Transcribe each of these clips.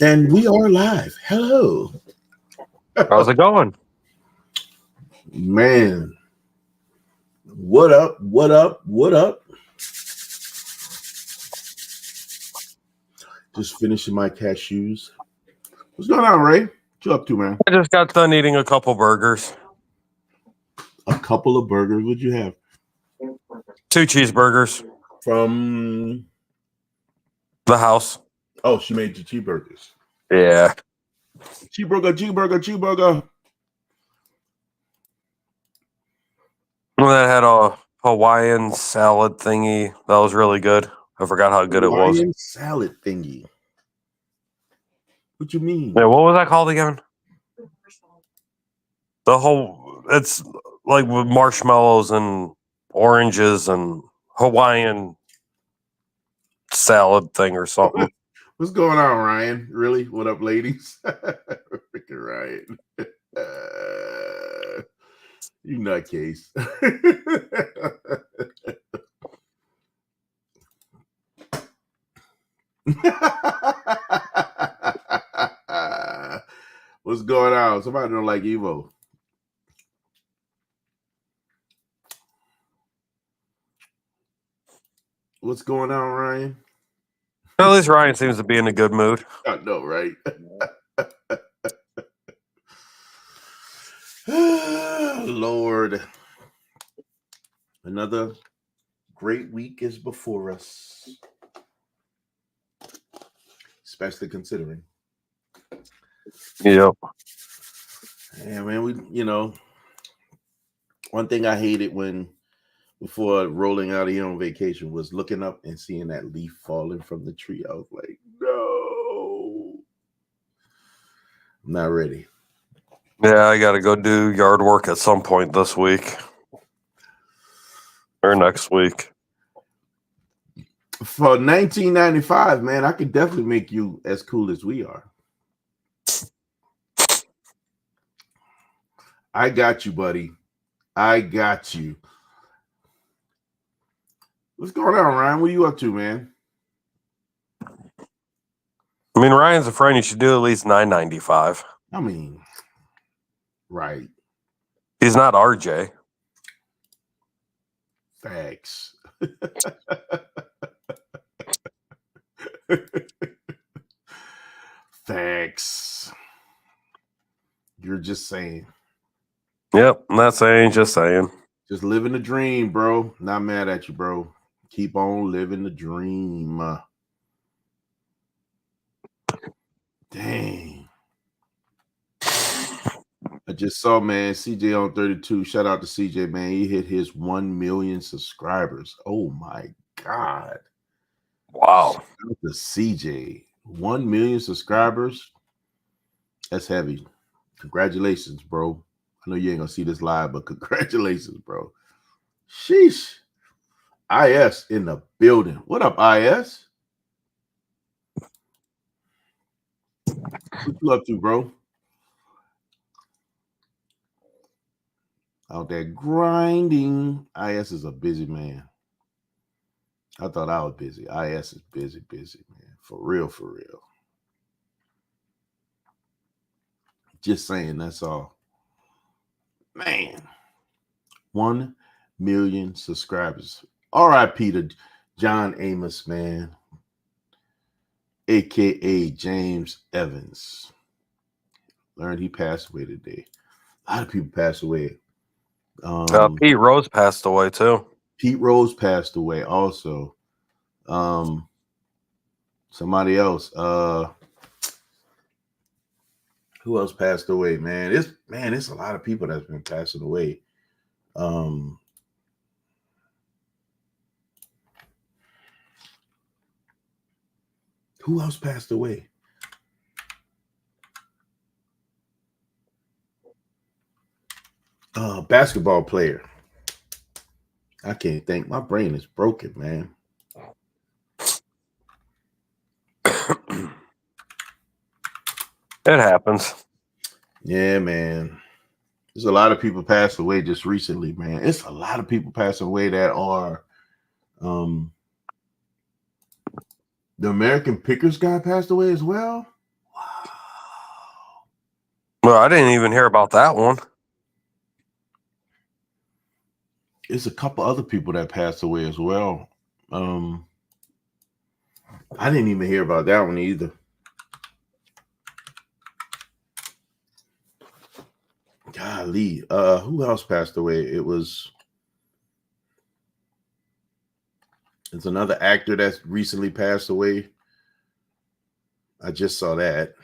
And we are live. Hello. How's it going? Man, what up? What up? What up? Just finishing my cashews. What's going on, Ray? What you up to, man? I just got done eating a couple burgers, A couple of burgers. What'd you have? 2 cheeseburgers. From The house. oh, she made the cheeseburgers. Yeah. Cheeseburger. That had a Hawaiian salad thingy. That was really good. I forgot how good it was. Hawaiian salad thingy. What you mean? Yeah, what was that called again? It's like with marshmallows and oranges and Hawaiian salad thing or something. What's going on, Ryan? Really? What up, ladies? Freaking Ryan. You nutcase. What's going on? Somebody don't like Evo. What's going on, Ryan? At least Ryan seems to be in a good mood. I know, right? Lord. Another great week is before us. Especially considering. Yep. Yeah, man, one thing I hated before rolling out of here on vacation was looking up and seeing that leaf falling from the tree. I was like, no, I'm not ready. Yeah, I got to go do yard work at some point this week or next week. For 1995, man, I could definitely make you as cool as we are. I got you, buddy. I got you. What's going on, Ryan? What are you up to, man? I mean, Ryan's a friend. You should do at least $9.95. I mean, right. He's not RJ. Facts. Facts. You're just saying. Yep, I'm not saying, just saying. Just living the dream, bro. Not mad at you, bro. Keep on living the dream. Dang. I just saw, man, CJ on 32. Shout out to CJ, man. He hit his 1 million subscribers. Oh, my God. Wow. Shout out to CJ. 1 million subscribers. That's heavy. Congratulations, bro. I know you ain't going to see this live, but congratulations, bro. Sheesh. IS in the building. What up, IS? What you up to, bro? Out there grinding. IS is a busy man. I thought I was busy. IS is busy, man. For real, for real. Just saying, that's all. Man. 1 million subscribers. R.I.P. to John Amos, man. AKA James Evans. Learned he passed away today. A lot of people passed away. Pete Rose passed away too. Pete Rose passed away also. Somebody else. Who else passed away, man? It's a lot of people that's been passing away. Who else passed away? Basketball player. I can't think. My brain is broken, man. It happens. Yeah, man. There's a lot of people passed away just recently, man. It's a lot of people passing away that are the American Pickers guy passed away as well. Well, I didn't even hear about that one. There's a couple other people that passed away as well. I didn't even hear about that one either. Golly, who else passed away? It's another actor that's recently passed away. I just saw that.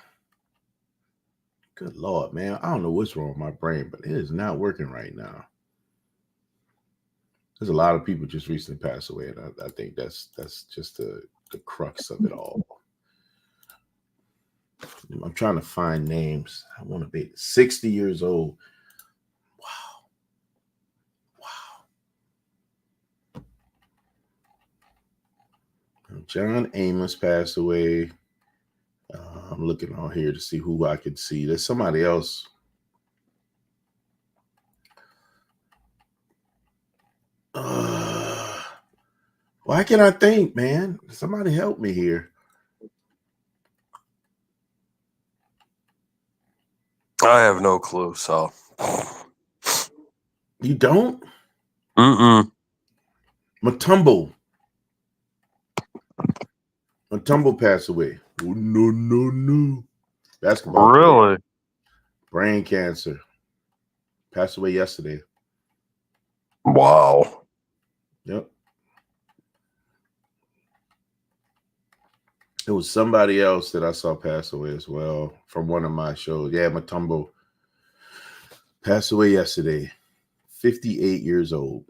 Good Lord, man. I don't know what's wrong with my brain, but it is not working right now. There's a lot of people just recently passed away, and I think that's just the crux of it all. I'm trying to find names. I want to be 60 years old. Wow. John Amos passed away. I'm looking on here to see who I could see. There's somebody else. Why can't I think, man? Somebody help me here. I have no clue, so. You don't? Mm-mm. Mutombo passed away. Oh, no. Basketball player. Really? Brain cancer. Passed away yesterday. Wow. Yep. It was somebody else that I saw pass away as well from one of my shows. Yeah, Mutombo passed away yesterday. 58 years old.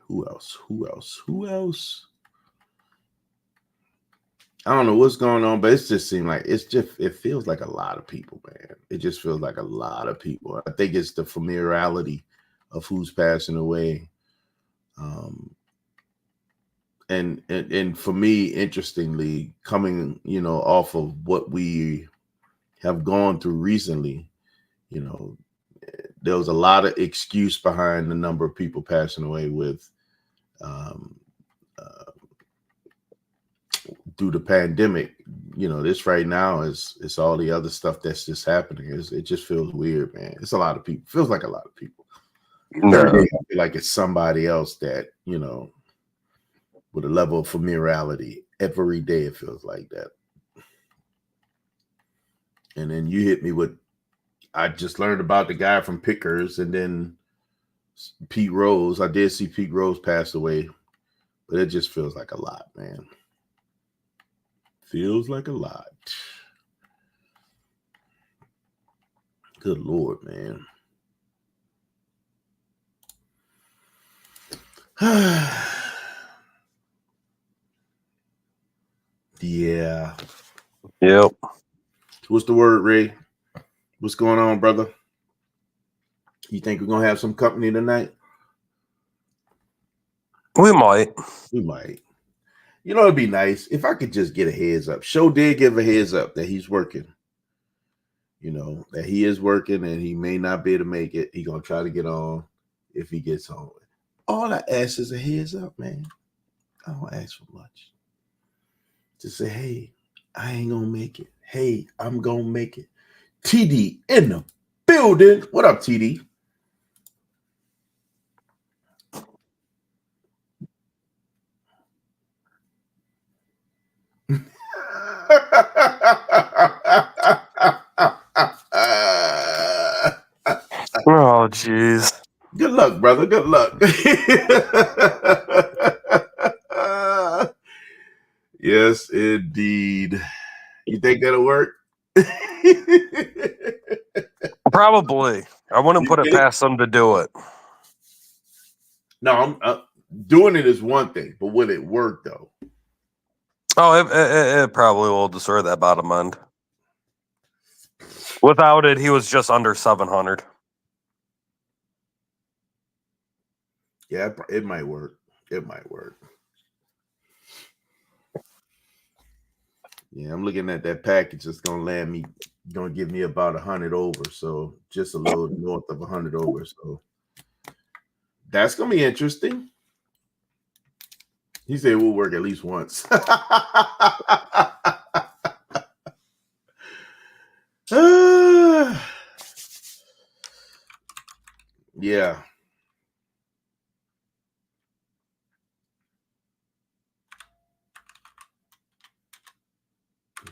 Who else? I don't know what's going on, but it just seemed like it feels like a lot of people, man. It just feels like a lot of people. I think it's the familiarity of who's passing away. And for me, interestingly, coming, off of what we have gone through recently, there was a lot of excuse behind the number of people passing away with through the pandemic. This right now is all the other stuff that's just happening. It just feels weird, man. It's a lot of people. Feels like a lot of people. Every day I feel like it's somebody else that, with a level of familiarity. Every day it feels like that. And then you hit me with, I just learned about the guy from Pickers, and then Pete Rose. I did see Pete Rose pass away, but it just feels like a lot, man. Feels like a lot. Good Lord, man. Yeah. Yep. What's the word, Ray? What's going on, brother? You think we're gonna have some company tonight? We might. We might. It'd be nice if I could just get a heads up. Show did give a heads up that he's working. That he is working and he may not be able to make it. He's gonna try to get on if he gets on. All I ask is a heads up, man. I don't ask for much. Just say, hey, I ain't gonna make it. Hey, I'm gonna make it. TD in the building. What up, TD? Oh, jeez. Good luck, brother. Good luck. Yes, indeed. You think that'll work? Probably. I wouldn't put it past them to do it. No, I'm doing it is one thing, but will it work though? Oh, it probably will destroy that bottom end. Without it, he was just under 700. Yeah, it might work. It might work. Yeah, I'm looking at that package. It's gonna give me about 100 over. So just a little north of 100 over. So that's gonna be interesting. He said we'll work at least once.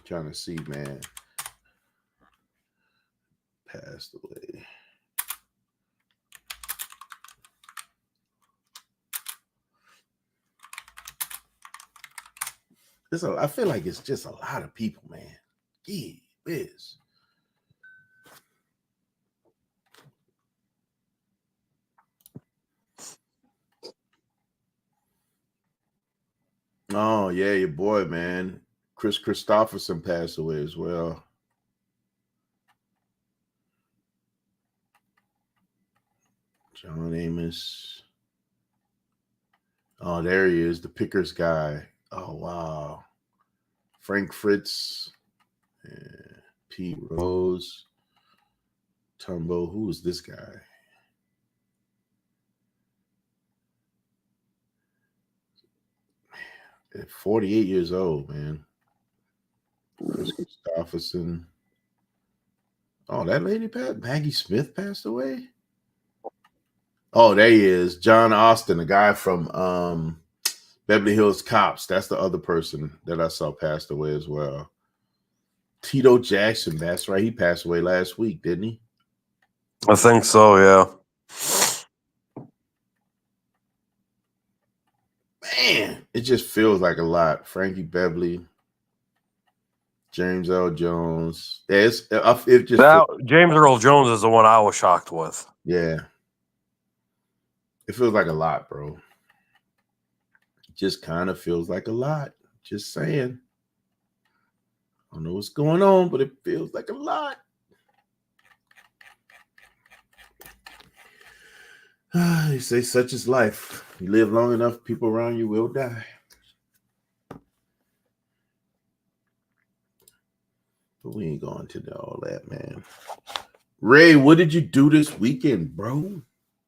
Trying to see, man. Passed away. I feel like it's just a lot of people, man. Yeah, it is. Oh, yeah, your boy, man. Chris Christopherson passed away as well. John Amos. Oh, there he is, the Pickers guy. Oh, wow. Frank Fritz, Pete Rose, Tumbo. Who is this guy? At 48 years old, man. Chris Christopherson. Oh, that lady Maggie Smith passed away? Oh, there he is. John Austin, the guy from Beverly Hills Cops. That's the other person that I saw passed away as well. Tito Jackson, that's right. He passed away last week, didn't he? I think so, yeah. Man, it just feels like a lot. Frankie Beverly, James Earl Jones. Yeah, it just James Earl Jones is the one I was shocked with. Yeah. It feels like a lot, bro. It just kind of feels like a lot. Just saying. I don't know what's going on, but it feels like a lot. They say such is life. You live long enough, people around you will die. But we ain't going to all that, man. Ray, what did you do this weekend, bro?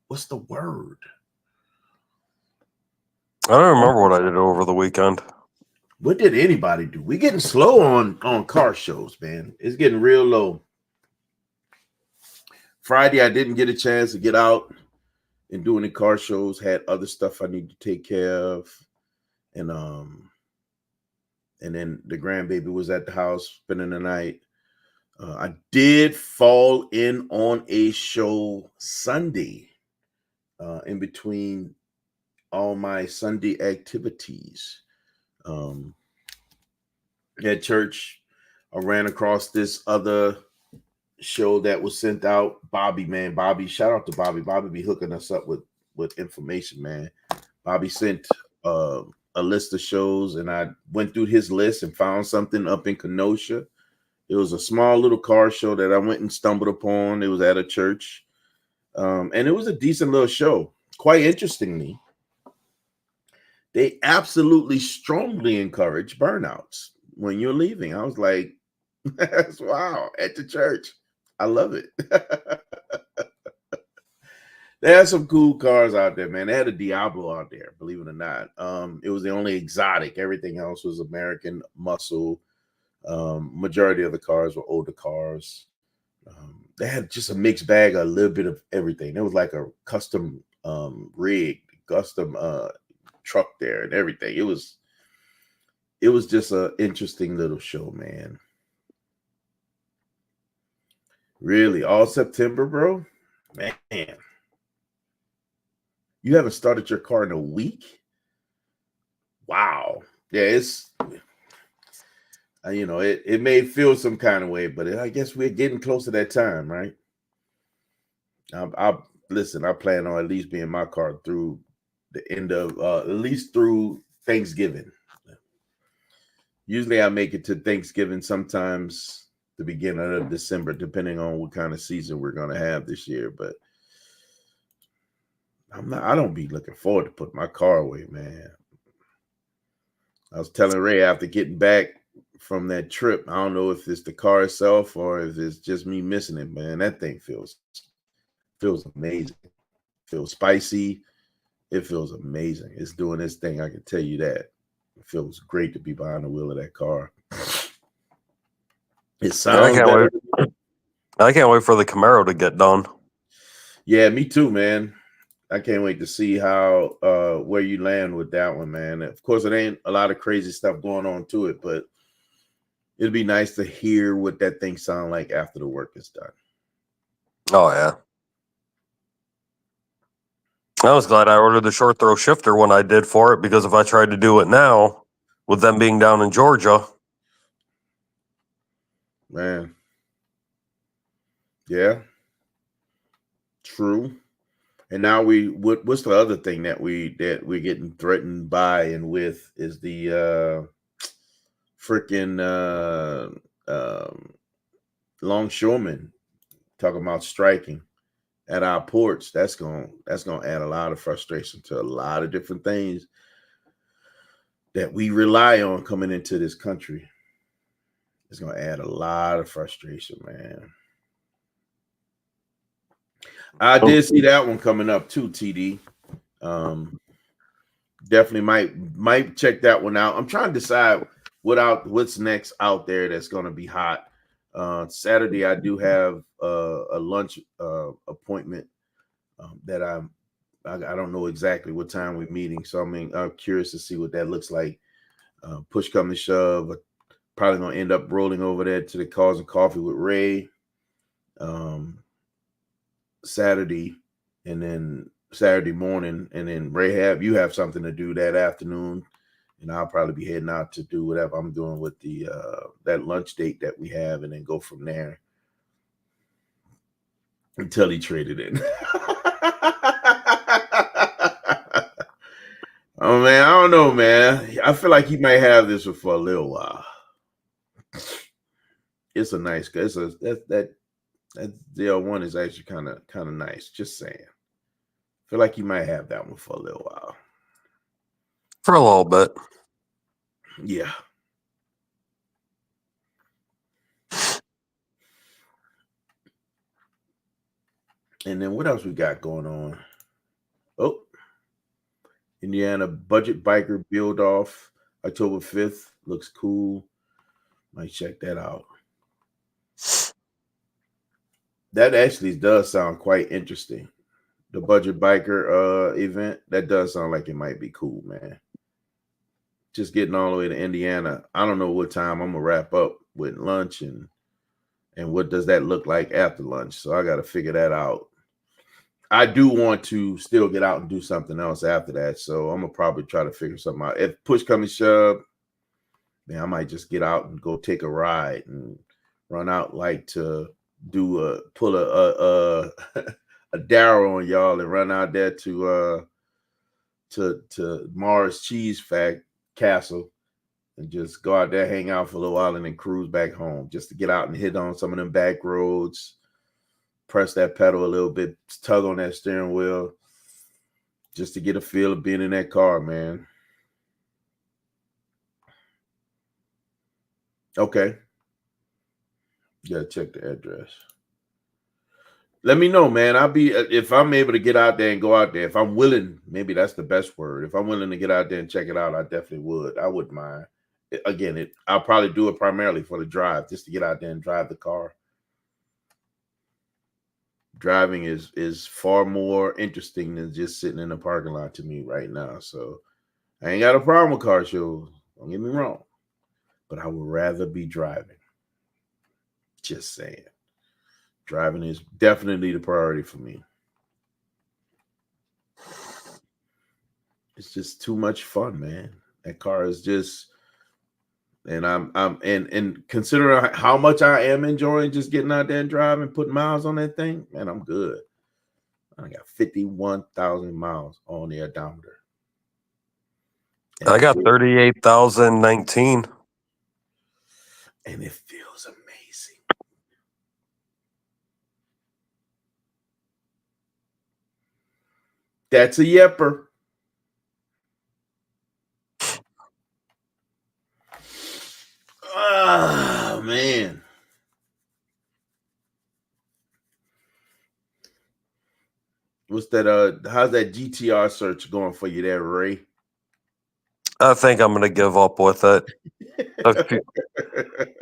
What's the word? I don't remember what I did over the weekend. What did anybody do? We're getting slow on car shows, man. It's getting real low. Friday, I didn't get a chance to get out and do any car shows. Had other stuff I need to take care of. And then the grandbaby was at the house spending the night. I did fall in on a show Sunday in between all my Sunday activities. At church, I ran across this other show that was sent out. Bobby, shout out to Bobby. Bobby be hooking us up with information, man. Bobby sent a list of shows, and I went through his list and found something up in Kenosha. It was a small little car show that I went and stumbled upon. It was at a church, and it was a decent little show. Quite interestingly, they absolutely strongly encourage burnouts when you're leaving. I was like, that's wow, at the church. I love it. They had some cool cars out there, man. They had a Diablo out there, believe it or not. It was the only exotic. Everything else was American muscle. Majority of the cars were older cars. They had just a mixed bag, a little bit of everything. It was like a custom rig, custom truck there and everything. It was just an interesting little show, man. Really, all September, bro? Man. You haven't started your car in a week? Wow. Yeah, it's it may feel some kind of way, but I guess we're getting close to that time, right? I plan on at least being in my car through the end of at least through Thanksgiving. Usually I make it to Thanksgiving, sometimes the beginning of December, depending on what kind of season we're going to have this year. But I don't be looking forward to putting my car away, man. I was telling Ray after getting back from that trip, I don't know if it's the car itself or if it's just me missing it, man. That thing feels amazing. Feels spicy. It feels amazing. It's doing its thing. I can tell you that. It feels great to be behind the wheel of that car. It sounds better. I can't wait for the Camaro to get done. Yeah, me too, man. I can't wait to see how where you land with that one, man. Of course, it ain't a lot of crazy stuff going on to it, but It'd be nice to hear what that thing sound like after the work is done. Oh yeah. I was glad I ordered the short throw shifter when I did for it, because if I tried to do it now, with them being down in Georgia, Man. Yeah. True. And now what's the other thing that we're getting threatened by and with is the freaking longshoremen talking about striking at our ports. That's gonna add a lot of frustration to a lot of different things that we rely on coming into this country. It's gonna add a lot of frustration, man. I did see that one coming up too, TD. Definitely might check that one out. I'm trying to decide what's next out there that's going to be hot. Saturday, I do have a lunch appointment that I don't know exactly what time we're meeting, so I'm curious to see what that looks like. Push come to shove, probably gonna end up rolling over there to the Cars and Coffee with Ray Saturday, and then Saturday morning, and then Rahab, you have something to do that afternoon, and I'll probably be heading out to do whatever I'm doing with the that lunch date that we have, and then go from there until he traded in. Oh man, I don't know, man. I feel like he might have this for a little while. It's a nice guy. It's that ZL1 is actually kind of nice. Just saying. I feel like he might have that one for a little while. for a little bit. Yeah. And then what else we got going on? Oh, Indiana budget biker build off October 5th. Looks cool. Might check that out. That actually does sound quite interesting. The budget biker event, that does sound like it might be cool, man. Just getting all the way to Indiana. I don't know what time I'm gonna wrap up with lunch and what does that look like after lunch. So I got to figure that out. I do want to still get out and do something else after that. So I'm gonna probably try to figure something out. If push comes to shove, man, I might just get out and go take a ride and run out like to pull a Darrow on y'all and run out there to Mars Cheese Castle and just go out there, hang out for a little while, and then cruise back home just to get out and hit on some of them back roads, press that pedal a little bit, tug on that steering wheel, just to get a feel of being in that car, man. Okay. You gotta check the address. Let me know, man. I'll be, if I'm able to get out there and go out there, if I'm willing, maybe that's the best word. If I'm willing to get out there and check it out, I definitely would. I wouldn't mind. Again, I'll probably do it primarily for the drive, just to get out there and drive the car. Driving is far more interesting than just sitting in the parking lot to me right now. So I ain't got a problem with car shows. Don't get me wrong. But I would rather be driving. Just saying. Driving is definitely the priority for me. It's just too much fun, man. That car is just, and and considering how much I am enjoying just getting out there and driving, putting miles on that thing, man, I'm good. I got 51,000 miles on the odometer. And I got 38,019. And it feels amazing. That's a yepper. Oh, man. What's that? How's that GTR search going for you there, Ray? I think I'm going to give up with it.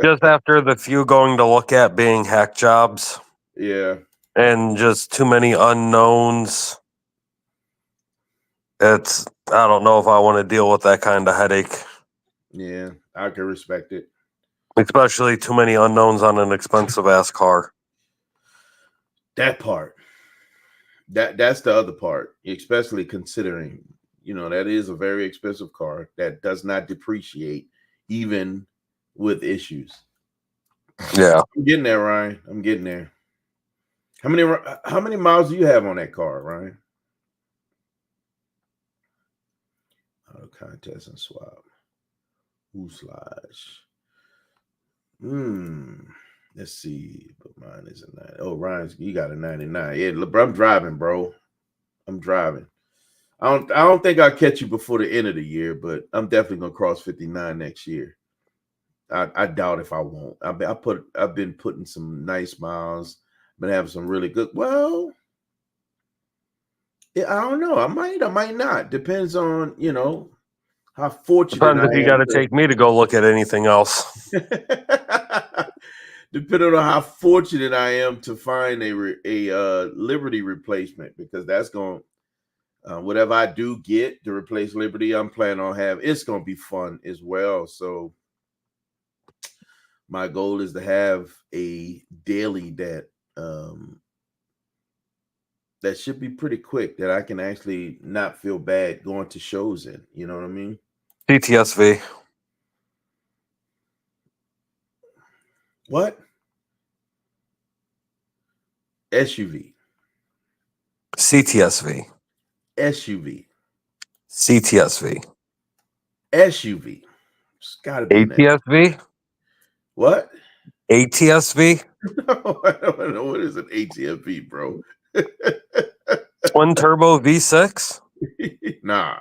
Just after the few going to look at being hack jobs. Yeah. And just too many unknowns. I don't know if I want to deal with that kind of headache. Yeah, I can respect it. Especially too many unknowns on an expensive ass car. That part. That's the other part, especially considering, that is a very expensive car that does not depreciate even with issues. Yeah. I'm getting there, Ryan. I'm getting there. How many miles do you have on that car, Ryan? Auto contest and swap. Slash. Let's see. But mine is a 9. Oh, Ryan's, you got a 99. Yeah, look, I'm driving, bro. I'm driving. I don't think I'll catch you before the end of the year, but I'm definitely gonna cross 59 next year. I doubt if I won't. I've been putting some nice miles, been having some really good. Well, yeah, I don't know. I might not. Depends on how fortunate Depends I if you am. got to take me to go look at anything else. Depending on how fortunate I am to find a Liberty replacement, because that's going whatever I do get to replace Liberty, I'm planning on having. It's going to be fun as well. So my goal is to have a daily that that should be pretty quick, that I can actually not feel bad going to shows in. You know what I mean? CTSV. What? SUV. CTSV. SUV. CTSV. SUV. It's got to be an ATSV. What? ATSV. No, I don't know. What is an ATSV, bro? Twin turbo V6. Nah.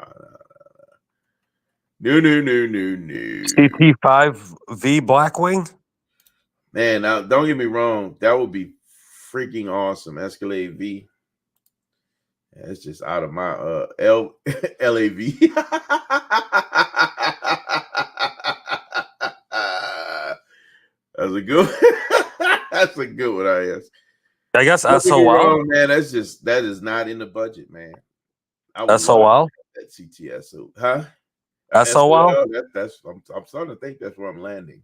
No. CT5V Blackwing. Man, now don't get me wrong. That would be freaking awesome. Escalade V. Yeah, it's just out of my LAV. That's a good That's a good one, I guess. I guess Don't get me SOL. wrong, man. That is not in the budget, man. SOL. That CTS, huh? SOL. I'm starting to think that's where I'm landing.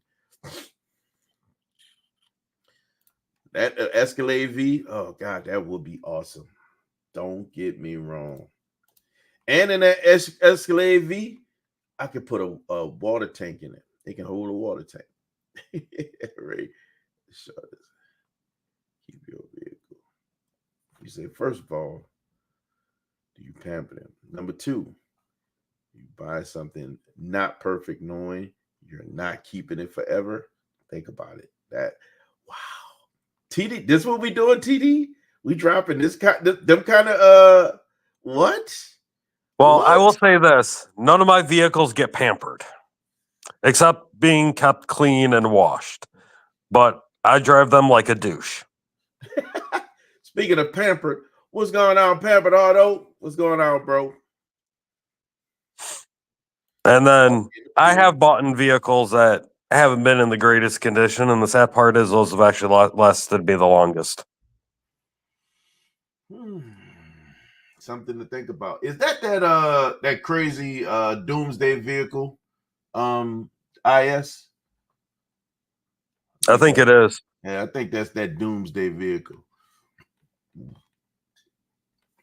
That Escalade V, oh god, that would be awesome. Don't get me wrong. And in that Escalade V, I could put a water tank in it. It can hold a water tank. Ray, keep your vehicle. You say, first of all, do you pamper them? Number two, you buy something not perfect, knowing you're not keeping it forever. Think about it. Wow. TD, this what we doing, TD? We dropping them kind of what? Well, I will say this. None of my vehicles get pampered, except being kept clean and washed. But I drive them like a douche. Speaking of pampered, what's going on, Pampered Auto? What's going on, bro? And then I have bought in vehicles that haven't been in the greatest condition, and the sad part is those have actually lasted me the longest. Something to think about. Is that crazy doomsday vehicle? IS? I think it is. Yeah, I think that's that doomsday vehicle.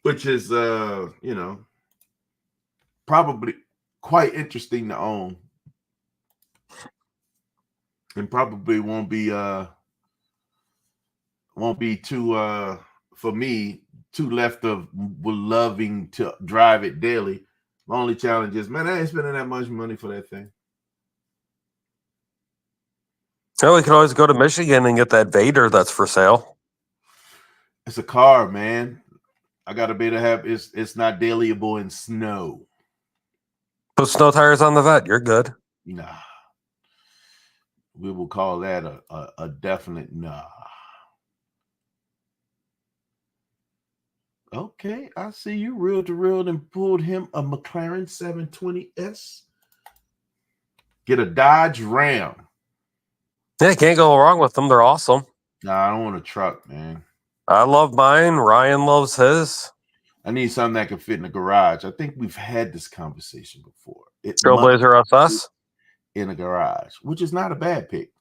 Which is probably quite interesting to own. And probably won't be too for me too left of loving to drive it daily. My only challenge is, man, I ain't spending that much money for that thing. So we could always go to Michigan and get that Vader that's for sale. It's a car, man. I gotta be able to have it's not dailyable in snow. Put snow tires on the vet, you're good. Nah. We will call that a definite nah. Okay, I see you reeled to reeled and pulled him a McLaren 720S. Get a Dodge Ram. Yeah, can't go wrong with them. They're awesome. Nah, I don't want a truck, man. I love mine. Ryan loves his. I need something that can fit in the garage. I think we've had this conversation before. Trailblazer SS? In a garage, which is not a bad pick.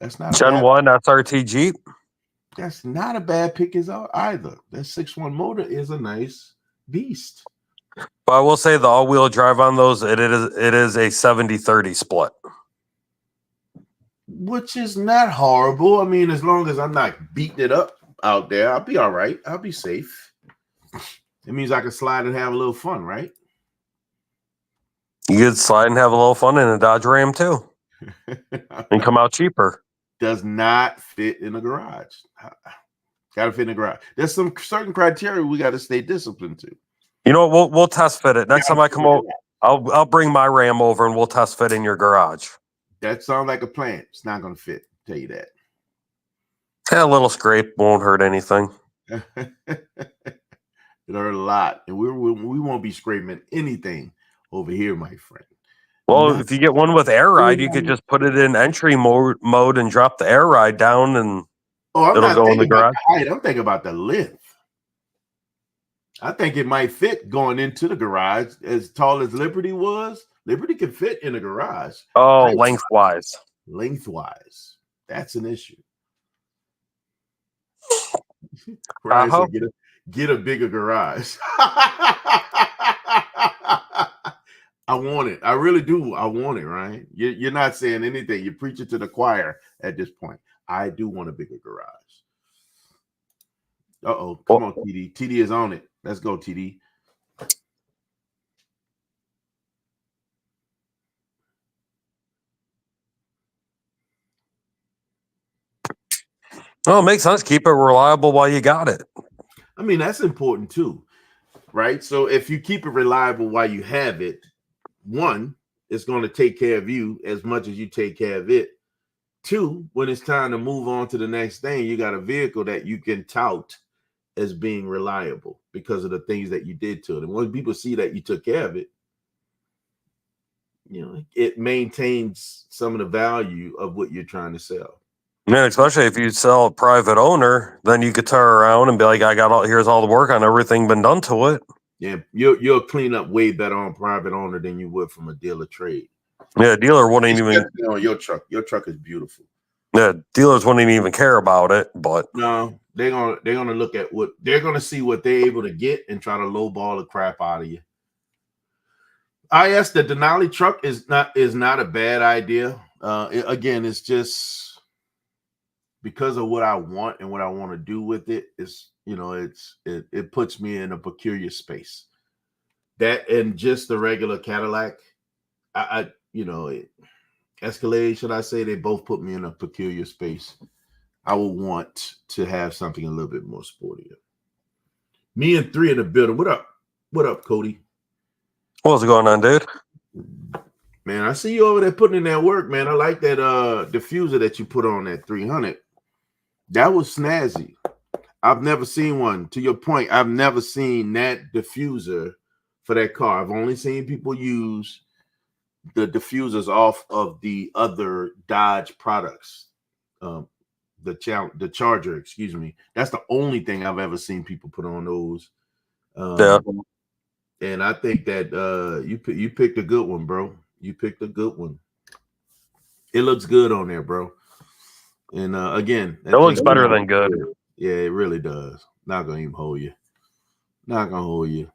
That's not a Gen bad. 1 SRT Jeep. That's not a bad pick either. That 6.1 motor is a nice beast. But I will say the all-wheel drive on those, it is a 70-30 split. Which is not horrible. I mean, as long as I'm not beating it up out there, I'll be all right. I'll be safe. It means I can slide and have a little fun, right? You could slide and have a little fun in a Dodge Ram too, and come out cheaper. Does not fit in the garage. Got to fit in the garage. There's some certain criteria we got to stay disciplined to. You know what? We'll test fit it next time I come over. I'll bring my Ram over and we'll test fit in your garage. That sounds like a plan. It's not going to fit. Tell you that. Yeah, a little scrape won't hurt anything. It hurt a lot, and we won't be scraping anything over here, my friend. Well, if you get one with air ride, you could just put it in entry mode and drop the air ride down, and it'll go in the garage. I'm thinking about the length. I think it might fit going into the garage. As tall as Liberty was, Liberty can fit in the garage. Oh, lengthwise. Lengthwise. That's an issue. Get a bigger garage. I want it. I really do. I want it, right? You're not saying anything. You're preaching to the choir at this point. I do want a bigger garage. Uh-oh. Come on, TD. TD is on it. Let's go, TD. Oh, it makes sense. Keep it reliable while you got it. I mean, that's important too, right? So if you keep it reliable while you have it, one, it's going to take care of you as much as you take care of it. Two, when it's time to move on to the next thing, you got a vehicle that you can tout as being reliable because of the things that you did to it. And when people see that you took care of it, you know, it maintains some of the value of what you're trying to sell. Yeah, especially if you sell a private owner, then you could turn around and be like, here's all the work on everything been done to it. Yeah, you'll clean up way better on private owner than you would from a dealer trade. Yeah, dealer wouldn't even your truck. Your truck is beautiful. Yeah, dealers wouldn't even care about it, but no, they're gonna look at what they're gonna see what they're able to get and try to lowball the crap out of you. The Denali truck is not a bad idea. Again, it's just because of what I want and what I want to do with it. It puts me in a peculiar space. That and just the regular Cadillac, Escalade, should I say, they both put me in a peculiar space. I would want to have something a little bit more sportier. Me and 3 in the building. What up? What up, Cody? What's going on, dude? Man, I see you over there putting in that work, man. I like that diffuser that you put on that 300. That was snazzy. I've never seen one. To your point, I've never seen that diffuser for that car. I've only seen people use the diffusers off of the other Dodge products. The Charger, excuse me. That's the only thing I've ever seen people put on those. And I think that you picked a good one, bro. You picked a good one. It looks good on there, bro. And again, it looks better than good. Yeah, it really does. Not gonna even hold you. Not gonna hold you.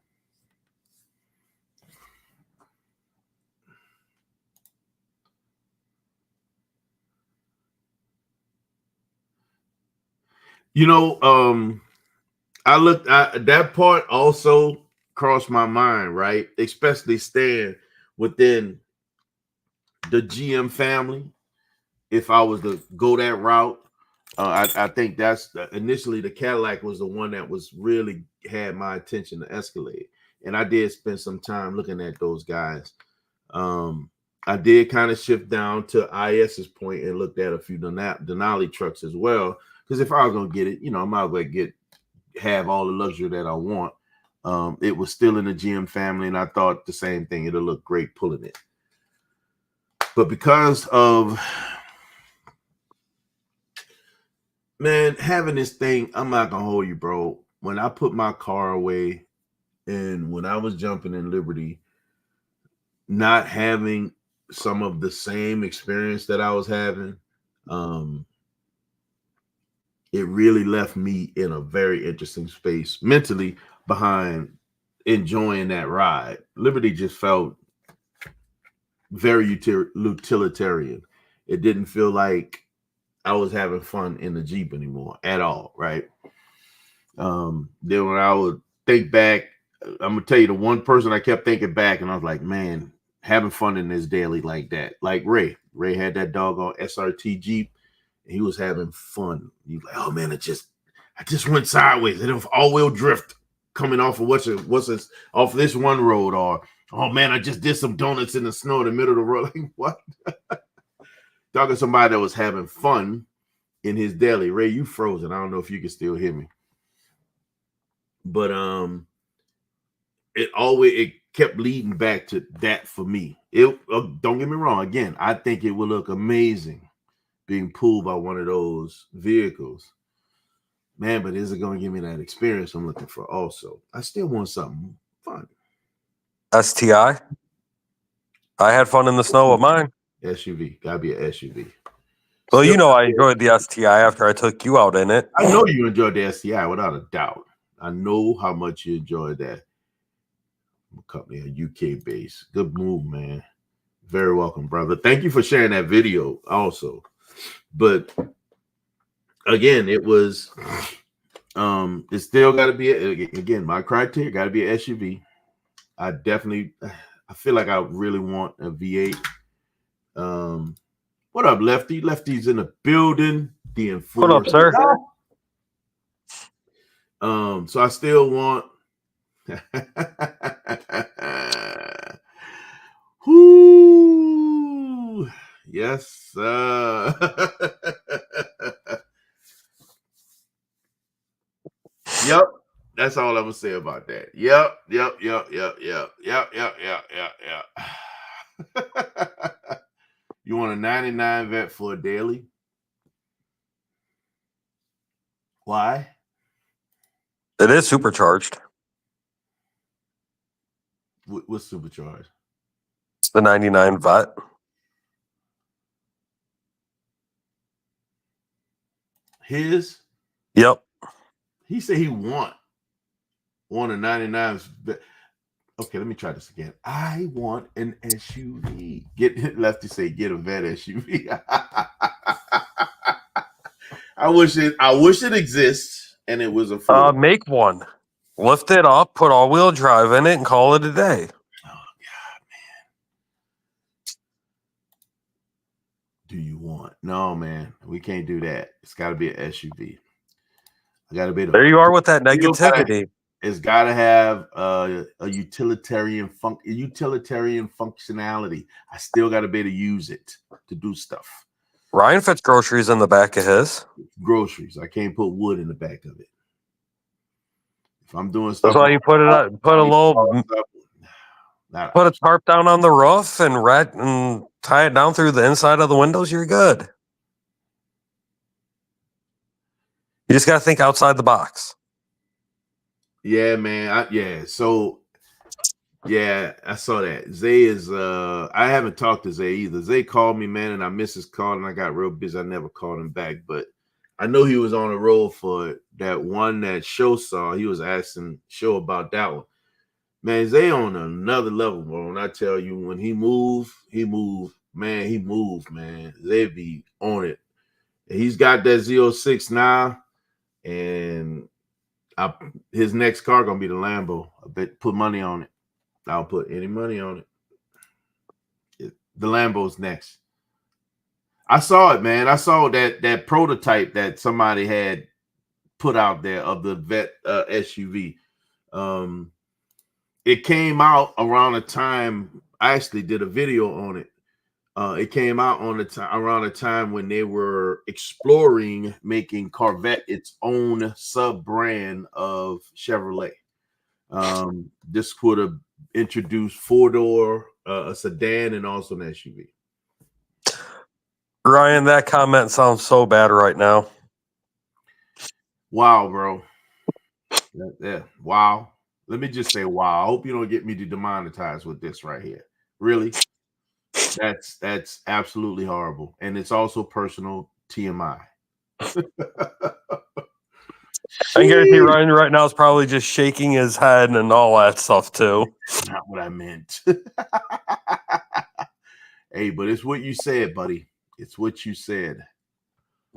I looked at that part also crossed my mind, right? Especially staying within the GM family. If I was to go that route, I think that's initially the Cadillac was the one that was really had my attention, the Escalade. And I did spend some time looking at those guys. I did kind of shift down to IS's point and looked at a few Denali trucks as well. Because if I was gonna get it, I might as well have all the luxury that I want. It was still in the GM family, and I thought the same thing. It'll look great pulling it. But because of having this thing, I'm not gonna hold you, bro. When I put my car away and when I was jumping in Liberty, not having some of the same experience that I was having, It really left me in a very interesting space mentally behind enjoying that ride. Liberty just felt very utilitarian. It didn't feel like I was having fun in the Jeep anymore at all, right? Then when I would think back, I'm gonna tell you the one person I kept thinking back, and I was like, man, having fun in this daily like that. Like Ray. Ray had that doggone SRT Jeep, and he was having fun. He was like, oh man, I just went sideways. It was all-wheel drift coming off of off this one road, or oh man, I just did some donuts in the snow in the middle of the road. Like, what? Talking to somebody that was having fun in his daily. Ray, you frozen. I don't know if you can still hear me. But it kept leading back to that for me. Don't get me wrong. Again, I think it would look amazing being pulled by one of those vehicles. Man, but is it going to give me that experience I'm looking for also? I still want something fun. STI? I had fun in the snow with mine. SUV. Gotta be an SUV. Well, you know I enjoyed the STI after I took you out in it. I know you enjoyed the STI without a doubt. I know how much you enjoyed that. Company, a UK base. Good move, man. Very welcome, brother. Thank you for sharing that video also. But again, it was it's still got to be again, my criteria got to be an SUV. I feel like I really want a V8. What up, Lefty? Lefty's in the building. The Enforcer. What up, sir? So I still want whoo, yes, sir. Yep, that's all I'm gonna say about that. Yep. You want a 99 vet for a daily? Why? It is supercharged. What's supercharged? It's the 99 vet. His? Yep. He said he want a 99 vet. Okay, let me try this again. I want an SUV. Lefty say get a vet SUV. I wish it exists and it was a make one. Lift it up, put all-wheel drive in it, and call it a day. Oh God, man. Do you want? No, man. We can't do that. It's got to be an SUV. I got to be there. You are with that negativity. It's got to have a utilitarian functionality. I still got to be able to use it to do stuff. Ryan fits groceries in the back of his. Groceries. I can't put wood in the back of it. If I'm doing stuff, that's why you put it up. Put a tarp down on the roof and tie it down through the inside of the windows. You're good. You just got to think outside the box. Yeah, man. So, yeah, I saw that. Zay is, I haven't talked to Zay either. Zay called me, man, and I missed his call, and I got real busy. I never called him back, but I know he was on the road for that one that Show saw. He was asking Show about that one. Man, Zay on another level, bro. When I tell you, when he moved, man. Zay be on it. He's got that Z06 now, and his next car gonna be the Lambo. I bet put money on it. I'll put any money on it. The Lambo's next. I saw it, man. I saw that prototype that somebody had put out there of the vet SUV. It came out around the time I actually did a video on it. It came out around the time when they were exploring making Corvette its own sub brand of Chevrolet. This would have introduced 4-door, a sedan, and also an SUV. Ryan, that comment sounds so bad right now. Wow, bro. Yeah, wow. Let me just say wow. I hope you don't get me demonetized with this right here. Really? That's absolutely horrible. And it's also personal TMI. I guarantee Ryan right now is probably just shaking his head and all that stuff too. Not what I meant. Hey, but it's what you said, buddy. It's what you said.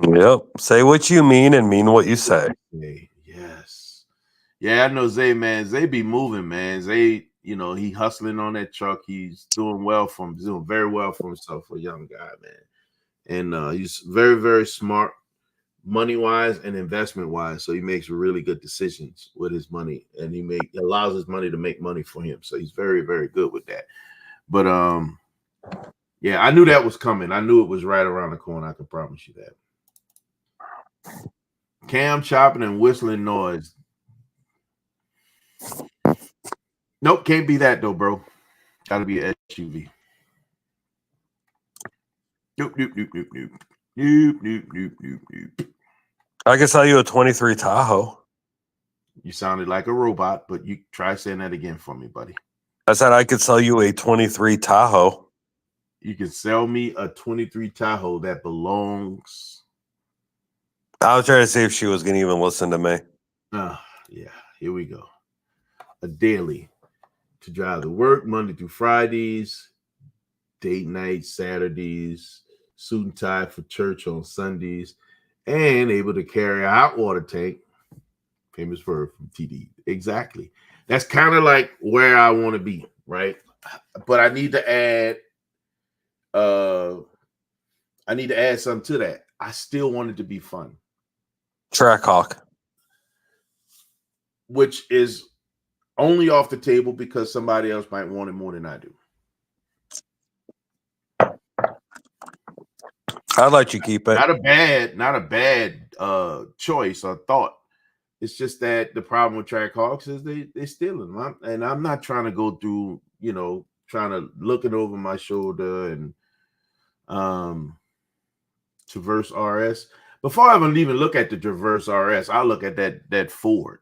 Yep. Say what you mean and mean what you say. Hey, yes. Yeah, I know Zay, man. Zay be moving, man. Zay, he hustling on that truck. He's doing well for him. He's doing very well for himself for a young guy, man. And he's very, very smart, money-wise and investment-wise. So he makes really good decisions with his money, and he allows his money to make money for him. So he's very, very good with that. But yeah, I knew that was coming. I knew it was right around the corner. I can promise you that. Cam chopping and whistling noise. Nope, can't be that though, bro. Gotta be an SUV. Nope. I can sell you a 23 Tahoe. You sounded like a robot, but you try saying that again for me, buddy. I said I could sell you a 23 Tahoe. You can sell me a 23 Tahoe that belongs. I was trying to see if she was going to even listen to me. Yeah, here we go. A daily to drive to work Monday through Fridays, date night Saturdays, suit and tie for church on Sundays, and able to carry a hot water tank. Famous verb from TD. Exactly. That's kind of like where I want to be, right? But I need to add something to that. I still want it to be fun. Trackhawk. Which is only off the table because somebody else might want it more than I do. I'd let you keep it. Not a bad choice or thought. It's just that the problem with Trackhawks is they steal them. And I'm not trying to go through, trying to look it over my shoulder and Traverse RS. Before I even look at the Traverse RS, I look at that Ford.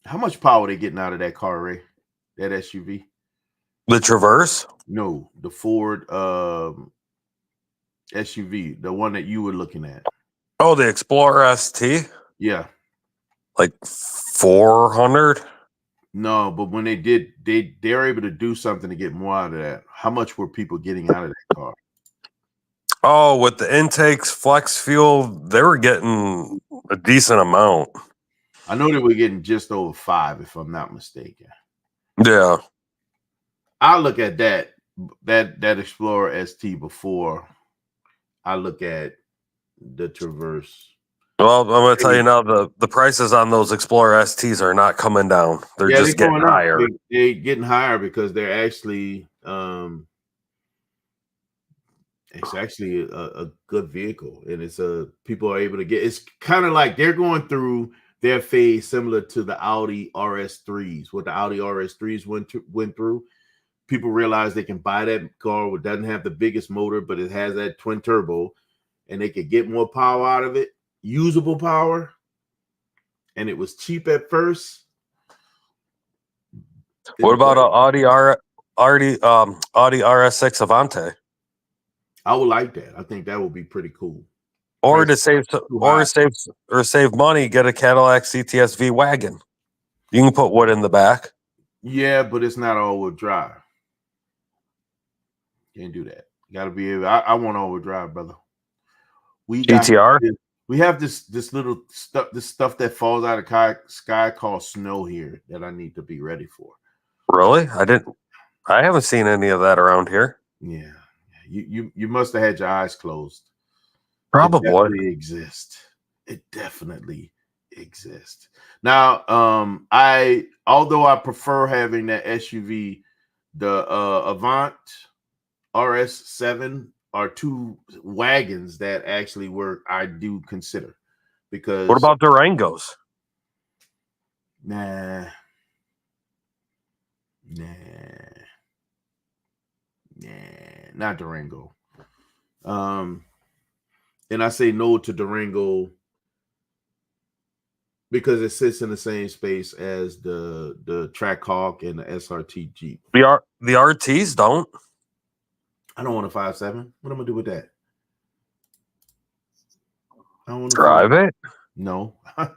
How much power they getting out of that car, Ray? That SUV? The Traverse? No, the Ford SUV, the one that you were looking at. Oh, the Explorer ST? Yeah. Like 400? No, but when they're able to do something to get more out of that. How much were people getting out of that car? Oh, with the intakes, flex fuel, they were getting a decent amount. I know they were getting just over 5, if I'm not mistaken. Yeah. I look at that Explorer ST before I look at the Traverse. Well, I'm going to tell you now, the prices on those Explorer STs are not coming down. They're just getting higher. They're getting higher because they're actually it's actually a good vehicle, and people are able to get. It's kind of like they're going through their phase similar to the Audi RS3s. What the Audi RS3s went through. People realize they can buy that car. It doesn't have the biggest motor, but it has that twin turbo, and they could get more power out of it, usable power, and it was cheap at first. What about an Audi RS6 Avante? I would like that. I think that would be pretty cool. Or to save money, get a Cadillac CTS-V wagon. You can put wood in the back. Yeah, but it's not all-wheel drive. Can't do that. You got to be able. I want all-wheel drive, brother. GTR. We have this little stuff, this stuff that falls out of the sky called snow here that I need to be ready for. Really? I haven't seen any of that around here. Yeah. You must have had your eyes closed. Probably. It definitely exists. Now, although I prefer having that SUV, the Avant RS7 are two wagons that actually I do consider. Because what about Durangos? Nah, not Durango. And I say no to Durango because it sits in the same space as the Trackhawk and the SRT Jeep. The RTs don't. I don't want a 5.7. What am I gonna do with that? I don't want to Drive it. No, I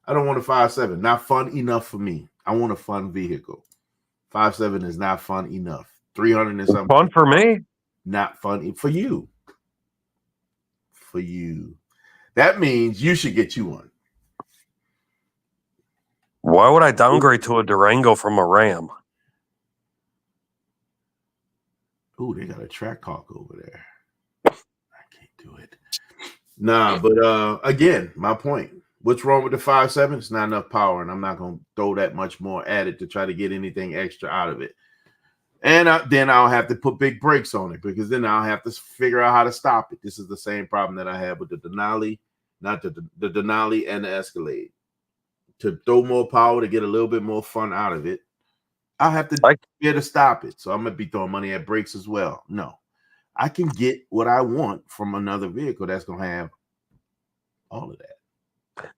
don't want a 5.7. Not fun enough for me. I want a fun vehicle. 5.7 is not fun enough. 300 and It's something. fun for me. Not fun for you. For you. That means you should get you one. Why would I downgrade to a Durango from a Ram? Oh, they got a track hawk over there. I can't do it. Nah, but again, my point. What's wrong with the 5.7? It's not enough power, and I'm not going to throw that much more at it to try to get anything extra out of it. And then I'll have to put big brakes on it because then I'll have to figure out how to stop it. This is the same problem that I have with the Denali, not the Denali and the Escalade. To throw more power to get a little bit more fun out of it, I'll have to be able to stop it. So I'm going to be throwing money at brakes as well. No, I can get what I want from another vehicle that's going to have all of that.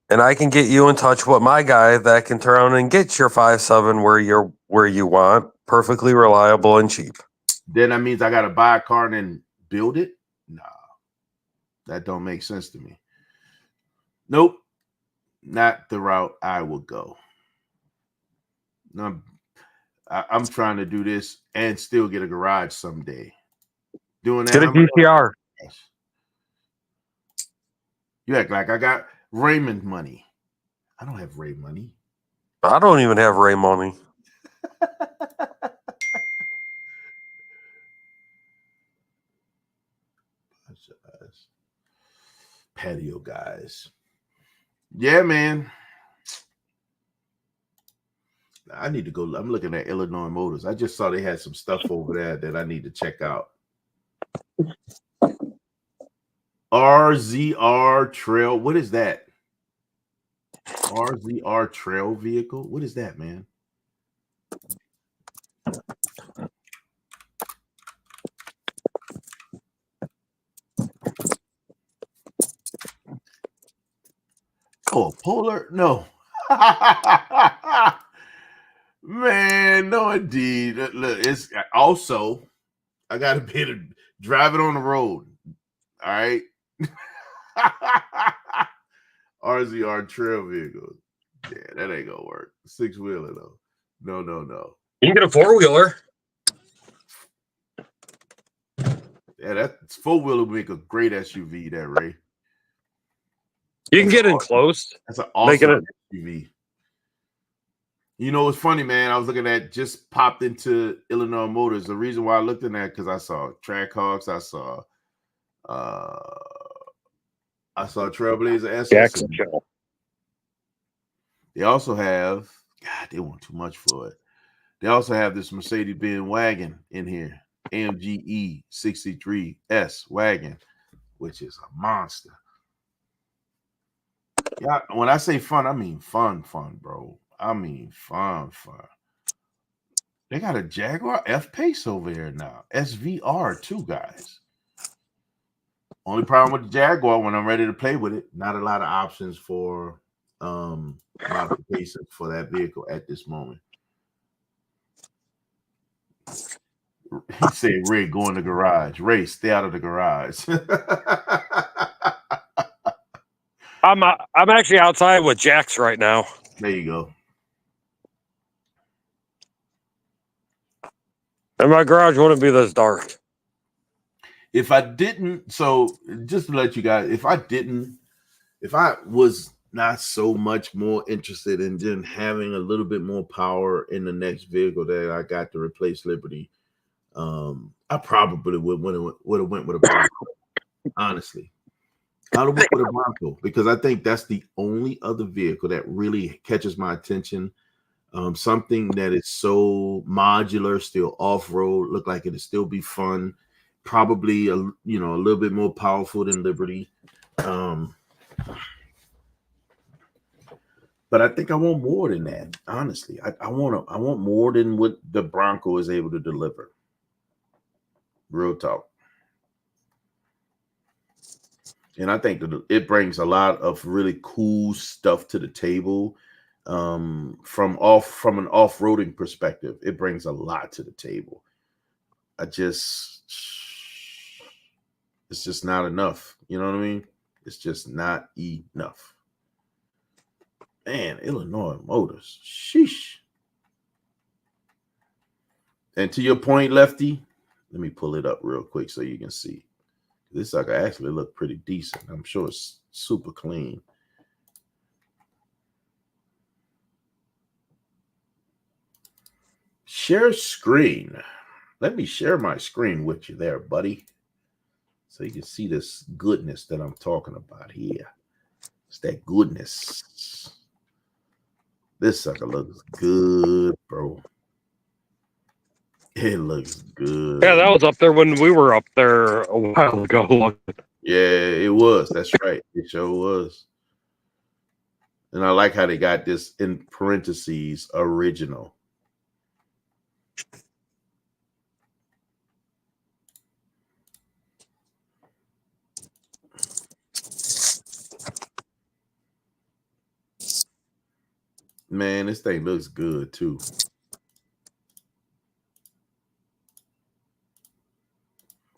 And I can get you in touch with my guy that can turn around and get your 5.7 where you want, perfectly reliable and cheap. Then that means I got to buy a car and then build it? Nah, that don't make sense to me. Nope, not the route I will go. No, I'm trying to do this and still get a garage someday. Doing that, get a GTR. You act like I got Raymond money. I don't have Ray money. I don't even have Ray money. Patio guys. Yeah, man. I need to go. I'm looking at Illinois Motors. I just saw they had some stuff over there that I need to check out. RZR Trail. What is that? RZR Trail vehicle? What is that, man? Oh, Polar? No. Man, no, indeed. Look, it's also, I got to be able to drive it on the road. All right. RZR Trail vehicle. Yeah, that ain't gonna work. 6-wheeler though. No. You can get a 4-wheeler. Yeah, that 4-wheeler would make a great SUV. That Ray. You can get enclosed. That's an awesome SUV. You know, it's funny, man. I was looking at just popped into Illinois Motors. The reason why I looked in that because I saw Trackhawks, I saw Trailblazer SS. They also have, God, they want too much for it. They also have this Mercedes-Benz wagon in here, AMG E63S wagon, which is a monster. Yeah, when I say fun, I mean fun, bro. I mean fun. They got a Jaguar F-Pace over here now. SVR too, guys. Only problem with the Jaguar when I'm ready to play with it, not a lot of options for modifications for that vehicle at this moment. He said, Ray, go in the garage. Ray, stay out of the garage. I'm actually outside with Jax right now. There you go. And my garage wouldn't be this dark. If I didn't, so just to let you guys, if I was not so much more interested in just having a little bit more power in the next vehicle that I got to replace Liberty, I probably would have went with a Bronco. Honestly, I would have went with a Bronco because I think that's the only other vehicle that really catches my attention. Something that is so modular, still off-road, look like it'll still be fun. Probably a little bit more powerful than Liberty. But I think I want more than that. Honestly, I want more than what the Bronco is able to deliver. Real talk. And I think that it brings a lot of really cool stuff to the table. From an off-roading perspective, it brings a lot to the table. It's just not enough. You know what I mean? It's just not enough. Man, Illinois Motors. Sheesh. And to your point, Lefty, let me pull it up real quick so you can see. This sucker actually look pretty decent. I'm sure it's super clean. Share screen. Let me share my screen with you there, buddy. So you can see this goodness that I'm talking about here. It's that goodness. This sucker looks good, bro. It looks good. Yeah, that was up there when we were up there a while ago. Yeah, it was. That's right. It sure was. And I like how they got this in parentheses, original. Man, this thing looks good too.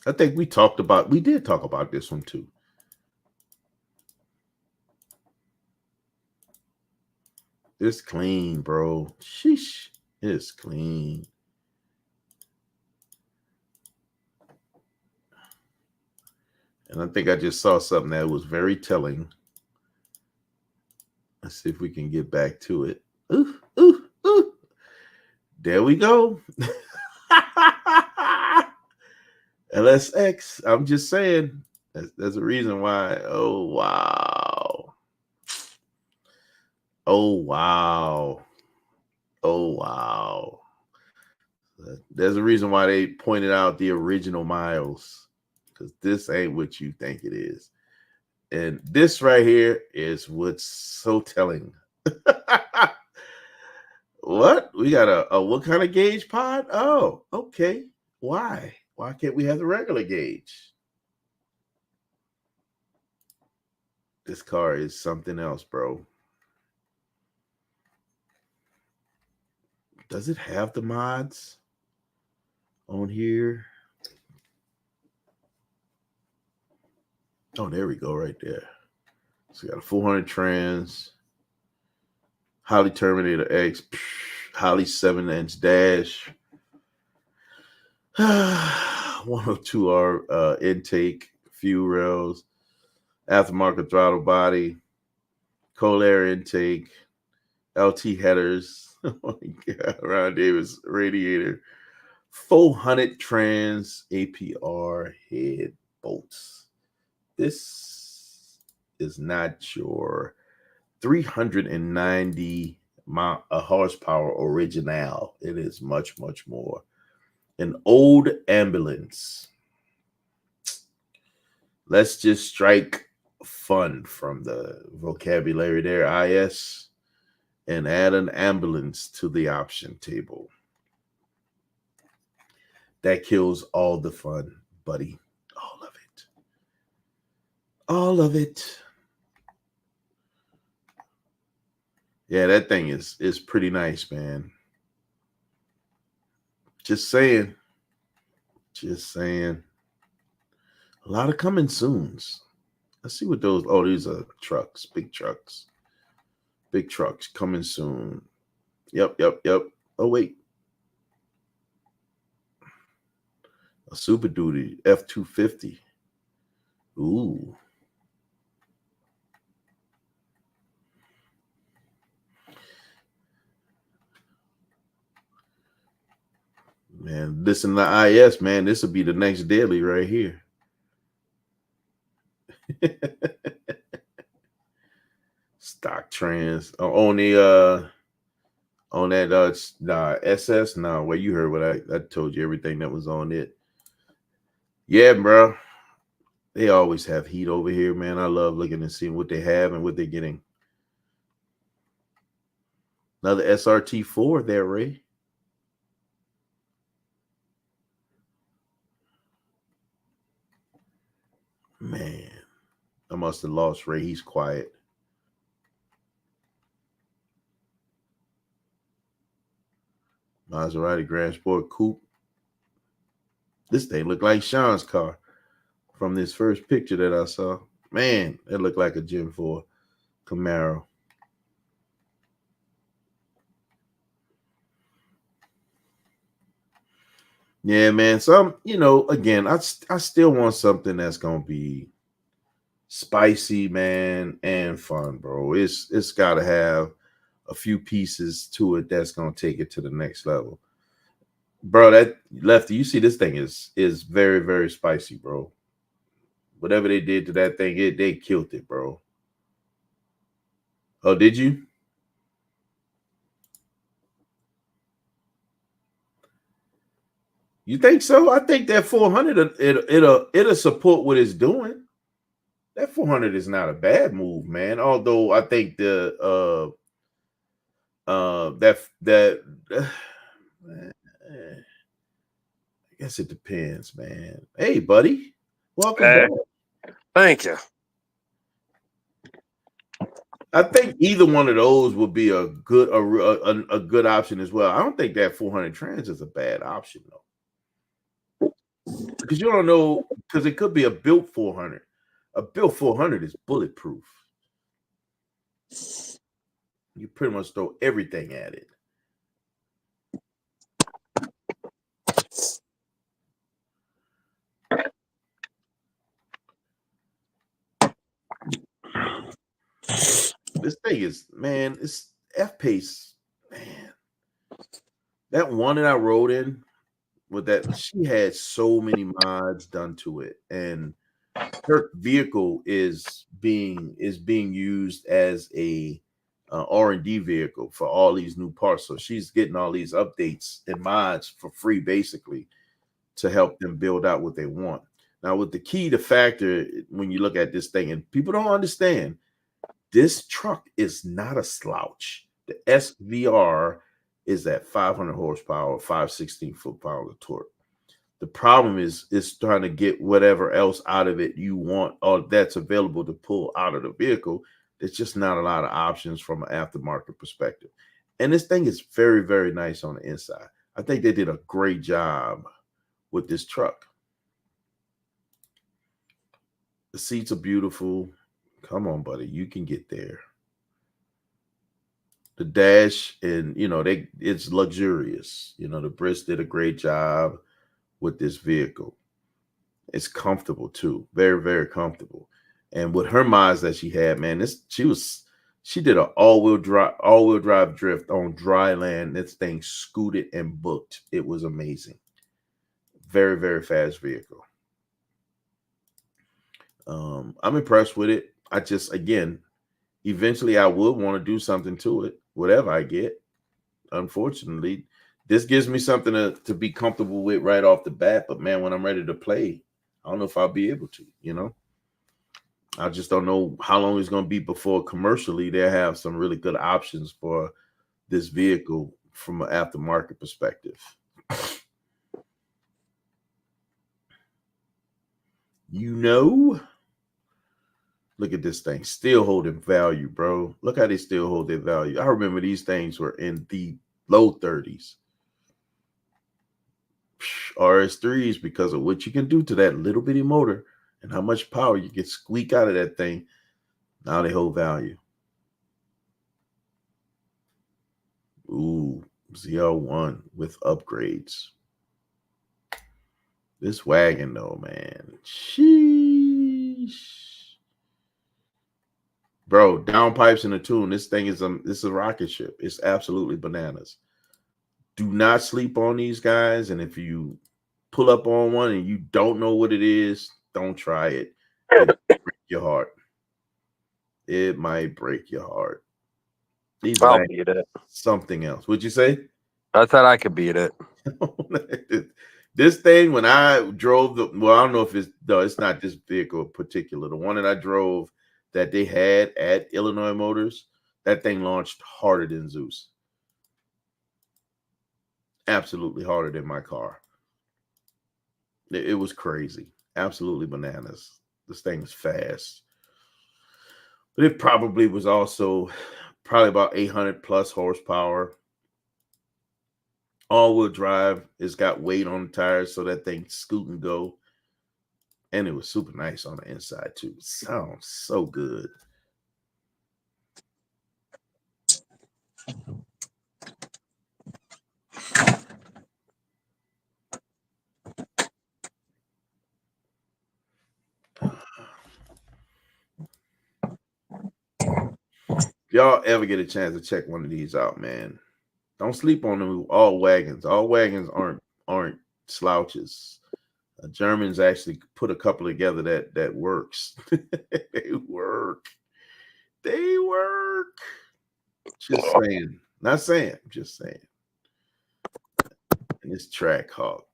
I think we did talk about this one too. It's clean, bro. Sheesh. It's clean. And I think I just saw something that was very telling. Let's see if we can get back to it. Ooh, ooh, ooh. There we go. LSX. I'm just saying. There's a reason why. Oh, wow. Oh, wow. Oh, wow. There's a reason why they pointed out the original miles, because this ain't what you think it is. And this right here is what's so telling. What? We got a what kind of gauge pod? Oh, okay. Why? Why can't we have the regular gauge? This car is something else, bro. Does it have the mods on here? Oh, there we go, right there. So we got a 400 trans, Holley Terminator X, Holley 7-inch dash, 102R intake, fuel rails, aftermarket throttle body, cold air intake, LT headers, oh my God, Ron Davis radiator, 400 trans APR head bolts. This is not your 390 horsepower original. It is much, much more. An old ambulance. Let's just strike fun from the vocabulary there, IS, and add an ambulance to the option table. That kills all the fun, buddy. All of it. All of it. Yeah, that thing is pretty nice, man. Just saying. Just saying. A lot of coming soons. Let's see what those. Oh, these are trucks. Big trucks. Big trucks coming soon. Yep. Oh, wait. A Super Duty F-250. Ooh. Man, listen to IS, man. This will be the next daily right here. Stock trans on the on that SS. No, well, you heard what I told you, everything that was on it. Yeah, bro. They always have heat over here, man. I love looking and seeing what they have and what they're getting. Another SRT4 there, Ray. Man, I must have lost Ray. He's quiet. Maserati Grand Sport Coupe. This thing looked like Sean's car from this first picture that I saw. Man, it looked like a Gen 4 Camaro. Yeah, man. Some, again, I still want something that's gonna be spicy, man, and fun, bro. It's got to have a few pieces to it that's gonna take it to the next level, bro. That Lefty, you see, this thing is very, very spicy, bro. Whatever they did to that thing, they killed it, bro. Oh, did you? You think so? I think that 400 it'll support what it's doing. That 400 is not a bad move, man. Although I think that I guess it depends, man. Hey, buddy, welcome back. Thank you. I think either one of those would be a good option as well. I don't think that 400 trans is a bad option though, because you don't know, because it could be a built 400. A built 400 is bulletproof. You pretty much throw everything at it. This thing is, man, it's F-Pace, man. That one that I rode in with that, she had so many mods done to it, and her vehicle is being used as a R&D vehicle for all these new parts. So she's getting all these updates and mods for free, basically, to help them build out what they want. Now, with the key to factor, when you look at this thing, and people don't understand, this truck is not a slouch. The SVR is at 500 horsepower, 516 foot-pounds of torque. The problem is trying to get whatever else out of it you want or that's available to pull out of the vehicle. There's just not a lot of options from an aftermarket perspective. And this thing is very, very nice on the inside. I think they did a great job with this truck. The seats are beautiful. Come on, buddy. You can get there. The dash, and it's luxurious. The Brits did a great job with this vehicle. It's comfortable too, very, very comfortable. And with her mods that she had, man, she did an all-wheel drive drift on dry land. This thing scooted and booked. It was amazing. Very, very fast vehicle. I'm impressed with it. I just, again, eventually I would want to do something to it, whatever I get. Unfortunately, this gives me something to be comfortable with right off the bat. But man, when I'm ready to play, I don't know if I'll be able to, I just don't know how long it's going to be before commercially they'll have some really good options for this vehicle from an aftermarket perspective. Look at this thing, still holding value, bro. Look how they still hold their value. I remember these things were in the low 30s. RS3s, because of what you can do to that little bitty motor and how much power you can squeak out of that thing. Now they hold value. Ooh, ZL1 with upgrades. This wagon though, man. Sheesh. Bro, downpipes in a tune. This thing is a rocket ship. It's absolutely bananas. Do not sleep on these guys. And if you pull up on one and you don't know what it is, don't try it. It might break your heart. It might break your heart. I'll beat it. Something else. What'd you say? I thought I could beat it. This thing, when I drove I don't know if it's not this vehicle in particular. The one that I drove that they had at Illinois Motors, that thing launched harder than Zeus. Absolutely harder than my car. It was crazy. Absolutely bananas. This thing is fast. But it probably was also about 800 plus horsepower. All-wheel drive. It's got weight on the tires, so that thing scoot and go. And it was super nice on the inside too. Sounds so good. If y'all ever get a chance to check one of these out, man, don't sleep on them all wagons. All wagons aren't slouches. Germans actually put a couple together that works. They work. They work. Just saying. Not saying. Just saying. And this track hawk.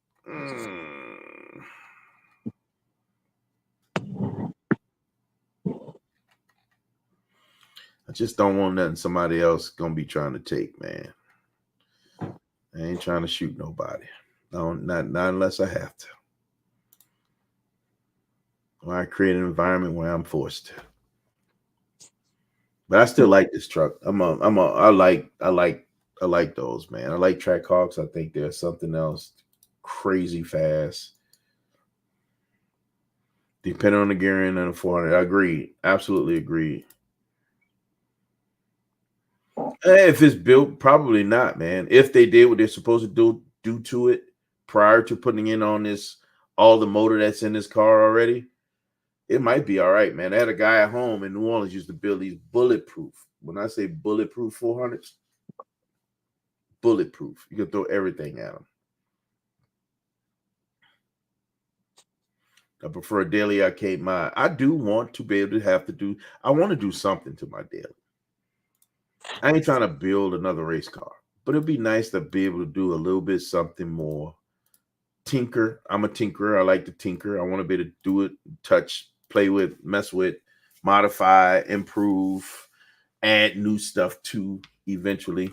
I just don't want nothing somebody else gonna be trying to take, man. I ain't trying to shoot nobody. No, not unless I have to. Or I create an environment where I'm forced to. But I still like this truck. I like those, man. I like Trackhawks. I think there's something else crazy fast. Depending on the gearing and the 400. I agree. Absolutely agree. If it's built, probably not, man. If they did what they're supposed to do to it prior to putting in on this, all the motor that's in this car already, it might be all right, man. I had a guy at home in New Orleans used to build these bulletproof. When I say bulletproof 400s, bulletproof. You can throw everything at them. I prefer a daily arcade mod. I do want to be able to I want to do something to my daily. I ain't trying to build another race car, but it'd be nice to be able to do a little bit something more. Tinker. I'm a tinkerer. I like to tinker. I want to be able to do it, touch, play with, mess with, modify, improve, add new stuff to eventually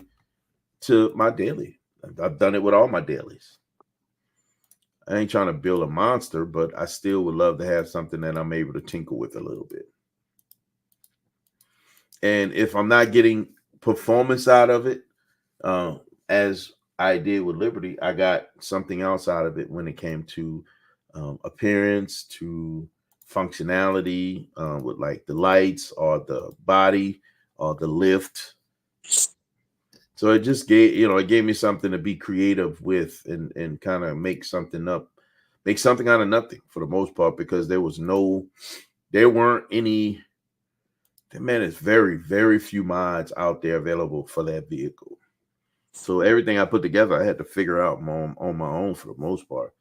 to my daily. I've done it with all my dailies. I ain't trying to build a monster, but I still would love to have something that I'm able to tinker with a little bit. And if I'm not getting performance out of it, as I did with Liberty, I got something else out of it when it came to appearance, to functionality, with like the lights or the body or the lift. So it just gave me something to be creative with and kind of make something out of nothing for the most part, because there weren't any. Man, it's very, very few mods out there available for that vehicle. So everything I put together, I had to figure out on my own for the most part.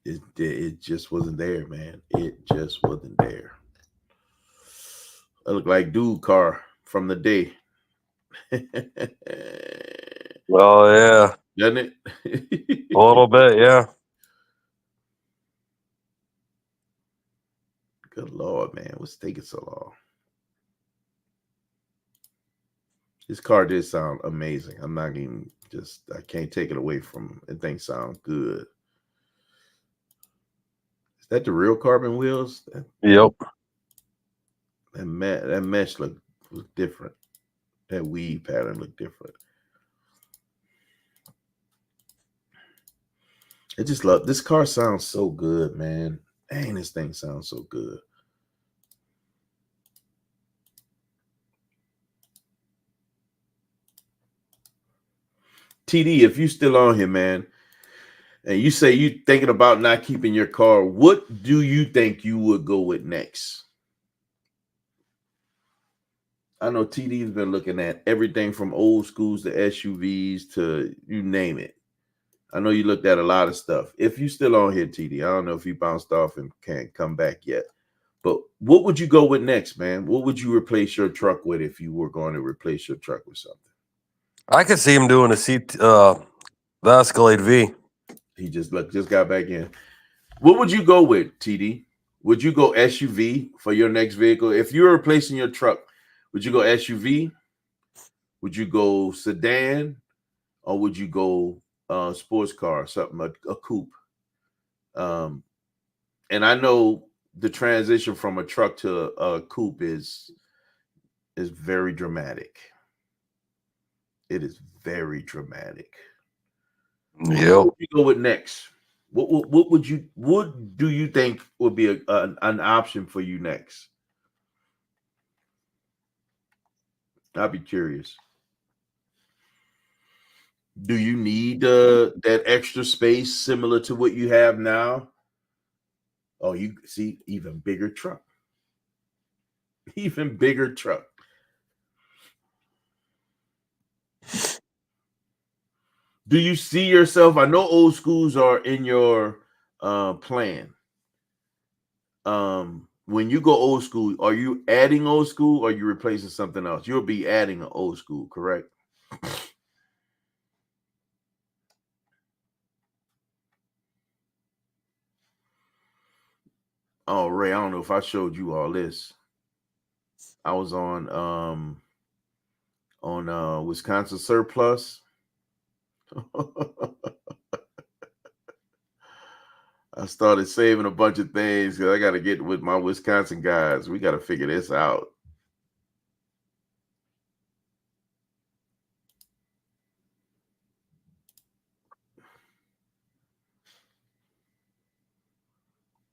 It just wasn't there, man. It just wasn't there. I look like dude car from the day. Well, yeah. Doesn't it? A little bit, yeah. Good Lord, man. What's taking so long? This car did sound amazing. I'm not even I can't take it away from it. Things sound good. Is that the real carbon wheels? Yep. That mesh look different. That weave pattern looked different. I just love this car. Sounds so good, man. Dang, this thing sounds so good. TD, if you still on here, man, and you say you thinking about not keeping your car, what do you think you would go with next? I know TD's been looking at everything from old schools to SUVs to you name it. I know you looked at a lot of stuff. If you still on here, TD, I don't know if you bounced off and can't come back yet. But what would you go with next, man? What would you replace your truck with if you were going to replace your truck with something? I could see him doing the Escalade V. He just got back in. What would you go with, TD? Would you go SUV for your next vehicle? If you're replacing your truck, would you go SUV? Would you go sedan? Or would you go sports car, something, a coupe? And I know the transition from a truck to a coupe is very dramatic. It is very dramatic. Yep. What would you go with next? What do you think would be an option for you next? I'd be curious. Do you need that extra space similar to what you have now? Oh, you see, even bigger truck. Even bigger truck. Do you see yourself? I know old schools are in your plan. When you go old school, are you adding old school or are you replacing something else? You'll be adding an old school, correct? Oh, Ray, I don't know if I showed you all this. I was on Wisconsin Surplus. I started saving a bunch of things because I got to get with my Wisconsin guys. We got to figure this out.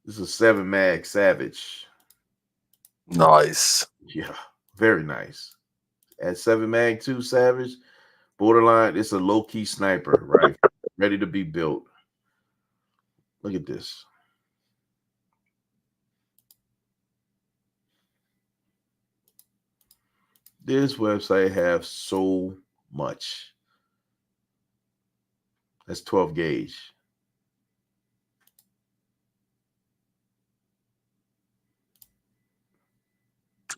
This is 7 Mag Savage. Nice. Yeah, very nice. At 7 Mag 2 Savage, borderline, it's a low-key sniper, right? Ready to be built. Look at this. This website has so much. That's 12 gauge.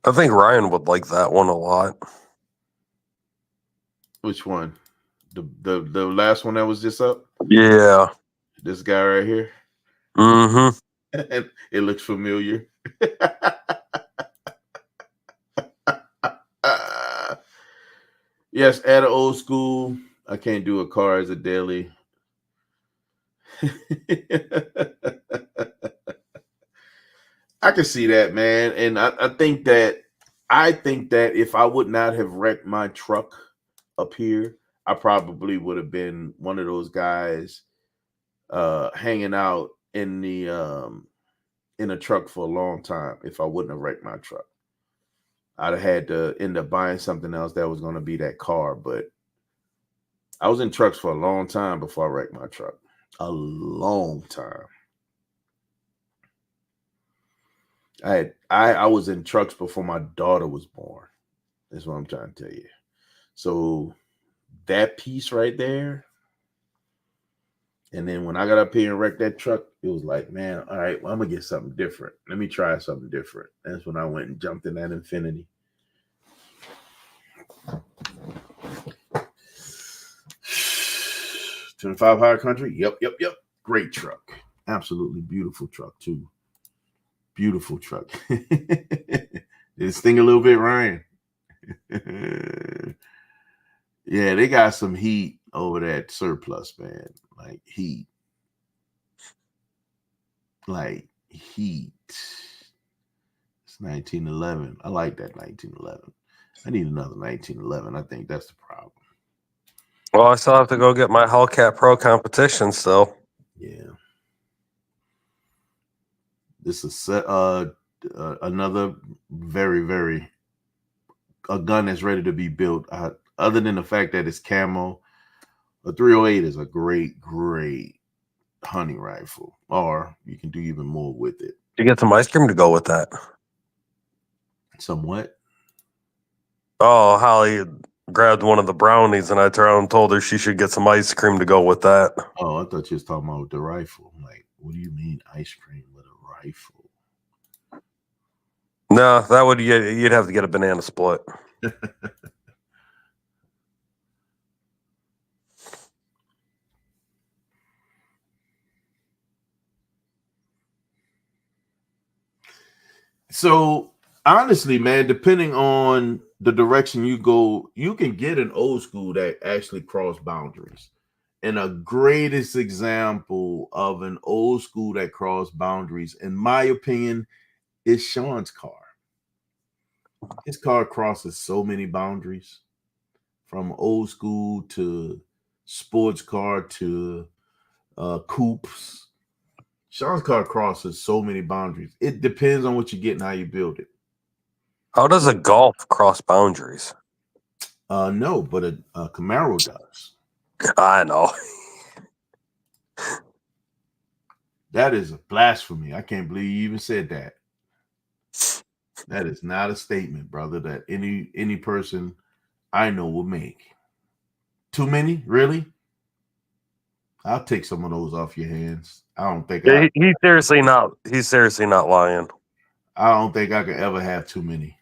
I think Ryan would like that one a lot. Which one? The last one that was just up? Yeah. This guy right here. Mm-hmm. And it looks familiar. Yes, add an old school. I can't do a car as a daily. I can see that, man. And I think that if I would not have wrecked my truck up here, I probably would have been one of those guys hanging out in a truck for a long time if I wouldn't have wrecked my truck. I'd have had to end up buying something else that was going to be that car. But I was in trucks for a long time before I wrecked my truck. A long time. I was in trucks before my daughter was born. That's what I'm trying to tell you. So that piece right there. And then when I got up here and wrecked that truck, it was like, man, all right, well, I'm going to get something different. Let me try something different. That's when I went and jumped in that Infiniti. $25 Higher Country. Yep. Great truck. Absolutely beautiful truck, too. Beautiful truck. Did it sting a little bit, Ryan? Yeah, they got some heat over that Surplus, man. Like heat. It's 1911. I like that 1911. I need another 1911. I think that's the problem. Well, I still have to go get my Hellcat Pro competition still. Yeah. This is another very, very a gun that's ready to be built. Other than the fact that it's camo, a 308 is a great hunting rifle, or you can do even more with it. You get some ice cream to go with that. Somewhat. Oh, Holly grabbed one of the brownies, and I turned around and told her she should get some ice cream to go with that. Oh, I thought you was talking about the rifle. I'm like, what do you mean ice cream with a rifle? No, that would you'd have to get a banana split. So honestly, man, depending on the direction you go, you can get an old school that actually cross boundaries. And a greatest example of an old school that crossed boundaries, in my opinion, is Sean's car. His car crosses so many boundaries, from old school to sports car to coupes Sean's car crosses so many boundaries. It depends on what you get and how you build it. How does a Golf cross boundaries? No, but a Camaro does. I know. That is a blasphemy. I can't believe you even said that. That is not a statement, brother, that any person I know will make. Too many? Really? I'll take some of those off your hands. I don't think He's seriously not. He's seriously not lying. I don't think I could ever have too many.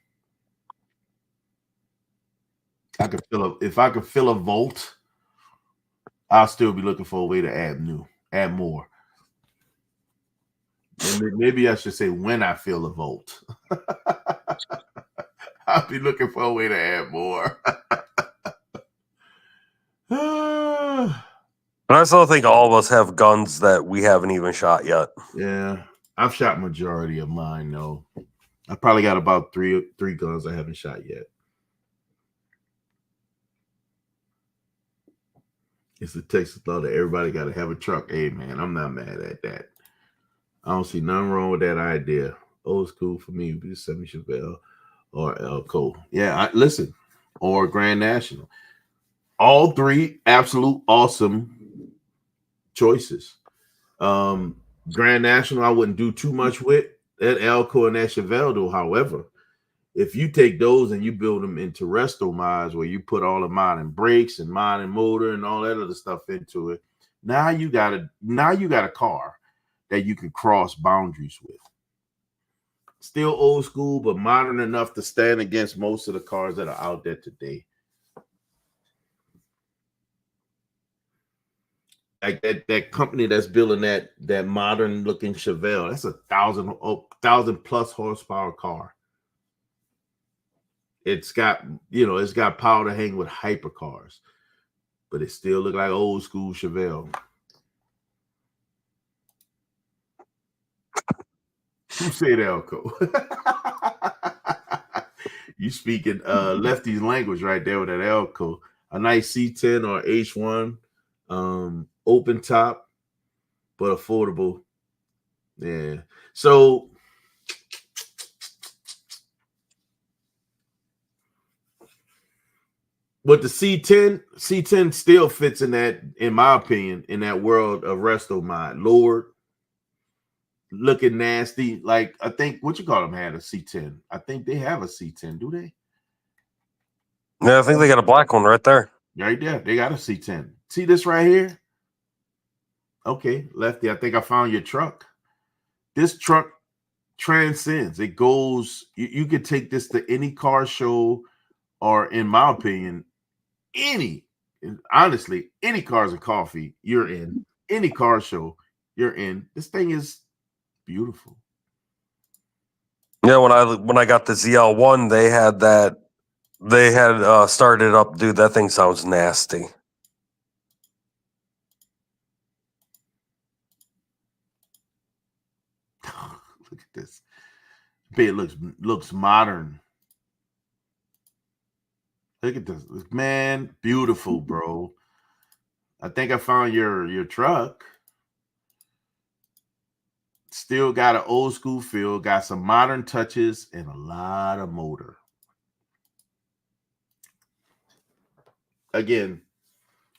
If I could fill a Volt, I'll still be looking for a way to add more. And maybe I should say when I fill a Volt. I'll be looking for a way to add more. But I still think all of us have guns that we haven't even shot yet. Yeah, I've shot majority of mine though. I probably got about three guns I haven't shot yet. It's the Texas law that everybody got to have a truck. Hey man, I'm not mad at that. I don't see nothing wrong with that idea. Old school for me would be the Semi Chevelle or Elco. Yeah, listen, or Grand National. All three absolute awesome choices. Grand National, I wouldn't do too much with. That Elco and that Chevelle, though, however, if you take those and you build them into resto mods where you put all the modding brakes and modding motor and all that other stuff into it, now you got a car that you can cross boundaries with. Still old school, but modern enough to stand against most of the cars that are out there today. Like that company that's building that modern looking Chevelle, that's a 1,000 plus horsepower car. It's got power to hang with hypercars, but it still look like old school Chevelle. Who said Elco? You speaking lefty's language right there with that Elco. A nice C10 or H1, open top, but affordable. Yeah. So with the C10 still fits in that, in my opinion, in that world of resto mod. Lowered, looking nasty. Like I think what you call them had a C10. I think they have a C10. Do they? Yeah, I think they got a black one right there. Right there. They got a C10. See this right here? Okay, Lefty, I think I found your truck. This truck transcends. It goes, you could take this to any car show, or in my opinion, honestly, any Cars and Coffee you're in, any car show you're in. This thing is beautiful. Yeah, when I got the ZL1, they had started up. Dude, that thing sounds nasty. Look at this. It looks modern. Look at this, man. Beautiful, bro. I think I found your truck. Still got an old school feel, got some modern touches and a lot of motor. Again,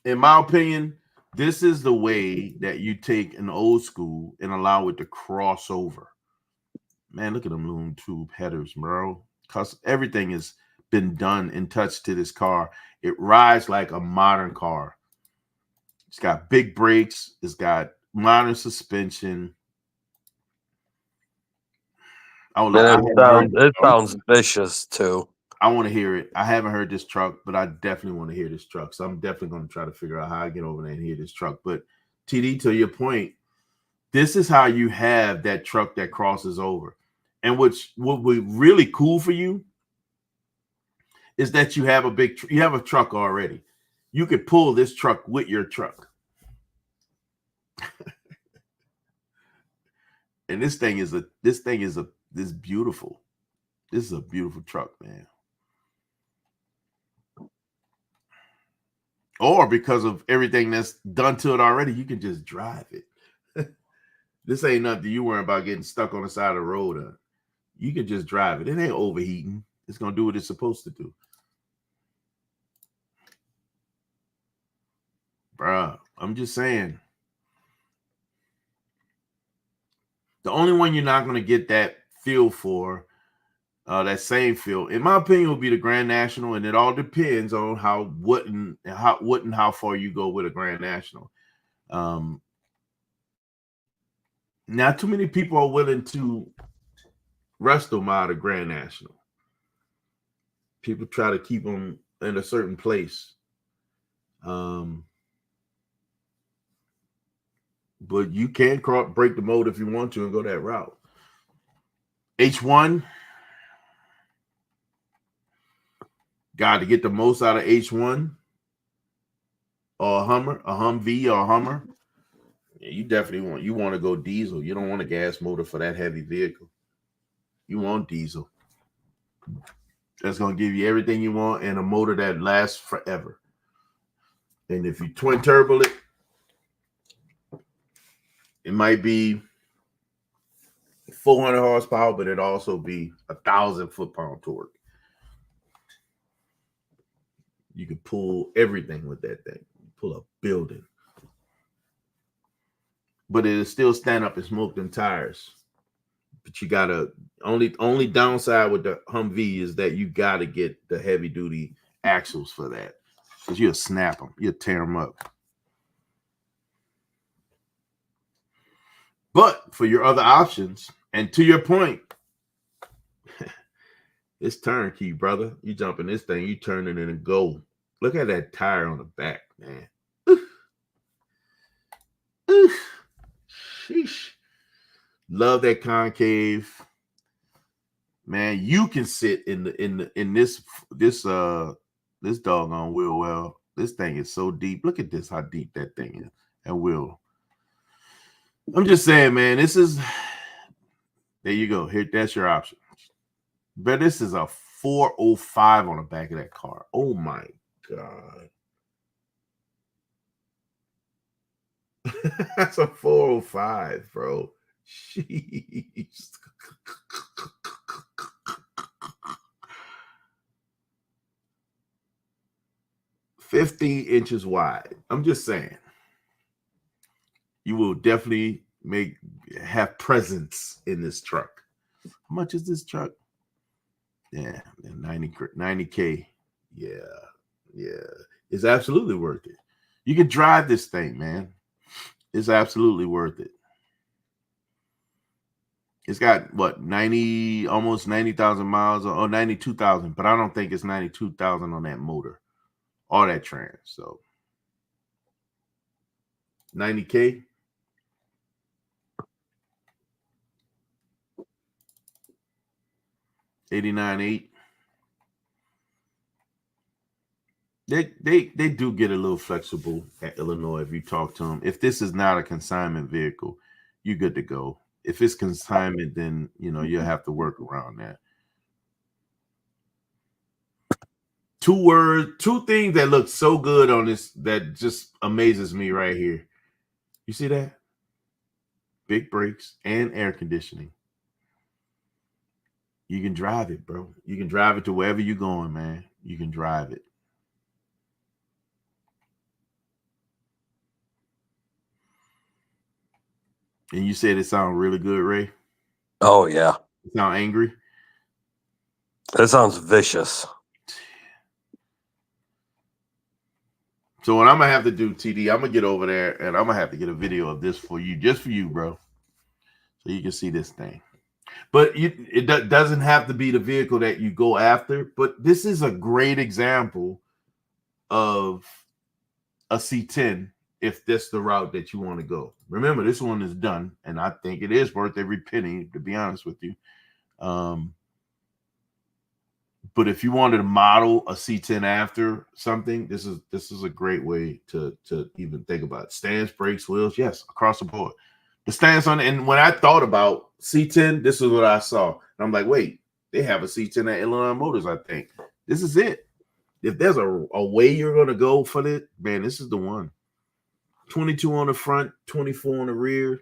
in my opinion, this is the way that you take an old school and allow it to cross over. Man, look at them loom tube headers, bro. Because everything has been done and touched to this car. It rides like a modern car. It's got big brakes. It's got modern suspension. It sounds vicious too. I want to hear it. I haven't heard this truck, but I definitely want to hear this truck. So I'm definitely going to try to figure out how I get over there and hear this truck. But TD, to your point, this is how you have that truck that crosses over. And what would be really cool for you is that you have a truck already. You could pull this truck with your truck. And this thing is beautiful. This is a beautiful truck, man. Or because of everything that's done to it already, you can just drive it. This ain't nothing you worry about getting stuck on the side of the road. You can just drive it. It ain't overheating. It's going to do what it's supposed to do. Bruh, I'm just saying. The only one you're not going to get that feel for, that same feel, in my opinion, will be the Grand National, and it all depends on what and how far you go with a Grand National. Not too many people are willing to wrestle them out of Grand National. People try to keep them in a certain place. But you can break the mold if you want to and go that route. H1. Got to get the most out of H1 or a Hummer, a Humvee or a Hummer. Yeah, you definitely want to go diesel. You don't want a gas motor for that heavy vehicle. You want diesel. That's going to give you everything you want and a motor that lasts forever. And if you twin turbo it, it might be 400 horsepower, but it also be 1,000 foot-pound torque. You can pull everything with that thing. Pull a building. But it'll still stand up and smoke them tires. But you gotta only downside with the Humvee is that you gotta get the heavy duty axles for that. Because you'll snap them, you'll tear them up. But for your other options, and to your point, it's turnkey, brother. You jump in this thing, you turn it in and go. Look at that tire on the back, man. Sheesh. Love that concave. Man, you can sit in this doggone wheel well. This thing is so deep. Look at this, how deep that thing is. That wheel. I'm just saying, man, this is there you go. Here, that's your option. But this is a 405 on the back of that car. Oh my God. That's a 405, bro. Jeez. 50 inches wide. I'm just saying. You will definitely have presence in this truck. How much is this truck? Yeah, 90K. Yeah. It's absolutely worth it. You can drive this thing, man. It's absolutely worth it. It's got what, almost 90,000 miles or 92,000, but I don't think it's 92,000 on that motor or that trans. So 90K. $89,800. They do get a little flexible at Illinois if you talk to them. If this is not a consignment vehicle, you're good to go. If it's consignment, then you'll have to work around that. Two things that look so good on this that just amazes me right here. You see that? Big brakes and air conditioning. You can drive it, bro. You can drive it to wherever you're going, man. You can drive it. And you said it sounds really good, Ray? Oh, yeah. You sound angry? That sounds vicious. So what I'm going to have to do, TD, I'm going to get over there and I'm going to have to get a video of this for you, just for you, bro. So you can see this thing. But it doesn't have to be the vehicle that you go after. But this is a great example of a C10 if that's the route that you want to go. Remember, this one is done, and I think it is worth every penny, to be honest with you. But if you wanted to model a C10 after something, this is a great way to even think about it. Stands, brakes, wheels, yes, across the board. The stands on it. And when I thought about C10, this is what I saw. And I'm like, wait, they have a C10 at Illinois Motors, I think. This is it. If there's a way you're going to go for it, man, this is the one. 22 on the front, 24 on the rear.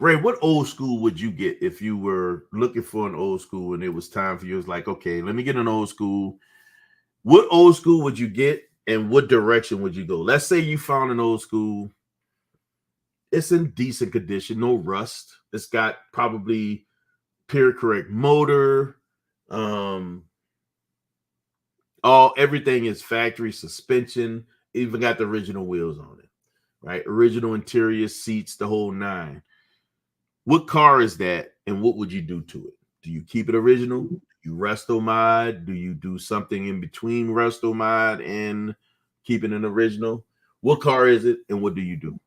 Ray, what old school would you get if you were looking for an old school and it was time for you? It was like, okay, let me get an old school. What old school would you get and what direction would you go? Let's say you found an old school. It's in decent condition, no rust. It's got probably period correct motor. Everything is factory suspension, even got the original wheels on it, right? Original interior seats, the whole nine. What car is that, and what would you do to it? Do you keep it original? Do you resto mod? Do you do something in between resto mod and keeping an original? What car is it, and what do you do?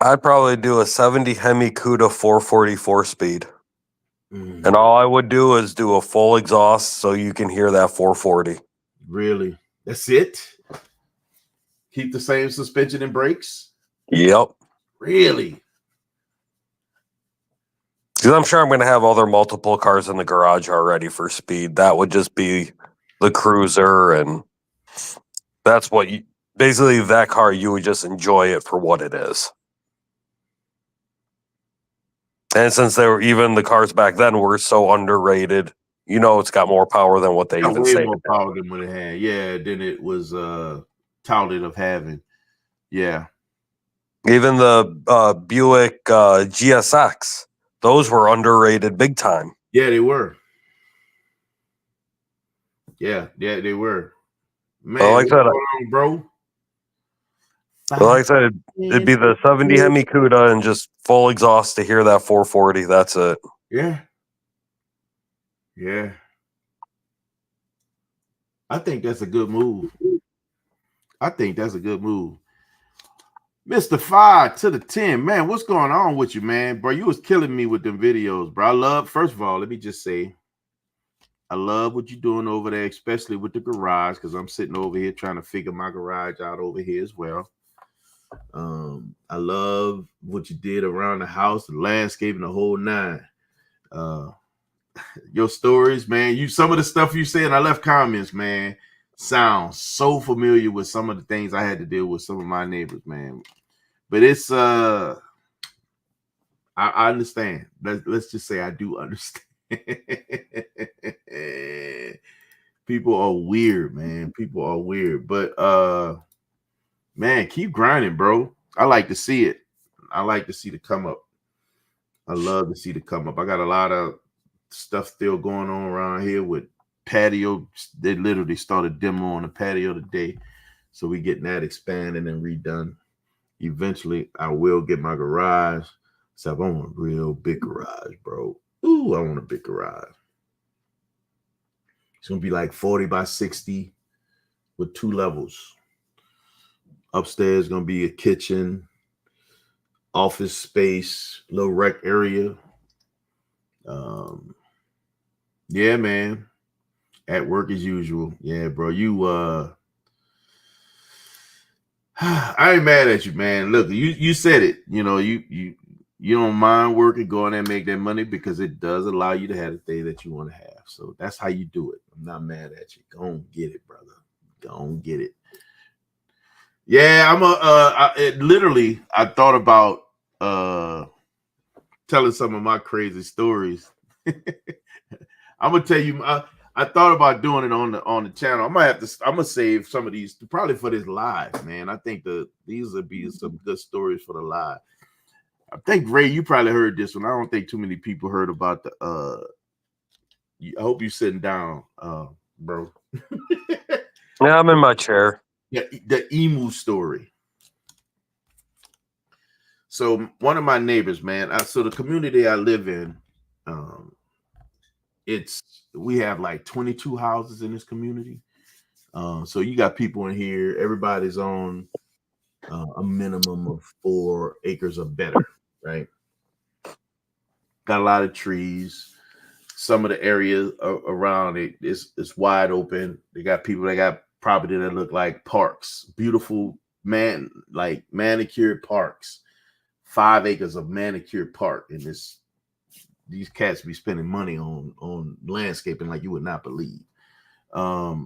I'd probably do a 70 Hemi Cuda 444 speed. Mm. And all I would do is do a full exhaust so you can hear that 440. Really? That's it? Keep the same suspension and brakes? Yep. Really? Because I'm sure I'm going to have other multiple cars in the garage already for speed. That would just be the Cruiser, and that's what you basically that car you would just enjoy it for what it is. And since they were even the cars back then were so underrated, you know it's got more power than what they even way say. More power than what it had. Yeah, than it was touted of having. Yeah. Even the Buick GSX, those were underrated big time. Yeah, they were. Yeah, they were. Man, Well, like what's going on, bro? Well, like I said, it'd be the 70 Hemi Cuda and just full exhaust to hear that 440. That's it. Yeah. Yeah. I think that's a good move. Mr. 5 to the 10. Man, what's going on with you, man? Bro, you was killing me with them videos, bro. First of all, let me just say, I love what you're doing over there, especially with the garage, because I'm sitting over here trying to figure my garage out over here as well. I love what you did around the house, the landscaping, the whole nine. Your stories, man. Some of the stuff you said, and I left comments, man, sounds so familiar with some of the things I had to deal with some of my neighbors, man. But it's I understand. Let's just say I do understand. People are weird, man. People are weird. But man, keep grinding, bro. I like to see it. I like to see the come up. I love to see the come up. I got a lot of stuff still going on around here with patio. They literally started demo on the patio today. So we getting that expanded and redone. Eventually, I will get my garage. So I want a real big garage, bro. Ooh, I want a big garage. It's going to be like 40 by 60 with 2 levels. Upstairs going to be a kitchen, office space, little rec area. Yeah, man. At work as usual. Yeah, bro. I ain't mad at you, man. Look, you said it. You know, you don't mind working, going there and make that money because it does allow you to have the thing that you want to have. So that's how you do it. I'm not mad at you. Go on, get it, brother. Go on, get it. Yeah, I thought about telling some of my crazy stories. I'm gonna tell you, I thought about doing it on the channel. I'm gonna save some of these probably for this live, man. I think these will be some good stories for the live. I think Ray, you probably heard this one. I don't think too many people heard about I hope you're sitting down, bro. Yeah, I'm in my chair. Yeah, the emu story. So one of my neighbors, man. So the community I live in, we have like 22 houses in this community. So you got people in here. Everybody's on a minimum of 4 acres or better, right? Got a lot of trees. Some of the areas around it is wide open. They got people that got property that look like parks, beautiful like manicured parks. 5 acres of manicured park in this. These cats be spending money on landscaping like you would not believe. But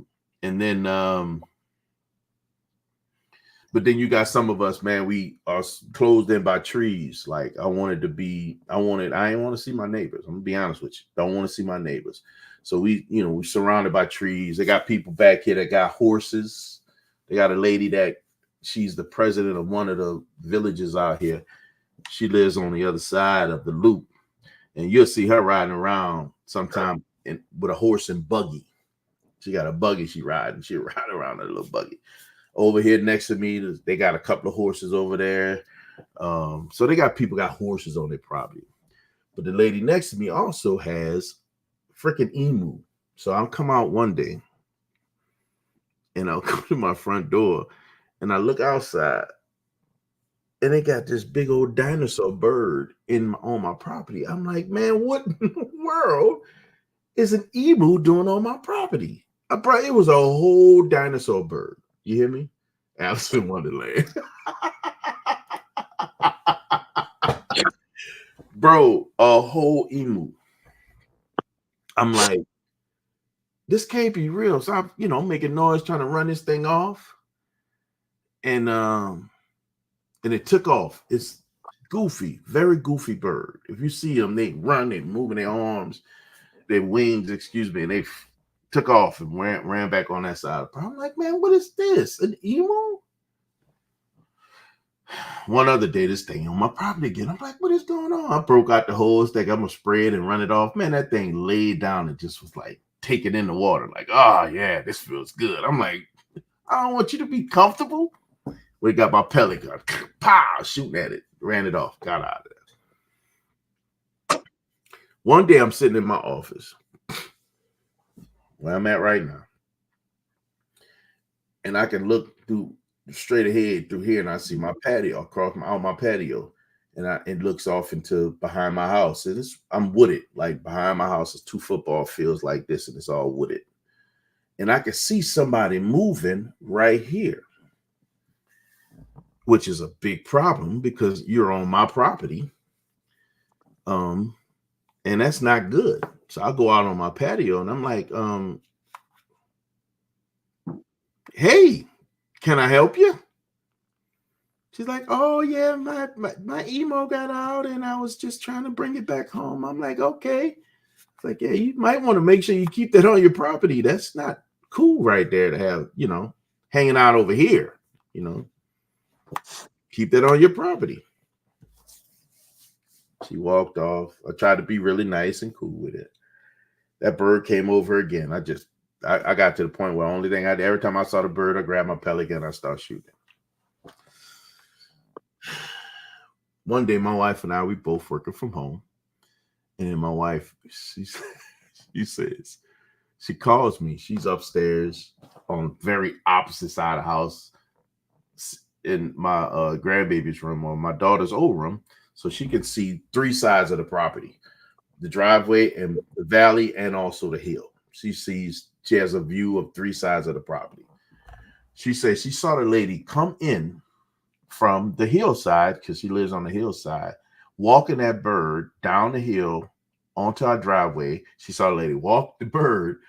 But then you got some of us, man, we are closed in by trees. Like I ain't want to see my neighbors. I'm gonna be honest with you. Don't want to see my neighbors. So we surrounded by trees. They got people back here that got horses. They got a lady that she's the president of one of the villages out here. She lives on the other side of the loop. And you'll see her riding around sometime with a horse and buggy. She got a buggy she riding. She ride around in a little buggy. Over here next to me, they got a couple of horses over there. So they got horses on their property. But the lady next to me also has freaking emu. So I'll come out one day and I'll come to my front door and I look outside and they got this big old dinosaur bird on my property. I'm like, man, what in the world is an emu doing on my property? It was a whole dinosaur bird. You hear me? Alice in Wonderland. Bro, a whole emu. I'm like, this can't be real. So I'm making noise trying to run this thing off. And it took off. It's goofy, very goofy bird. If you see them, they run, they moving their arms, their wings, and they took off and ran back on that side. I'm like, man, what is this? An emu? One other day, this thing on my property again. I'm like, what is going on? I broke out the hose, think I'm gonna spray it and run it off. Man, that thing laid down and just was like taking in the water. Like, oh yeah, this feels good. I'm like, I don't want you to be comfortable. We got my pellet gun, pow, shooting at it, ran it off, got out of there. One day I'm sitting in my office where I'm at right now, and I can look straight ahead through here, and I see my patio across my patio, and it looks off into behind my house. And I'm wooded, like behind my house is 2 football fields like this, and it's all wooded. And I can see somebody moving right here, which is a big problem because you're on my property. And that's not good. So I go out on my patio and I'm like, hey, can I help you? She's like, oh yeah, my emo got out and I was just trying to bring it back home. I'm like, okay. It's like, yeah, you might want to make sure you keep that on your property. That's not cool right there to have, hanging out over here, keep that on your property. She walked off. I tried to be really nice and cool with it. That bird came over again. I got to the point where every time I saw the bird, I grabbed my pellet gun and I started shooting. One day, my wife and I, we both working from home. And then my wife, she calls me. She's upstairs on the very opposite side of the house in my grandbaby's room or my daughter's old room. So she can see 3 sides of the property, the driveway and the valley and also the hill. She has a view of 3 sides of the property. She says she saw the lady come in from the hillside because she lives on the hillside, walking that bird down the hill onto our driveway. She saw the lady walk the bird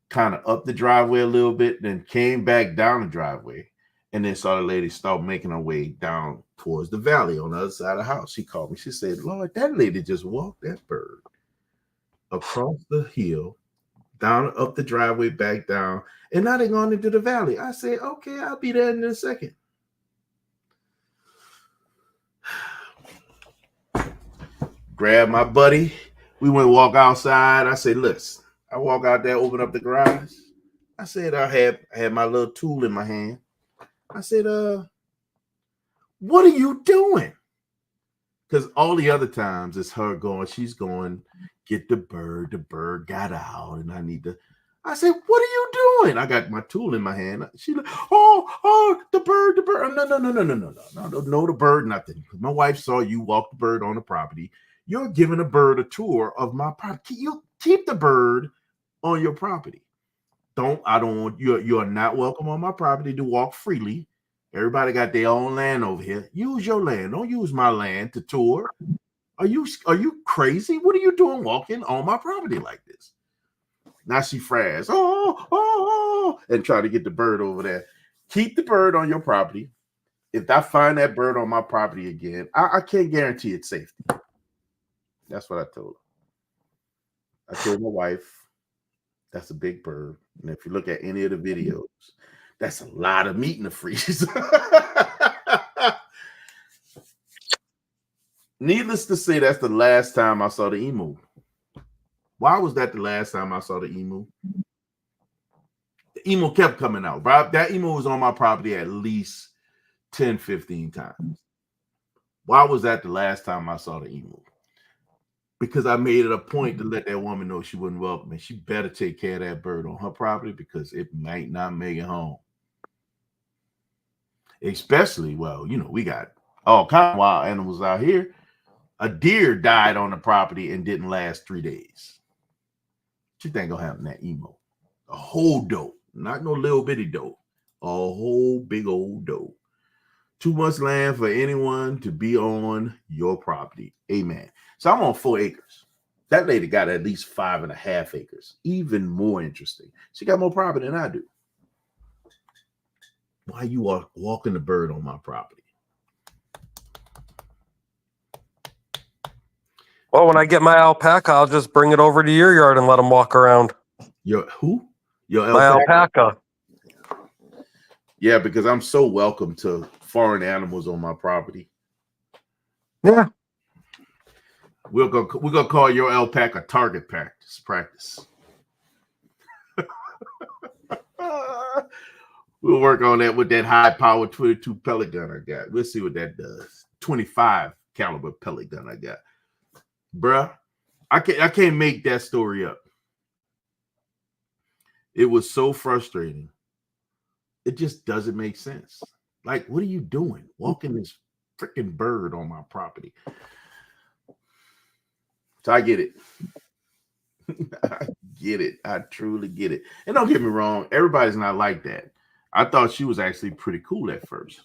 kind of up the driveway a little bit, then came back down the driveway, and then saw the lady start making her way down towards the valley on the other side of the house. She called me. She said, Lord, that lady just walked that bird across the hill, down up the driveway, back down, and now they're going into the valley. I said, okay, I'll be there in a second. Grab my buddy. We went walk outside. I said, listen, I walk out there, open up the garage. I said, I had my little tool in my hand. I said, what are you doing? Because all the other times it's her going, she's going, get the bird. The bird got out, and I said, what are you doing? I got my tool in my hand. She's like, oh, the bird. No, the bird, nothing. My wife saw you walk the bird on the property. You're giving a bird a tour of my property. You keep the bird on your property. I don't want you are not welcome on my property to walk freely. Everybody got their own land over here. Use your land. Don't use my land to tour. Are you crazy? What are you doing walking on my property like this? Now she frazzed, and try to get the bird over there. Keep the bird on your property. if I find that bird on my property again, I can't guarantee its safety. That's what I told her. I told my wife, that's a big bird. And if you look at any of the videos, that's a lot of meat in the freezer. Needless to say, that's the last time I saw the emu. Why was that the last time I saw the emu? The emu kept coming out, bro. That emu was on my property at least 10, 15 times. Why was that the last time I saw the emu? Because I made it a point to let that woman know she wasn't welcome, and she better take care of that bird on her property because it might not make it home. Especially, well, you know, we got all kinds of wild animals out here. A deer died on the property and didn't last 3 days. What you think gonna happen to that emu? A whole doe, not no little bitty doe, a whole big old doe. Too much land for anyone to be on your property. Amen. So I'm on 4 acres. That lady got at least 5.5 acres. Even more interesting. She got more property than I do. Why you are walking the bird on my property? Well, when I get my alpaca, I'll just bring it over to your yard and let them walk around. Your who? Your My alpaca. Yeah, because I'm so welcome to foreign animals on my property. Yeah. We're gonna call your alpaca target practice. We'll work on that with that high power 22 pellet gun I got. We'll see what that does. 25 caliber pellet gun I got. Bruh, I can't make that story up. It was so frustrating. It just doesn't make sense. Like, what are you doing? Walking this freaking bird on my property. So I get it. I get it. I truly get it. And don't get me wrong, everybody's not like that. I thought she was actually pretty cool at first.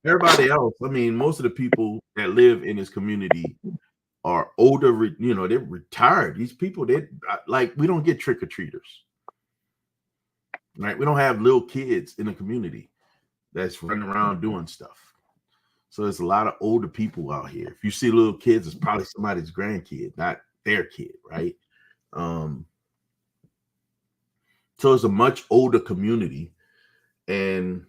Everybody else, I mean, most of the people that live in this community are older, you know, they're retired. These people, they like, we don't get trick-or-treaters. Right? We don't have little kids in the community that's running around doing stuff. So there's a lot of older people out here. If you see little kids, it's probably somebody's grandkid, not their kid, right? So it's a much older community. And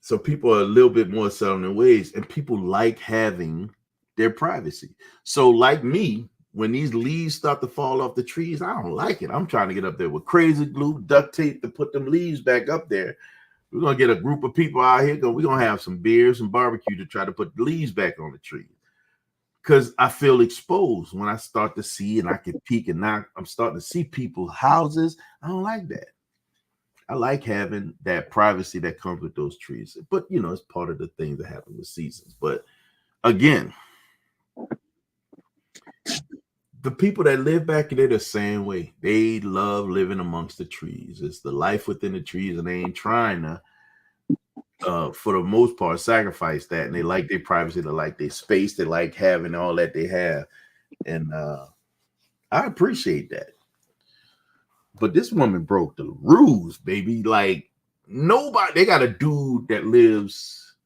so people are a little bit more set in their ways, and people like having their privacy. So like me, when these leaves start to fall off the trees, I don't like it. I'm trying to get up there with crazy glue, duct tape to put them leaves back up there. We're going to get a group of people out here. We're going to have some beers and barbecue to try to put the leaves back on the tree. Because I feel exposed when I start to see, and I can peek, and now I'm starting to see people's houses. I don't like that. I like having that privacy that comes with those trees. But, you know, it's part of the things that happen with seasons. But again, the people that live back there the same way. They love living amongst the trees. It's the life within the trees, and they ain't trying to, for the most part, sacrifice that. And they like their privacy, they like their space, they like having all that they have. And I appreciate that. But this woman broke the rules, baby. Like, nobody, they got a dude that lives.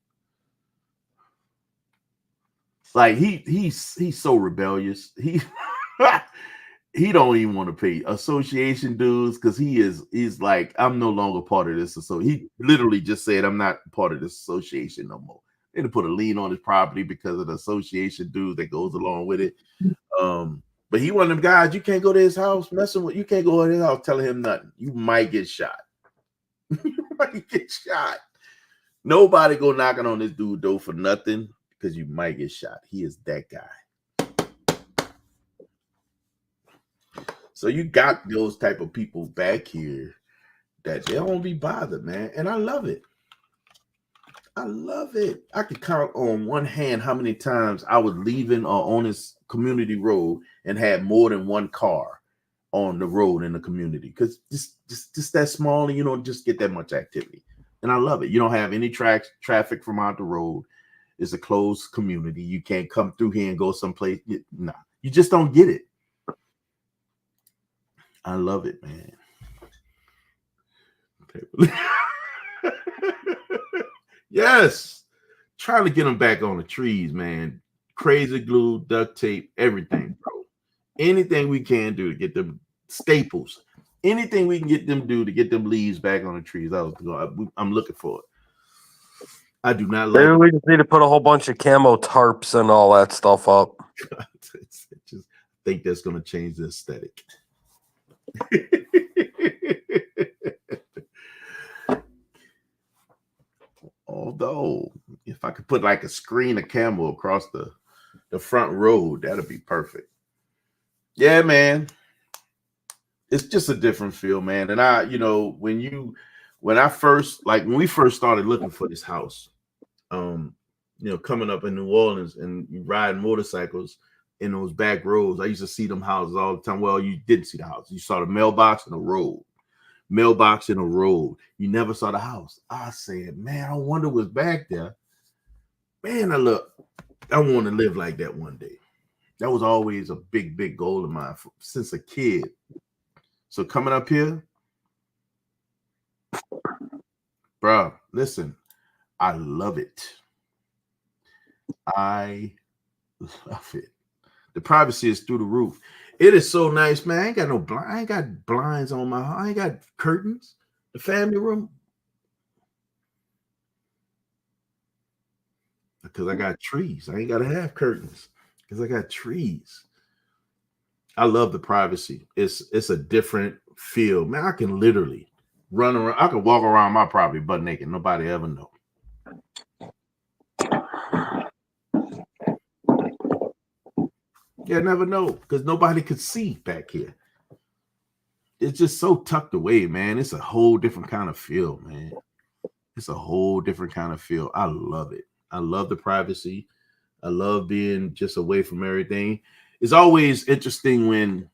Like, he's so rebellious. He don't even want to pay association dues because he's like, I'm no longer part of this. So he literally just said, I'm not part of this association no more. They had to put a lien on his property because of the association dues that goes along with it. But he one of them guys, you can't go to his house messing with, you can't go to his house telling him nothing. You might get shot. You might get shot. Nobody go knocking on this dude door for nothing because you might get shot. He is that guy. So you got those type of people back here that they don't be bothered, man. And I love it. I love it. I could count on one hand how many times I was leaving on this community road and had more than one car on the road in the community. Because just that small, and you don't just get that much activity. And I love it. You don't have any traffic from out the road. It's a closed community. You can't come through here and go someplace. No, you just don't get it. I love it, man. Yes. Trying to get them back on the trees, man. Crazy glue, duct tape, everything, bro. Anything we can do to get them staples. Anything we can get them do to get them leaves back on the trees. I'm looking for it. I do not like Maybe we just need to put a whole bunch of camo tarps and all that stuff up. just think that's going to change the aesthetic. Although, if I could put like a screen of camo across the front road, that'd be perfect. Yeah, man. It's just a different feel, man. And when we first started looking for this house, coming up in New Orleans and riding motorcycles in those back roads, I used to see them houses all the time. Well, you didn't see the house. You saw the mailbox and the road. Mailbox in a road. You never saw the house. I said, man, I wonder what's back there. Man, I want to live like that one day. That was always a big, big goal of mine since a kid. So coming up here, bro, listen, I love it. I love it. The privacy is through the roof. It is so nice, man. I ain't got I ain't got blinds on my house. I ain't got curtains. The family room. Because I got trees. I ain't got to have curtains because I got trees. I love the privacy. It's a different feel. Man, I can literally run around. I can walk around my property butt naked. Nobody ever know. Yeah, never know because nobody could see back here. It's just so tucked away, man. It's a whole different kind of feel, man. It's a whole different kind of feel. I love it. I love the privacy. I love being just away from everything. It's always interesting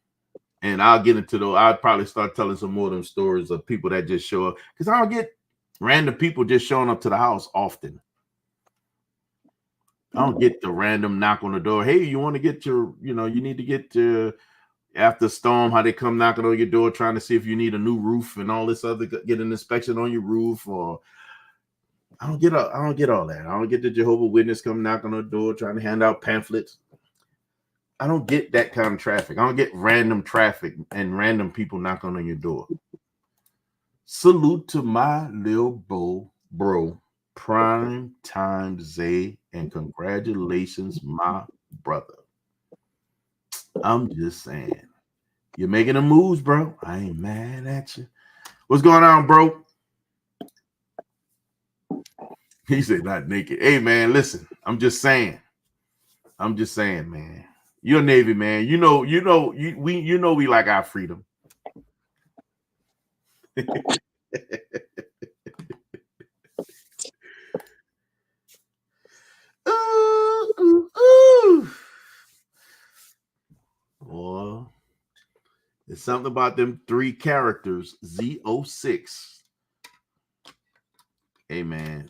and I'll get into I'll probably start telling some more of them stories of people that just show up because I don't get random people just showing up to the house often. I don't get the random knock on the door. Hey, you want to get you need to get after storm, how they come knocking on your door trying to see if you need a new roof and all this other, get an inspection on your roof. Or I don't get all that. I don't get the Jehovah's Witness come knock on the door trying to hand out pamphlets. I don't get that kind of traffic. I don't get random traffic and random people knocking on your door. Salute to my little bro, Prime Time Zay, and congratulations, my brother. I'm just saying, you're making the moves, bro. I ain't mad at you. What's going on, bro? He said not naked. Hey, man, listen. I'm just saying, man. You're a Navy man. We like our freedom. Ooh. Boy, there's something about them 3 characters, Z06. Hey, man,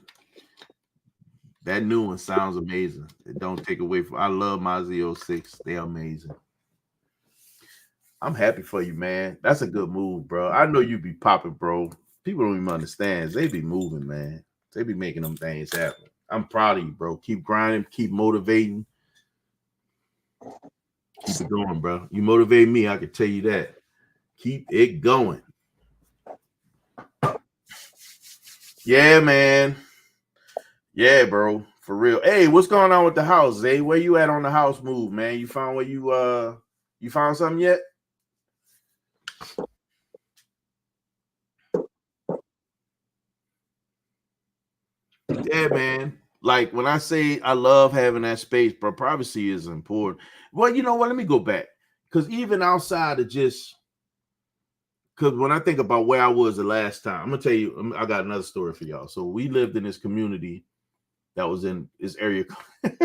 that new one sounds amazing. It don't take away from. I love my Z06. They're amazing. I'm happy for you, man. That's a good move, bro. I know you be popping, bro. People don't even understand. They be moving, man. They be making them things happen. I'm proud of you, bro. Keep grinding, keep motivating. Keep it going, bro. You motivate me, I can tell you that. Keep it going. Yeah, man. Yeah, bro. For real. Hey, what's going on with the house, Zay? Where you at on the house move, man? You found where you found something yet? Yeah, man. Like when I say I love having that space, bro, privacy is important. Well, you know what? Let me go back. Because even outside of just because when I think about where I was the last time, I'm gonna tell you, I got another story for y'all. So we lived in this community that was in this area. That's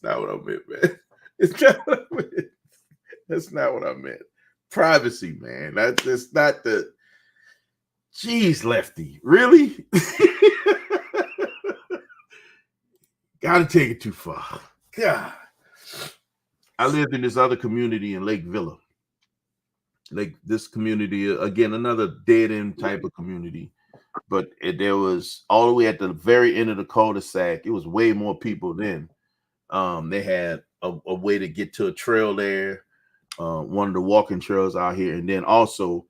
not what I meant, man. It's not what I meant. That's not what I meant. Privacy, man. That's not the. Jeez, Lefty, really? Gotta take it too far. God. I lived in this other community in Lake Villa. like this community again, another dead end type of community. But there was all the way at the very end of the cul-de-sac. It was way more people then. They had a way to get to a trail there, one of the walking trails out here, and then also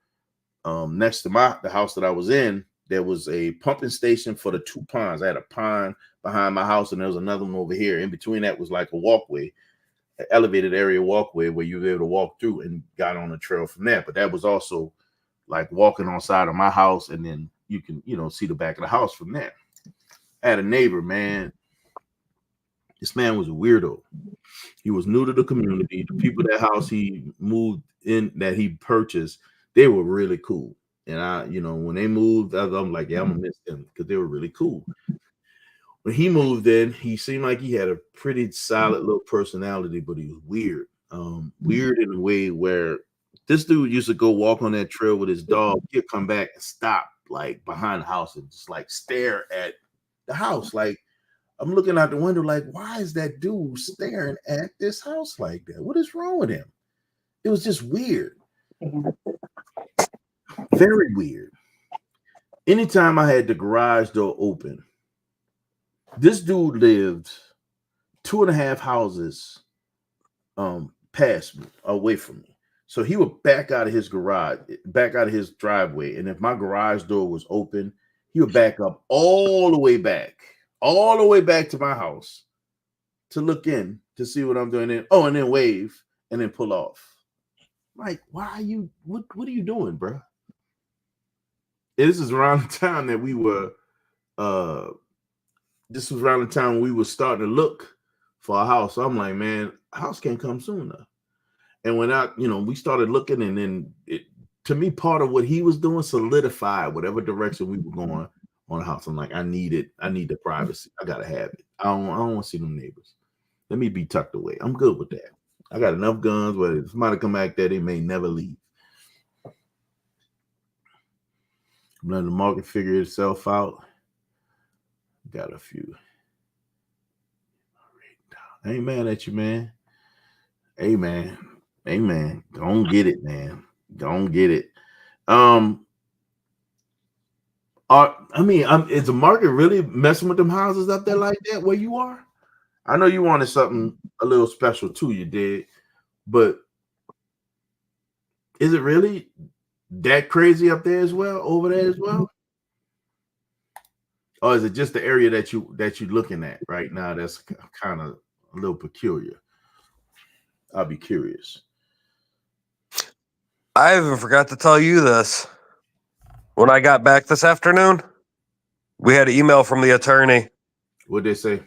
next to the house that I was in, there was a pumping station for the two ponds. I had a pond behind my house, and there was another one over here. In between that was like a walkway, an elevated area walkway where you were able to walk through and got on the trail from there. But that was also like walking on side of my house, and then you can, see the back of the house from there. I had a neighbor, man. This man was a weirdo. He was new to the community. The people that house he moved in, that he purchased, they were really cool. And I, when they moved, I'm like, yeah, I'm gonna miss them because they were really cool. When he moved in, he seemed like he had a pretty solid little personality, but he was weird. Weird in a way where this dude used to go walk on that trail with his dog. He'd come back and stop like behind the house and just like stare at the house. Like, I'm looking out the window like, why is that dude staring at this house like that? What is wrong with him? It was just weird. Very weird. Anytime I had the garage door open, this dude lived 2.5 houses past me, away from me. So he would back out of his garage, back out of his driveway. And if my garage door was open, he would back up all the way back to my house to look in to see what I'm doing. And then wave and then pull off. Like, why are you, what are you doing, bro? And this is around the time that we were, this was around the time when we were starting to look for a house. So I'm like, man, a house can't come sooner. And when we started looking, and then to me, part of what he was doing solidified whatever direction we were going on a house. I'm like, I need the privacy. I gotta have it. I don't want to see them neighbors. Let me be tucked away. I'm good with that. I got enough guns where if somebody come back there, they may never leave. I'm letting the market figure itself out. Got a few. I ain't mad at you, man. Hey, man. Don't get it, man. Don't get it. Is the market really messing with them houses up there like that where you are? I know you wanted something a little special too, you did, but is it really that crazy up there as well, over there as well? Or is it just the area that you're looking at right now that's kind of a little peculiar? I'll be curious. I even forgot to tell you this. When I got back this afternoon, we had an email from the attorney. What'd they say?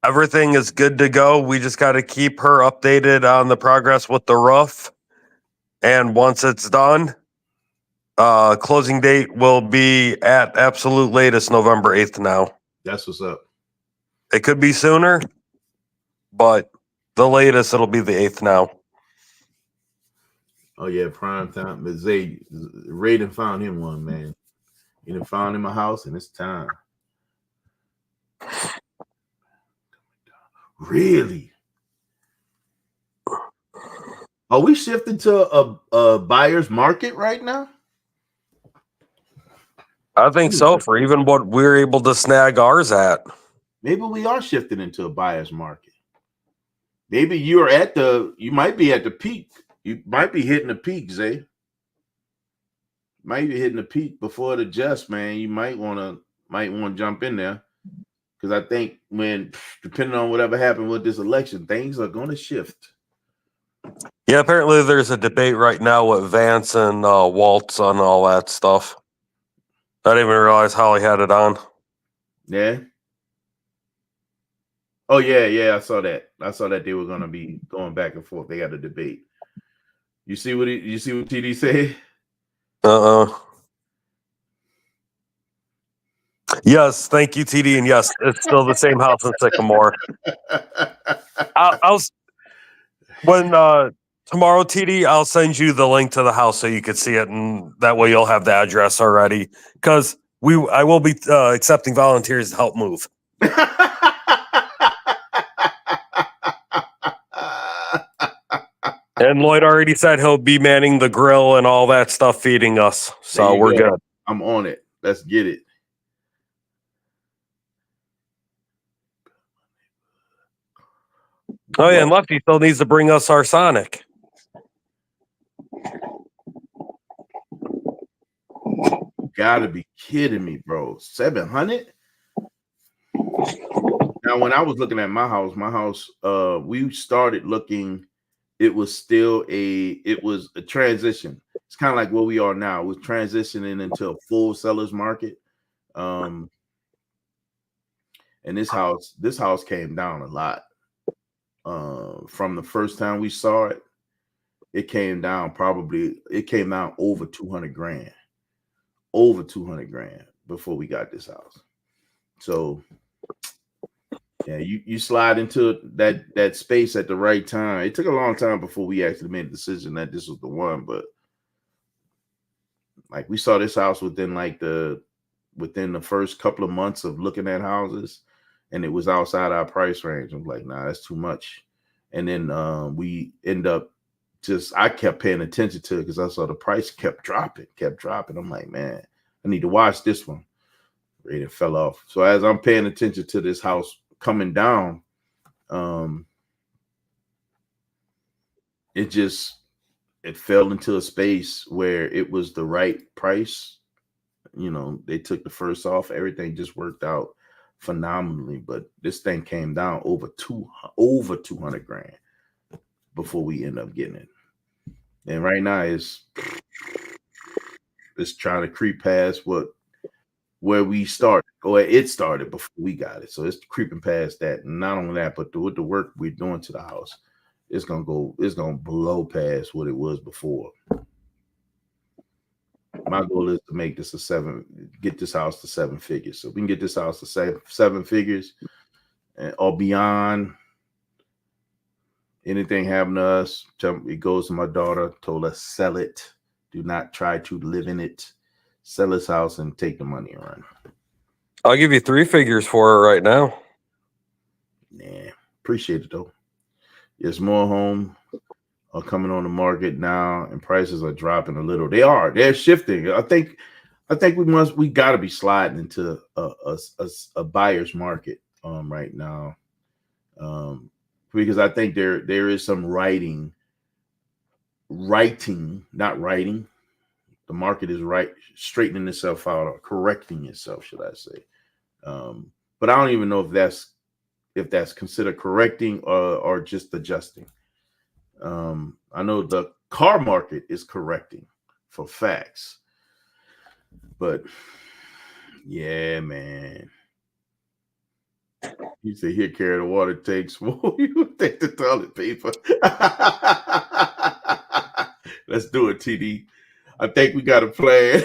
Everything is good to go. We just got to keep her updated on the progress with the roof. And once it's done, closing date will be at absolute latest November 8th now. That's what's up. It could be sooner, but the latest it'll be the 8th now. Oh yeah, prime time. But Ray done found him one, man. He done found him a house, and it's time. Really? Are we shifting to a buyer's market right now? I think so, for even what we're able to snag ours at. Maybe we are shifting into a buyer's market. Maybe you might be at the peak. You might be hitting the peak, Zay. Might be hitting the peak before it adjusts, man. You might want to jump in there. Because I think depending on whatever happened with this election, things are going to shift. Yeah, apparently there's a debate right now with Vance and Waltz on all that stuff. I didn't even realize Holly had it on. Yeah. Oh, yeah, I saw that. I saw that they were going to be going back and forth. They got a debate. You see what TD said? Yes, thank you, TD, and yes, it's still the same house in Sycamore. Tomorrow, TD, I'll send you the link to the house so you can see it, and that way you'll have the address already. Because I will be accepting volunteers to help move. And Lloyd already said he'll be manning the grill and all that stuff, feeding us. So we're good. I'm on it. Let's get it. Oh, yeah, and Lefty still needs to bring us our Sonic. You gotta be kidding me, bro. 700? Now, when I was looking at my house, we started looking, it was a transition. It's kind of like where we are now. We're transitioning into a full seller's market. And this house came down a lot. From the first time we saw it, it came down over 200 grand. Over 200 grand before we got this house. So yeah, you slide into that space at the right time. It took a long time before we actually made a decision that this was the one, but like we saw this house within the first couple of months of looking at houses, and it was outside our price range. I'm like, nah, that's too much. And then we end up I kept paying attention to it because I saw the price kept dropping. I'm like, man, I need to watch this one. It fell off. So as I'm paying attention to this house coming down, it fell into a space where it was the right price. You know, they took the first off. Everything just worked out phenomenally. But this thing came down over 200 grand before we end up getting it. And right now it's trying to creep past where we started, or it started before we got it. So it's creeping past that. And not only that, but with the work we're doing to the house, it's gonna blow past what it was before. My goal is to make this get this house to 7 figures. So we can get this house to 7 figures or beyond. Anything happen to us, it goes to my daughter, told us sell it. Do not try to live in it. Sell this house and take the money and run. I'll give you 3 figures for it right now. Yeah, appreciate it though. There's more homes are coming on the market now, and prices are dropping a little. They're shifting. I think we got to be sliding into a buyer's market right now, because I think there is some not writing. The market is straightening itself out, or correcting itself, should I say? But I don't even know if that's considered correcting or just adjusting. I know the car market is correcting for facts, but yeah, man. You say here, carry the water takes more. You take the toilet paper. Let's do it, TD. I think we got a plan.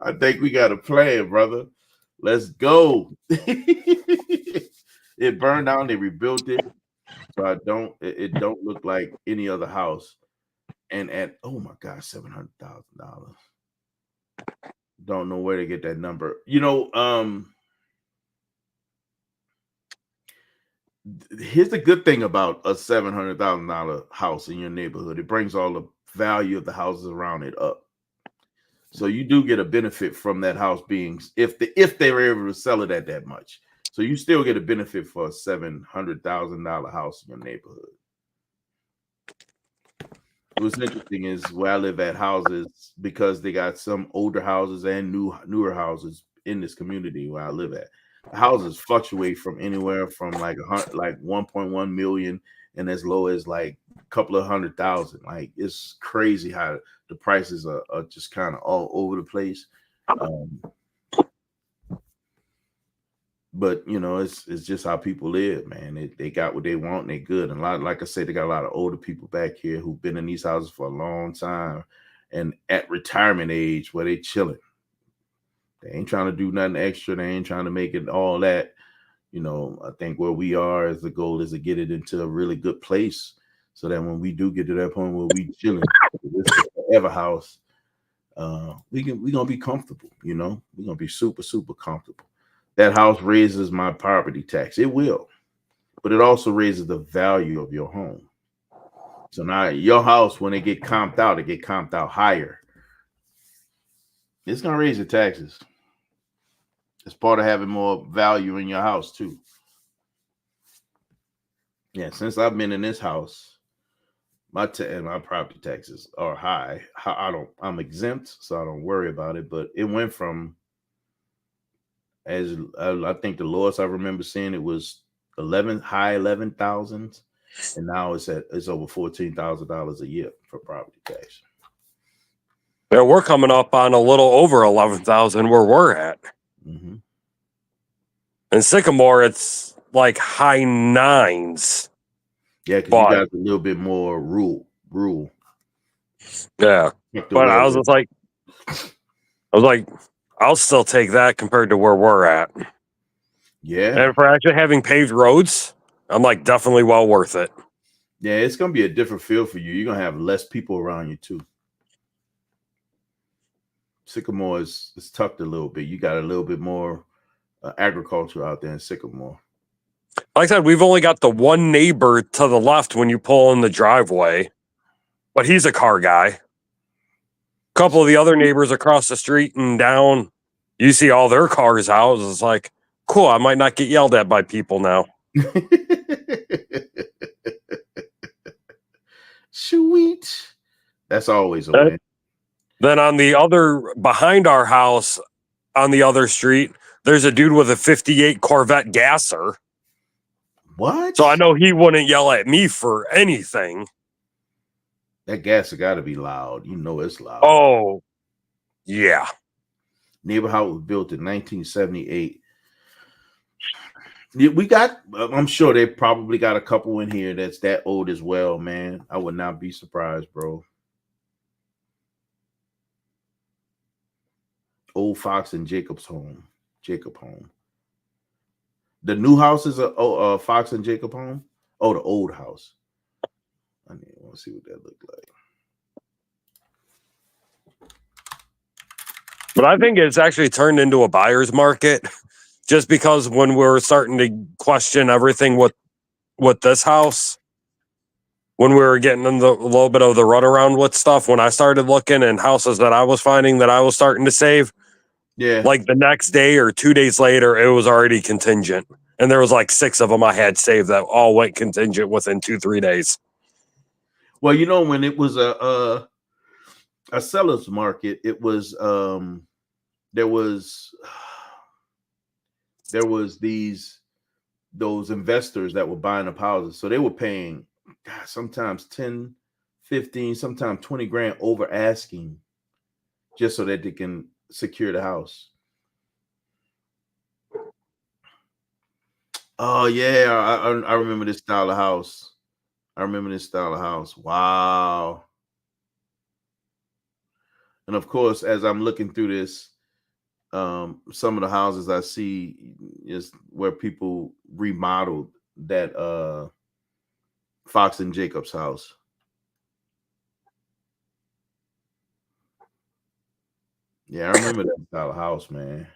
I think we got a plan, brother. Let's go. It burned down. They rebuilt it. So it don't look like any other house. And oh my God, $700,000. Don't know where to get that number. You know, here's the good thing about a $700,000 house in your neighborhood. It brings all the value of the houses around it up. So you do get a benefit from that house being, if they were able to sell it at that much. So you still get a benefit for a $700,000 house in your neighborhood. What's interesting is where I live at, houses, because they got some older houses and newer houses in this community where I live at. The houses fluctuate from anywhere from like 1.1 million and as low as like a couple of 100,000. Like, it's crazy how the prices are just kind of all over the place. But you know, it's just how people live, man. They got what they want and they good. And like I said, they got a lot of older people back here who've been in these houses for a long time and at retirement age where they chilling. They ain't trying to do nothing extra. They ain't trying to make it all that. You know, I think where we are is the goal is to get it into a really good place so that when we do get to that point where we chilling, this is forever house, we gonna be comfortable. You know, we're gonna be super, super comfortable. That house raises my property tax. It will. but it also raises the value of your home. So now your house, when it get comped out higher. It's gonna raise your taxes. It's part of having more value in your house too. Yeah, since I've been in this house, my property taxes are high. I'm exempt, so I don't worry about it. But it went from, as I think the lowest I remember seeing it was high 11,000, and now it's over $14,000 a year for property tax. Yeah, we're coming up on a little over 11,000 where we're at. Mm-hmm. In Sycamore, it's like high nines. Yeah, because you got a little bit more rural. Yeah, but I was like, I'll still take that compared to where we're at. Yeah, and for actually having paved roads, I'm like definitely well worth it. Yeah, it's gonna be a different feel for you. You're gonna have less people around you too. Sycamore is tucked a little bit. You got a little bit more agriculture out there in Sycamore. Like I said, we've only got the one neighbor to the left when you pull in the driveway, but he's a car guy. A couple of the other neighbors across the street and down, you see all their cars out. It's like, cool, I might not get yelled at by people now. Sweet. That's always a win. Then on the other, behind our house, on the other street, there's a dude with a 58 Corvette gasser. What? So I know he wouldn't yell at me for anything. That gasser got to be loud. You know it's loud. Oh, yeah. Neighbor house was built in 1978. I'm sure they probably got a couple in here that's that old as well, man. I would not be surprised, bro. Old Fox and Jacob home. The new house is a Fox and Jacob home. Oh, the old house. I want to see what that looked like. But I think it's actually turned into a buyer's market, just because when we're starting to question everything with this house, when we were getting in a little bit of the runaround with stuff, when I started looking in houses that I was finding that I was starting to save, yeah, like the next day or 2 days later, it was already contingent. And there was like 6 of them I had saved that all went contingent within 2-3 days. Well, you know, when it was a seller's market, it was there was those investors that were buying up houses. So they were paying sometimes 10, 15, sometimes 20 grand over asking just so that they can secure the house. Oh yeah, I remember this style of house. Wow. And of course, as I'm looking through this, some of the houses I see is where people remodeled that Fox and Jacob's house. Yeah, I remember that style of house, man.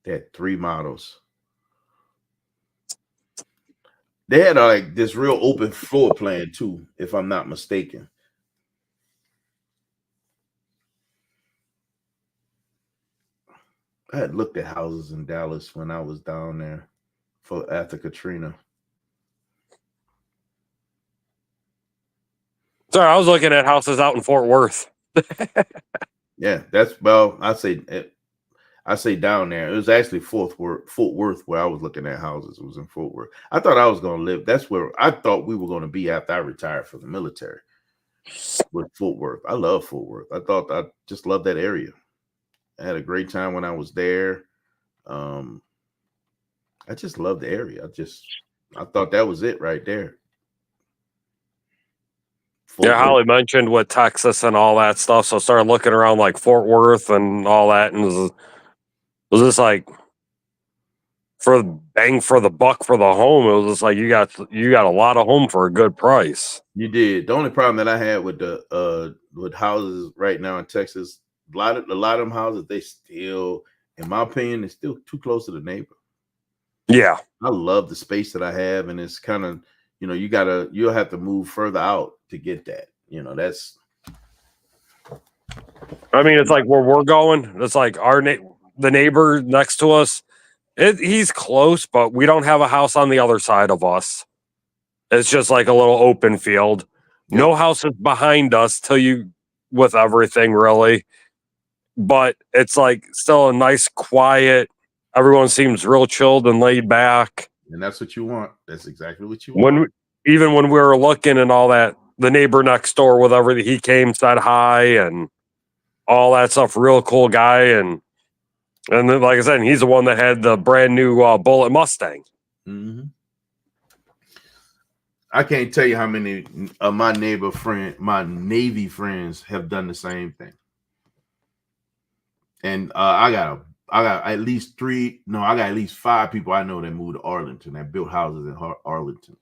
They had 3 models. They had like this real open floor plan too, if I'm not mistaken. I had looked at houses in Dallas when I was down there after Katrina. Sorry, I was looking at houses out in Fort Worth. Yeah, I say down there. It was actually Fort Worth where I was looking at houses. It was in Fort Worth. I thought I was going to live. That's where I thought we were going to be after I retired from the military. With Fort Worth. I love Fort Worth. I just love that area. I had a great time when I was there. I just love the area. I thought that was it right there. Yeah, Holly mentioned with Texas and all that stuff, so I started looking around like Fort Worth and all that, and it was just like for bang for the buck for the home. It was just like you got a lot of home for a good price. You did. The only problem that I had with the with houses right now in Texas, a lot of them houses, they still, in my opinion, they're still too close to the neighbor. Yeah. I love the space that I have, and it's kind of, you'll have to move further out to get that. That's I mean, it's like where we're going. It's like the neighbor next to us. He's close, but we don't have a house on the other side of us. It's just like a little open field. Yep. No houses behind us with everything really. But it's like still a nice, quiet. Everyone seems real chilled and laid back. And that's what you want. That's exactly what you want. Even when we were looking and all that, the neighbor next door with everything, he came, said hi, and all that stuff. Real cool guy, and then, like I said, he's the one that had the brand new Bullet Mustang. Mm-hmm. I can't tell you how many of my my Navy friends have done the same thing. And I got at least 5 people I know that moved to Arlington, that built houses in Arlington,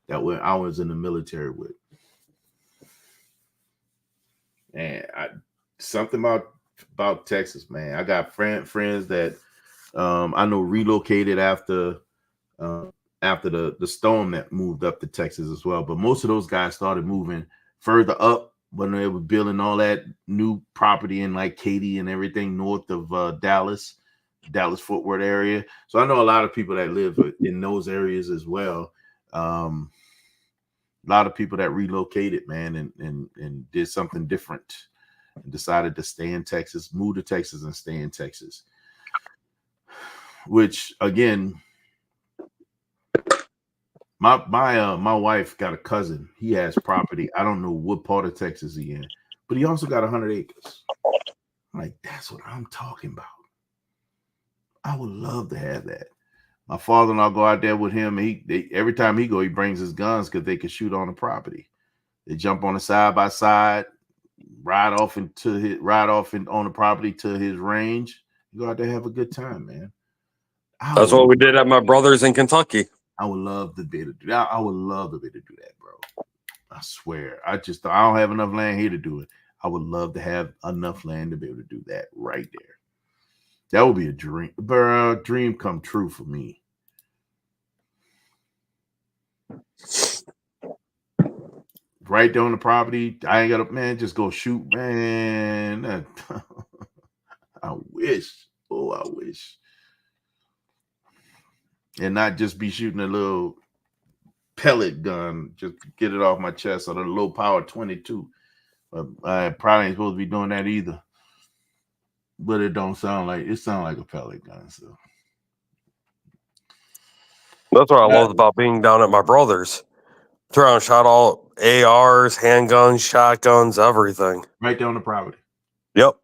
that I was in the military with. And something about Texas, man. I got friends that I know relocated after the storm that moved up to Texas as well. But most of those guys started moving further up when they were building all that new property in like Katy and everything north of Dallas Fort Worth area. So I know a lot of people that live in those areas as well. A lot of people that relocated, man, and did something different and decided to stay in Texas, move to Texas and stay in Texas. Which again, my wife got a cousin. He has property. I don't know what part of Texas he in, but he also got 100 acres. I'm like, that's what I'm talking about. I would love to have that. My father-in-law go out there with him. Every time he go, he brings his guns because they can shoot on the property. They jump on the side by side, ride off on the property to his range. You go out there, have a good time, man. That's what we did at my brother's in Kentucky. I would love to be able to do that. I would love to be able to do that, bro. I swear. I don't have enough land here to do it. I would love to have enough land to be able to do that right there. That would be a dream, bro. Dream come true for me. Right there on the property. I ain't got to, man, just go shoot, man. I wish. Oh, I wish. And not just be shooting a little pellet gun, just get it off my chest, or the low power 22. I probably ain't supposed to be doing that either. But it sound like a pellet gun. So that's what I love about being down at my brother's. Turned around, shot all ARs, handguns, shotguns, everything. Right there on the property. Yep.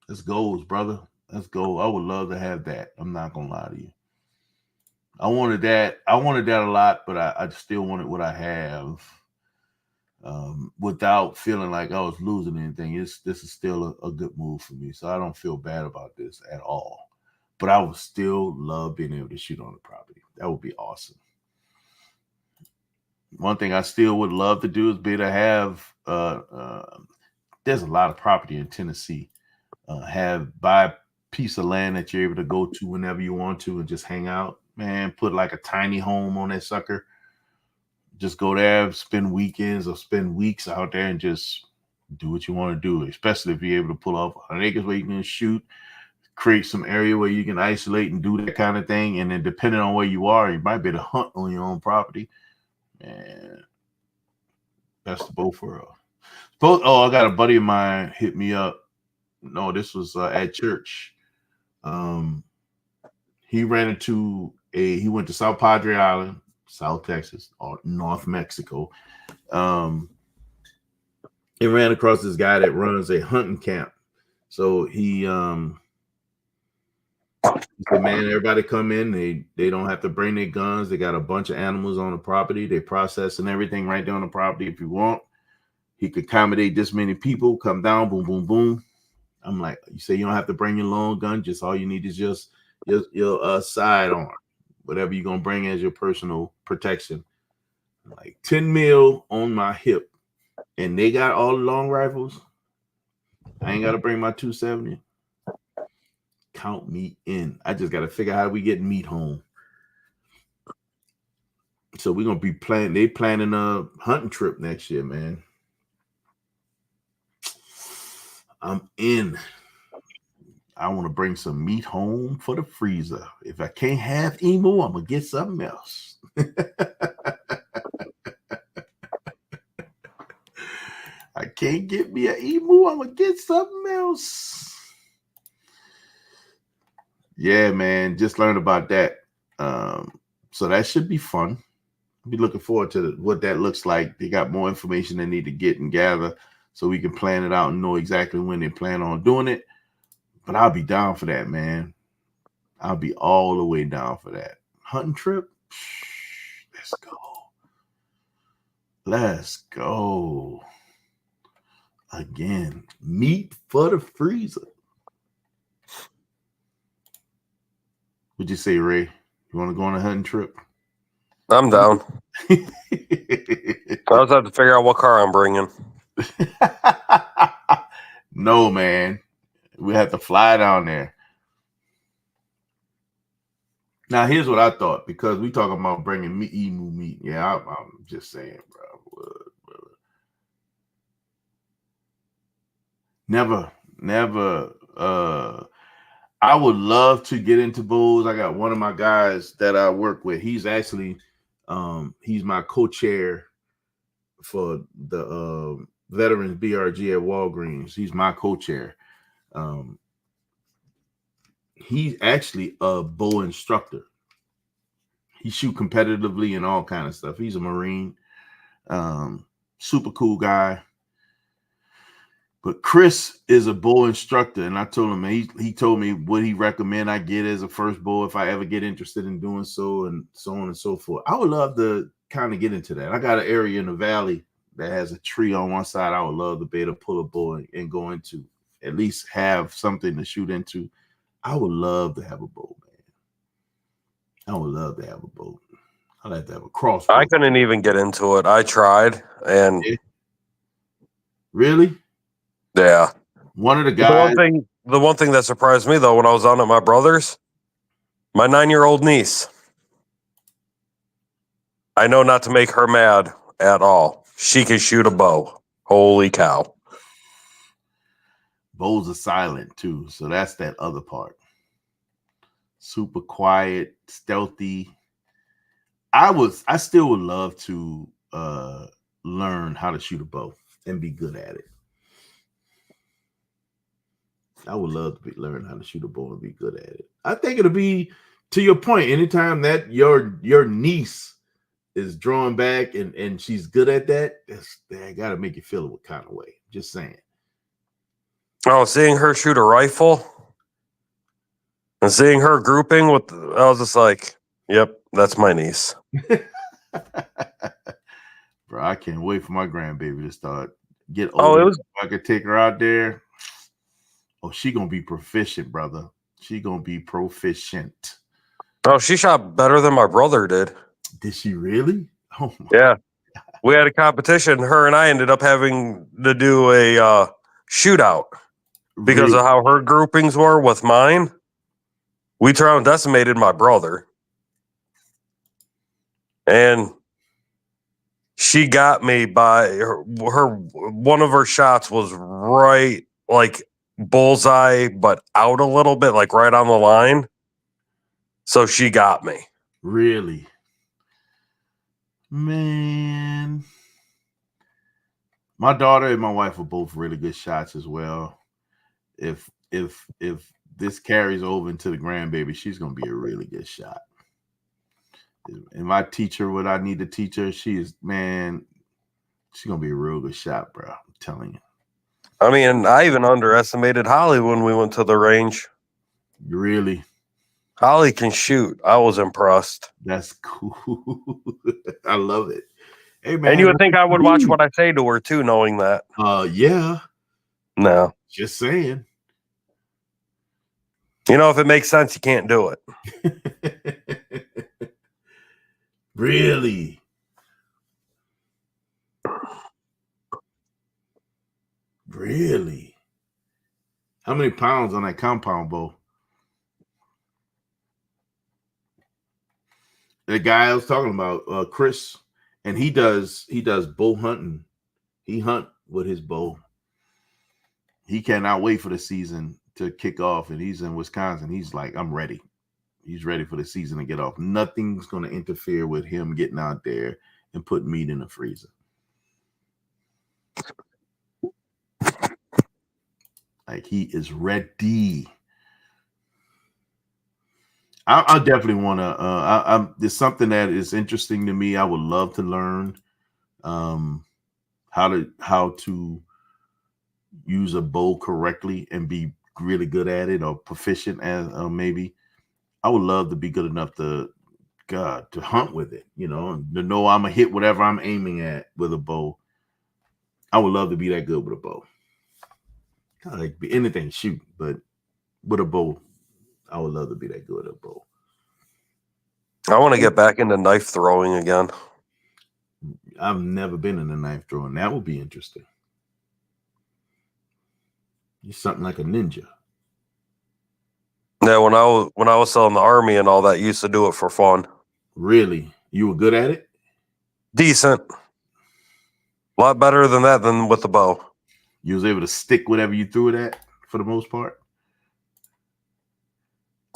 Let's go, brother. Let's go. I would love to have that. I'm not gonna lie to you. I wanted that a lot, but I still wanted what I have without feeling like I was losing anything. This is still a good move for me, so I don't feel bad about this at all. But I would still love being able to shoot on the property. That would be awesome. One thing I still would love to do is be to have there's a lot of property in Tennessee. Buy a piece of land that you're able to go to whenever you want to and just hang out. Man, put like a tiny home on that sucker. Just go there, spend weekends or spend weeks out there and just do what you want to do, especially if you're able to pull off 100 acres where you can shoot, create some area where you can isolate and do that kind of thing. And then depending on where you are, you might be able to hunt on your own property. And that's the both worlds. I got a buddy of mine hit me up. No, this was at church. He went to South Padre Island, South Texas, or North Mexico. He ran across this guy that runs a hunting camp. So he said, man, everybody come in. They don't have to bring their guns. They got a bunch of animals on the property. They processing everything right there on the property. If you want, he could accommodate this many people. Come down, boom, boom, boom. I'm like, you say you don't have to bring your long gun. Just all you need is just your sidearm, whatever you're gonna bring as your personal protection. Like 10 mil on my hip, and they got all the long rifles. I ain't got to bring my 270. Count me in. I just got to figure out how we get meat home. So we're gonna be planning. They planning a hunting trip next year, man. I'm in. I want to bring some meat home for the freezer. If I can't have emu, I'm gonna get something else. I can't get me an emu, I'm gonna get something else. Yeah, man, just learned about that. So that should be fun. I'll be looking forward to what that looks like. They got more information they need to get and gather so we can plan it out and know exactly when they plan on doing it. But I'll be down for that, man. I'll be all the way down for that. Hunting trip? Let's go. Let's go. Again, meat for the freezer. What'd you say, Ray? You want to go on a hunting trip? I'm down. I just have to figure out what car I'm bringing. No, man. We have to fly down there. Now, here's what I thought, because we talking about bringing emu meat. Yeah, I'm just saying, bro. Never. I would love to get into bulls. I got one of my guys that I work with. He's actually, he's my co-chair for the Veterans BRG at Walgreens. He's my co-chair. He's actually a bow instructor. He shoot competitively and all kind of stuff. He's a Marine, super cool guy. But Chris is a bow instructor, and I told him, he told me what he recommend I get as a first bow if I ever get interested in doing so, and so on and so forth. I would love to kind of get into that. I got an area in the valley that has a tree on one side. I would love to be able to pull a bow and go into, at least have something to shoot into. I would love to have a bow, man. I would love to have a bow. I'd like to have a crossbow. I couldn't even get into it. I tried, and really, yeah. One of the guys. The one thing that surprised me though, when I was on at my brother's, my 9-year-old niece. I know not to make her mad at all. She can shoot a bow. Holy cow! Bows are silent too, so that's that other part. Super quiet, stealthy. I still would love to learn how to shoot a bow and be good at it. I would love to learn how to shoot a bow and be good at it. I think it'll be, to your point, anytime that your niece is drawing back and she's good at that, I gotta make you feel a kind of way. Just saying. Oh, seeing her shoot a rifle and seeing her grouping with, I was just like, yep, that's my niece. Bro, I can't wait for my grandbaby to start get older. I could take her out there. Oh, she gonna be proficient, brother. She gonna be proficient. Oh, she shot better than my brother did. Did she really? Oh my God. We had a competition. Her and I ended up having to do a shootout because of how her groupings were with mine. We decimated my brother, and she got me by her. One of her shots was right, like bullseye, but out a little bit, like right on the line. So she got me. Really? Man. My daughter and my wife are both really good shots as well. If this carries over into the grandbaby, she's gonna be a really good shot. If I teach her what I need to teach her, she's gonna be a real good shot, bro. I'm telling you. I mean, I even underestimated Holly when we went to the range. Really? Holly can shoot. I was impressed. That's cool. I love it. Hey, man. And you would think I would watch what I say to her too, knowing that. Yeah. No. Just saying. You know, if it makes sense, you can't do it. Really? Really? How many pounds on that compound bow? The guy I was talking about, Chris, and he does bow hunting. He hunt with his bow. He cannot wait for the season to kick off, and he's in Wisconsin. He's like, I'm ready. He's ready for the season to get off. Nothing's going to interfere with him getting out there and putting meat in the freezer. Like, he is ready. I definitely want to. There's something that is interesting to me. I would love to learn how to use a bow correctly and be really good at it, or proficient as maybe. I would love to be good enough to hunt with it, you know, and to know I'm gonna hit whatever I'm aiming at with a bow. I would love to be that good with a bow. Like anything, shoot, but with a bow, I would love to be that good at a bow. I want to get back into knife throwing again. I've never been in a knife throwing. That would be interesting. You're something like a ninja. Yeah, when I was still in the army and all that, used to do it for fun. Really? You were good at it? Decent. A lot better than that than with the bow. You was able to stick whatever you threw it at for the most part?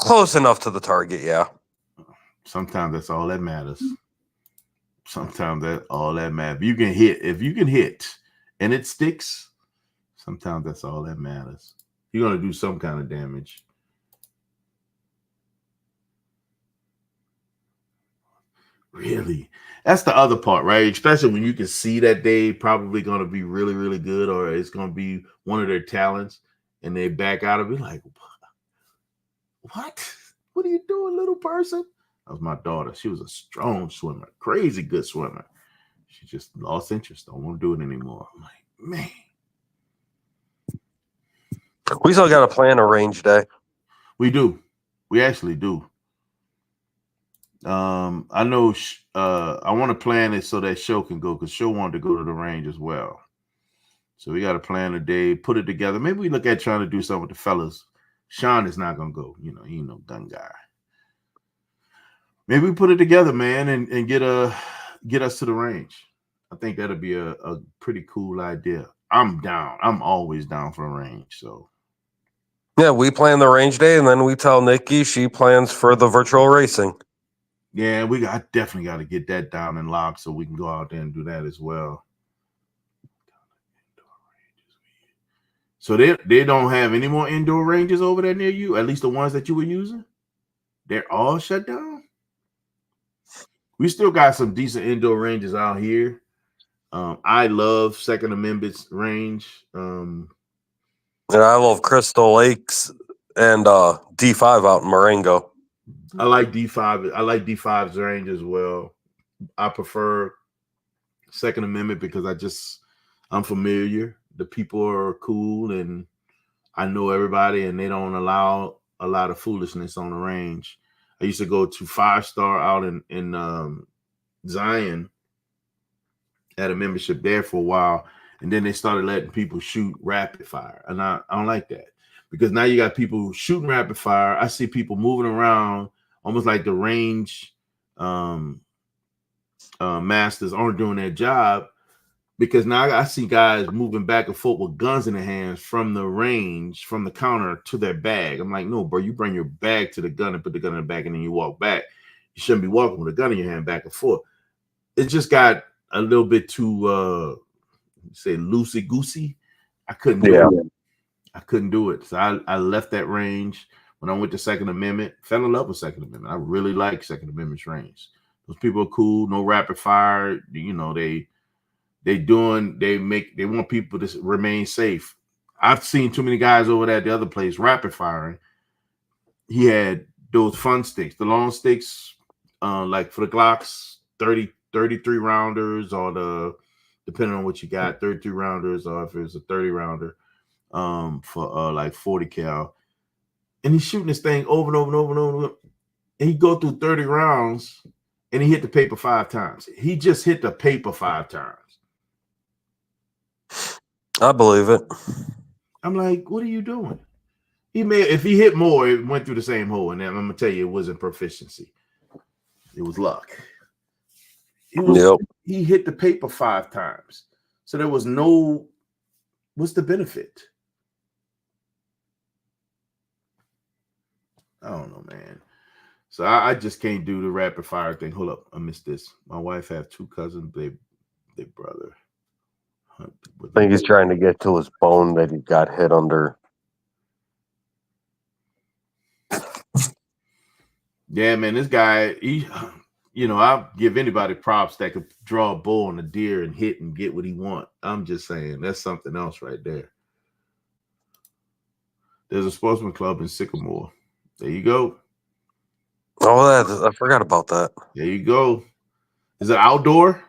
Close enough to the target, yeah. Sometimes that's all that matters. Sometimes that's all that matters. If you can hit and it sticks, sometimes that's all that matters. You're going to do some kind of damage. Really? That's the other part, right? Especially when you can see that they probably going to be really, really good, or it's going to be one of their talents, and they back out of it like, what? What are you doing, little person? That was my daughter. She was a strong swimmer, crazy good swimmer. She just lost interest. Don't want to do it anymore. I'm like, man. We still got to plan a range day. We do. We actually do. I know I want to plan it so that Show can go, because Show wanted to go to the range as well. So we got to plan a day, put it together. Maybe we look at trying to do something with the fellas. Sean is not going to go. You know, he ain't no gun guy. Maybe we put it together, man, and get us to the range. I think that'll be a pretty cool idea. I'm down. I'm always down for a range. So yeah, we plan the range day, and then we tell Nikki she plans for the virtual racing. Yeah, I definitely got to get that down and locked so we can go out there and do that as well. So they don't have any more indoor ranges over there near you, at least the ones that you were using? They're all shut down? We still got some decent indoor ranges out here. I love Second Amendment's range. And I love Crystal Lakes and D5 out in Marengo. I like D5. I like D5's range as well. I prefer Second Amendment because I'm familiar. The people are cool, and I know everybody, and they don't allow a lot of foolishness on the range. I used to go to 5-Star out in Zion, had a membership there for a while, and then they started letting people shoot rapid fire, and I don't like that, because now you got people shooting rapid fire. I see people moving around almost like the range masters aren't doing their job, because now I see guys moving back and forth with guns in their hands from the range, from the counter to their bag. I'm like, no, bro, you bring your bag to the gun and put the gun in the bag, and then you walk back. You shouldn't be walking with a gun in your hand back and forth. It just got a little bit too, say, loosey-goosey. I couldn't do it. I couldn't do it. So I left that range. When I went to Second Amendment, fell in love with Second Amendment. I really like Second Amendment's range. Those people are cool, no rapid fire. You know, they want people to remain safe. I've seen too many guys over there at the other place rapid firing. He had those fun sticks, the long sticks, like for the Glocks, 33 rounders, or depending on what you got, 33 rounders, or if it's a 30 rounder, for like 40 cal. And he's shooting this thing over and over and over and over. And he go through 30 rounds, and he hit the paper 5 times. He just hit the paper 5 times. I believe it. I'm like, what are you doing? If he hit more, it went through the same hole. And I'm gonna tell you, it wasn't proficiency. It was luck. Yep. He hit the paper 5 times. So there was no, what's the benefit? I don't know, man. So I just can't do the rapid fire thing. Hold up, I missed this. My wife have 2 cousins, they brother. I think he's trying to get to his bone that he got hit under. Yeah, man, this guy, I'll give anybody props that could draw a bull on a deer and hit and get what he want. I'm just saying, that's something else right there. There's a sportsman club in Sycamore. There you go. Oh, I forgot about that. There you go. Is it outdoor?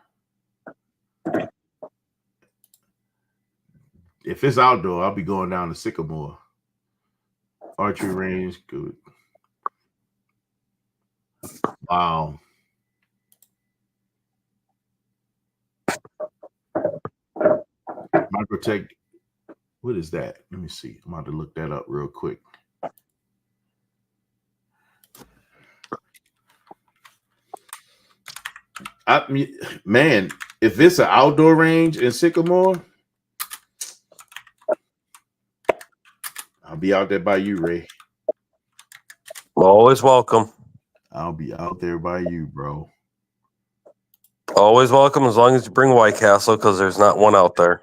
If it's outdoor, I'll be going down to Sycamore. Archery range, good. Wow. Microtech. What is that? Let me see. I'm about to look that up real quick. Man, if it's an outdoor range in Sycamore, I'll be out there by you, Ray. Always welcome. I'll be out there by you, bro. Always welcome as long as you bring White Castle, because there's not one out there.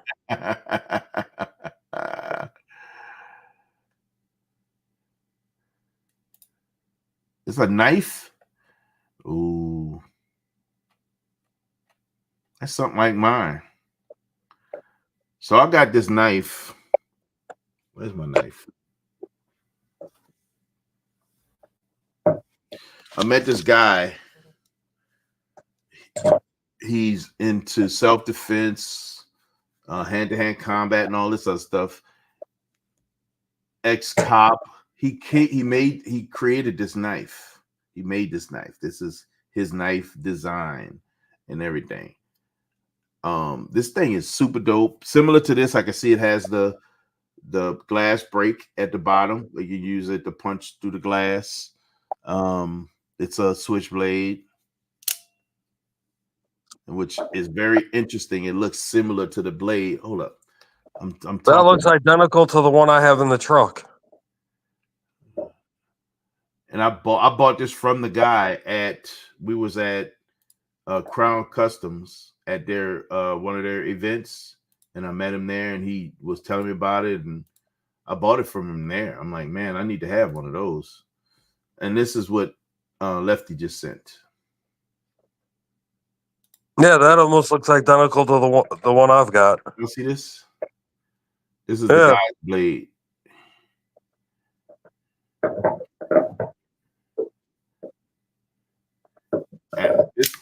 It's a knife. Ooh. That's something like mine. So I got this knife. Where's my knife? I met this guy. He's into self-defense, hand-to-hand combat, and all this other stuff. Ex-cop. He created this knife. He made this knife. This is his knife design and everything. This thing is super dope. Similar to this, I can see it has the glass break at the bottom. Like you use it to punch through the glass. It's a switchblade, which is very interesting. It looks similar to the blade. Hold up. That looks identical to the one I have in the truck. And I bought this from the guy we was at Crown Customs at their one of their events, and I met him there, and he was telling me about it, and I bought it from him there. I'm like, man, I need to have one of those. And this is what Lefty just sent. Yeah, that almost looks identical to the one I've got. You see this? This is the guy's blade.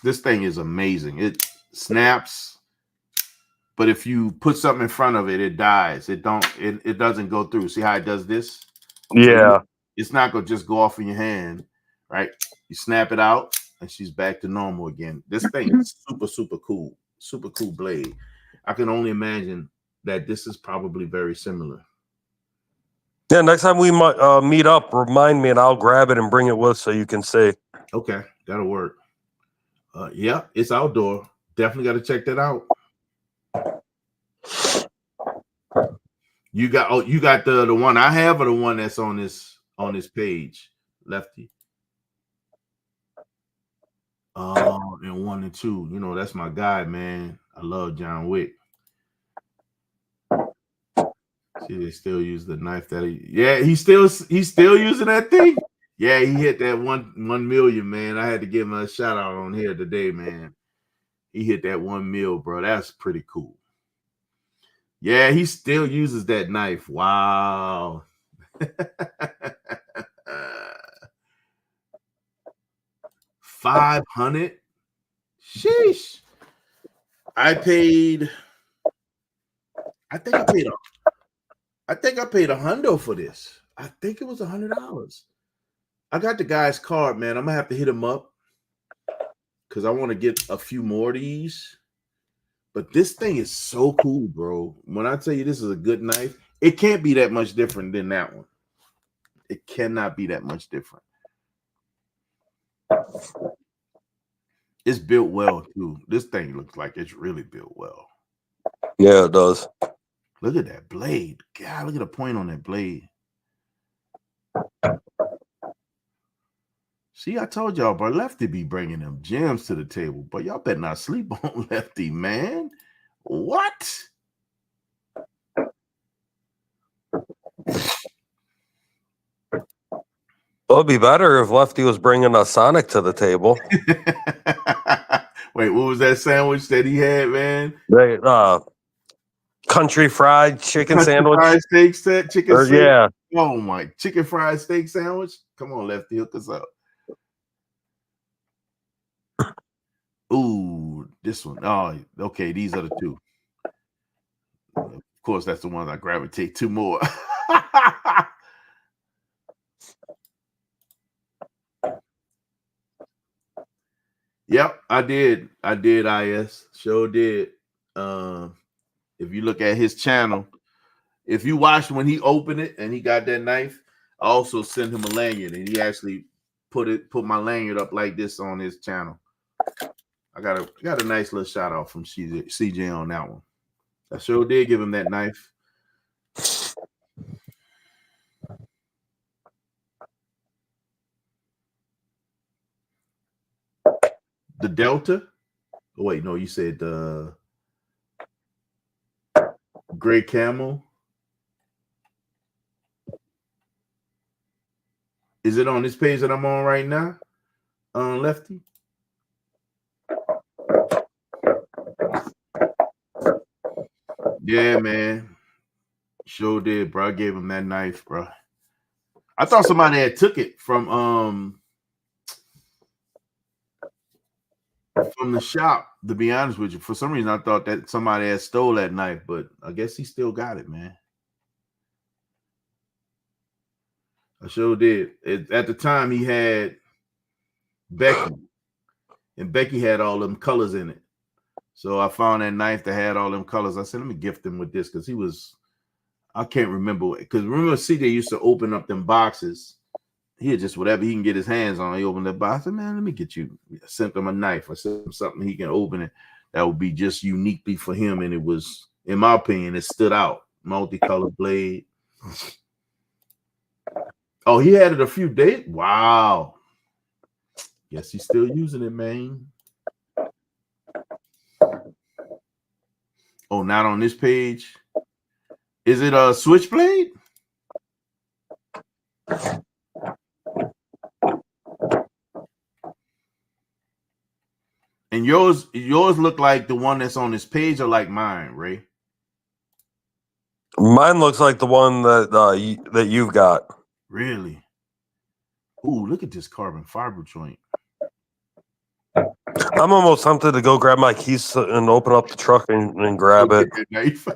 This thing is amazing. It snaps, but if you put something in front of it, it dies. It doesn't go through. See how it does this? Yeah. It's not gonna just go off in your hand, right? You snap it out, and she's back to normal again. This thing is super, super cool. Super cool blade. I can only imagine that this is probably very similar. Yeah, next time we meet up, remind me, and I'll grab it and bring it with so you can see. Okay, that'll work. Yeah, it's outdoor. Definitely got to check that out. You got the one I have, or the one that's on this page, Lefty? And 1 and 2. You know, that's my guy, man. I love John Wick. See, they still use the knife that he's still using that thing. Yeah, he hit that 1 million, man. I had to give him a shout out on here today, man. He hit that 1 mil, bro. That's pretty cool. Yeah, he still uses that knife. Wow. 500. Sheesh. I think I paid $100 for this. I think it was $100. I got the guy's card, man. I'm gonna have to hit him up because I want to get a few more of these. But this thing is so cool, bro. When I tell you this is a good knife, it can't be that much different than that one. It cannot be that much different. It's built well too. This thing looks like it's really built well. Yeah, it does. Look at that blade. God, look at the point on that blade. See, I told y'all, bro, Lefty be bringing them gems to the table, but y'all better not sleep on Lefty, man. What? It would be better if Lefty was bringing a Sonic to the table. Wait, what was that sandwich that he had, man? They, country fried chicken Country sandwich. fried steak set, chicken steak. Yeah. Oh my, chicken fried steak sandwich. Come on, Lefty, hook us up. Ooh, this one. Oh, okay. These are the two. Of course, that's the ones I gravitate to more. Yep, I did. I did. IS sure did. If you look at his channel, if you watched when he opened it and he got that knife, I also sent him a lanyard, and he actually put my lanyard up like this on his channel. I got a nice little shout out from CJ on that one. I sure did give him that knife. The Delta. Oh, wait, no, you said the Gray Camel. Is it on this page that I'm on right now? Lefty? Yeah, man. Sure did, bro. I gave him that knife, bro. I thought somebody had took it from the shop, to be honest with you. For some reason, I thought that somebody had stole that knife, but I guess he still got it, man. I sure did. At the time, he had Becky, and Becky had all them colors in it. So I found that knife that had all them colors. I said, let me gift him with this, because I can't remember. Because remember, CJ used to open up them boxes. He had just whatever he can get his hands on. He opened the box. I said, man, let me get you. I sent him a knife. I sent him something he can open it that would be just uniquely for him. And it was, in my opinion, it stood out. Multicolored blade. Oh, he had it a few days. Wow. Guess he's still using it, man. Oh, not on this page. Is it a switchblade? And yours look like the one that's on this page, or like mine, Ray? Mine looks like the one that you've got. Really? Ooh, look at this carbon fiber joint. I'm almost tempted to go grab my keys and open up the truck and grab it. Knife.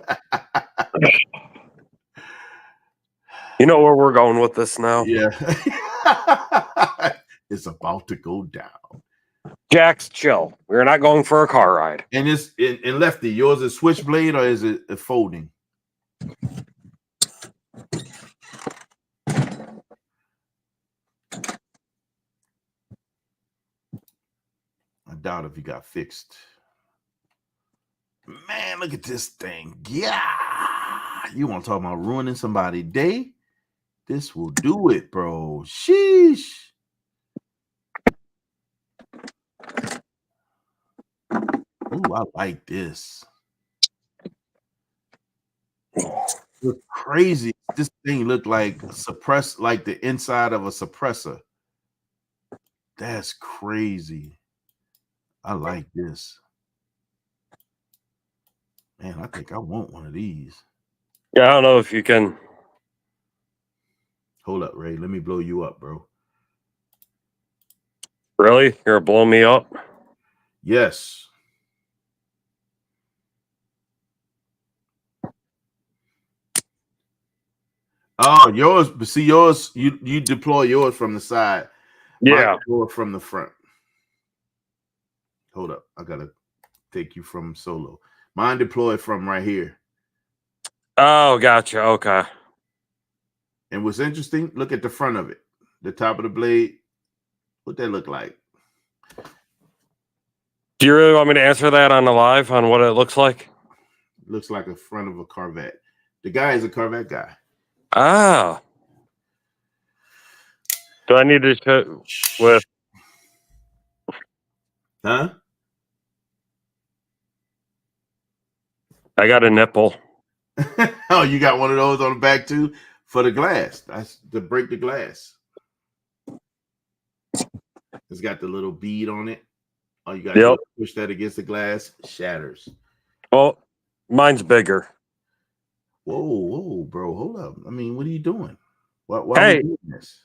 You know where we're going with this now? Yeah. It's about to go down. Jax, chill. We're not going for a car ride. And it's in Lefty, yours is switchblade or is it a folding? I doubt if he got fixed. Man, look at this thing. Yeah. You want to talk about ruining somebody's day? This will do it, bro. Sheesh. Ooh, I like this. It's crazy. This thing looked like like the inside of a suppressor. That's crazy. I like this. Man, I think I want one of these. Yeah, I don't know if you can. Hold up, Ray. Let me blow you up, bro. Really? You're gonna blow me up? Yes. Oh, yours. But see, yours. You deploy yours from the side. Yeah. Mine from the front. Hold up. I gotta take you from solo. Mine deployed from right here. Oh, gotcha. Okay. And what's interesting, look at the front of it. The top of the blade. What that look like? Do you really want me to answer that on the live on what it looks like? Looks like a front of a Corvette. The guy is a Corvette guy. Ah. Do I need to show with? Huh? I got a nipple. Oh, you got one of those on the back too for the glass. That's to break the glass. It's got the little bead on it. Oh, you got to push that against the glass, shatters. Well, mine's bigger. Whoa, bro, hold up. I mean, what are you doing? Why Hey, are we doing this?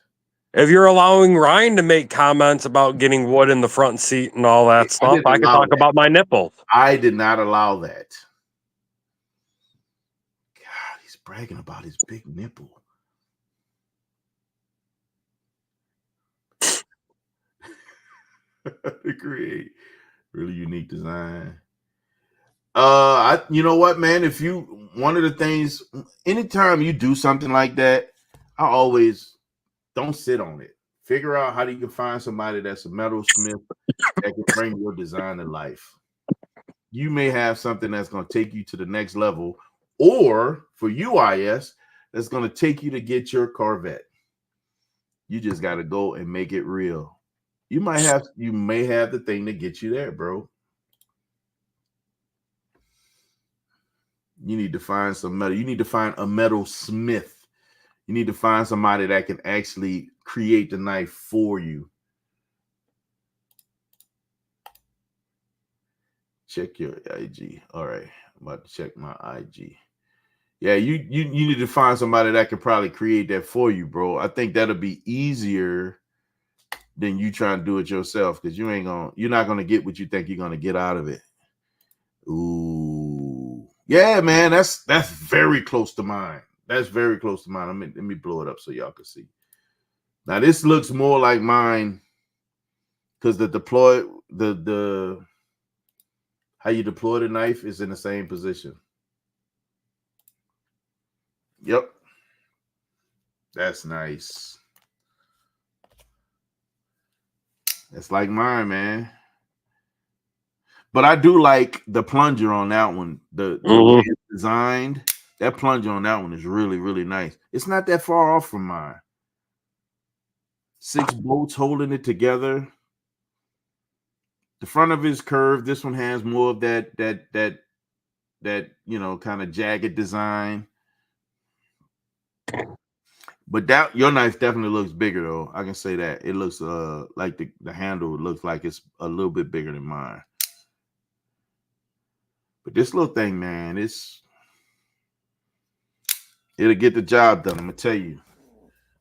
If you're allowing Ryan to make comments about getting wood in the front seat and all that stuff, I can talk about my nipples. I did not allow that. God, he's bragging about his big nipple. Create really unique design. You know what, man? If you one of the things, anytime you do something like that, I always don't sit on it. Figure out how you can find somebody that's a metalsmith that can bring your design to life. You may have something that's going to take you to the next level, or for UIS, that's going to take you to get your Corvette. You just got to go and make it real. You may have the thing to get you there, bro. You need to find some metal. You need to find a metalsmith. You need to find somebody that can actually create the knife for you. Check your IG. All right. I'm about to check my IG. Yeah, you need to find somebody that can probably create that for you, bro. I think that'll be easier than you trying to do it yourself, because you're not gonna get what you think you're gonna get out of it. Ooh. Yeah, man, that's very close to mine. That's very close to mine. Let me blow it up so y'all can see. Now this looks more like mine because the how you deploy the knife is in the same position. Yep. That's nice. It's like mine, man. But I do like the plunger on that one. The way it's designed, that plunger on that one is really, really nice. It's not that far off from mine. 6 bolts holding it together. The front of it is curved. This one has more of that kind of jagged design. But your knife definitely looks bigger, though. I can say that. It looks like the handle looks like it's a little bit bigger than mine. But this little thing, man, it'll get the job done. I'm gonna tell you.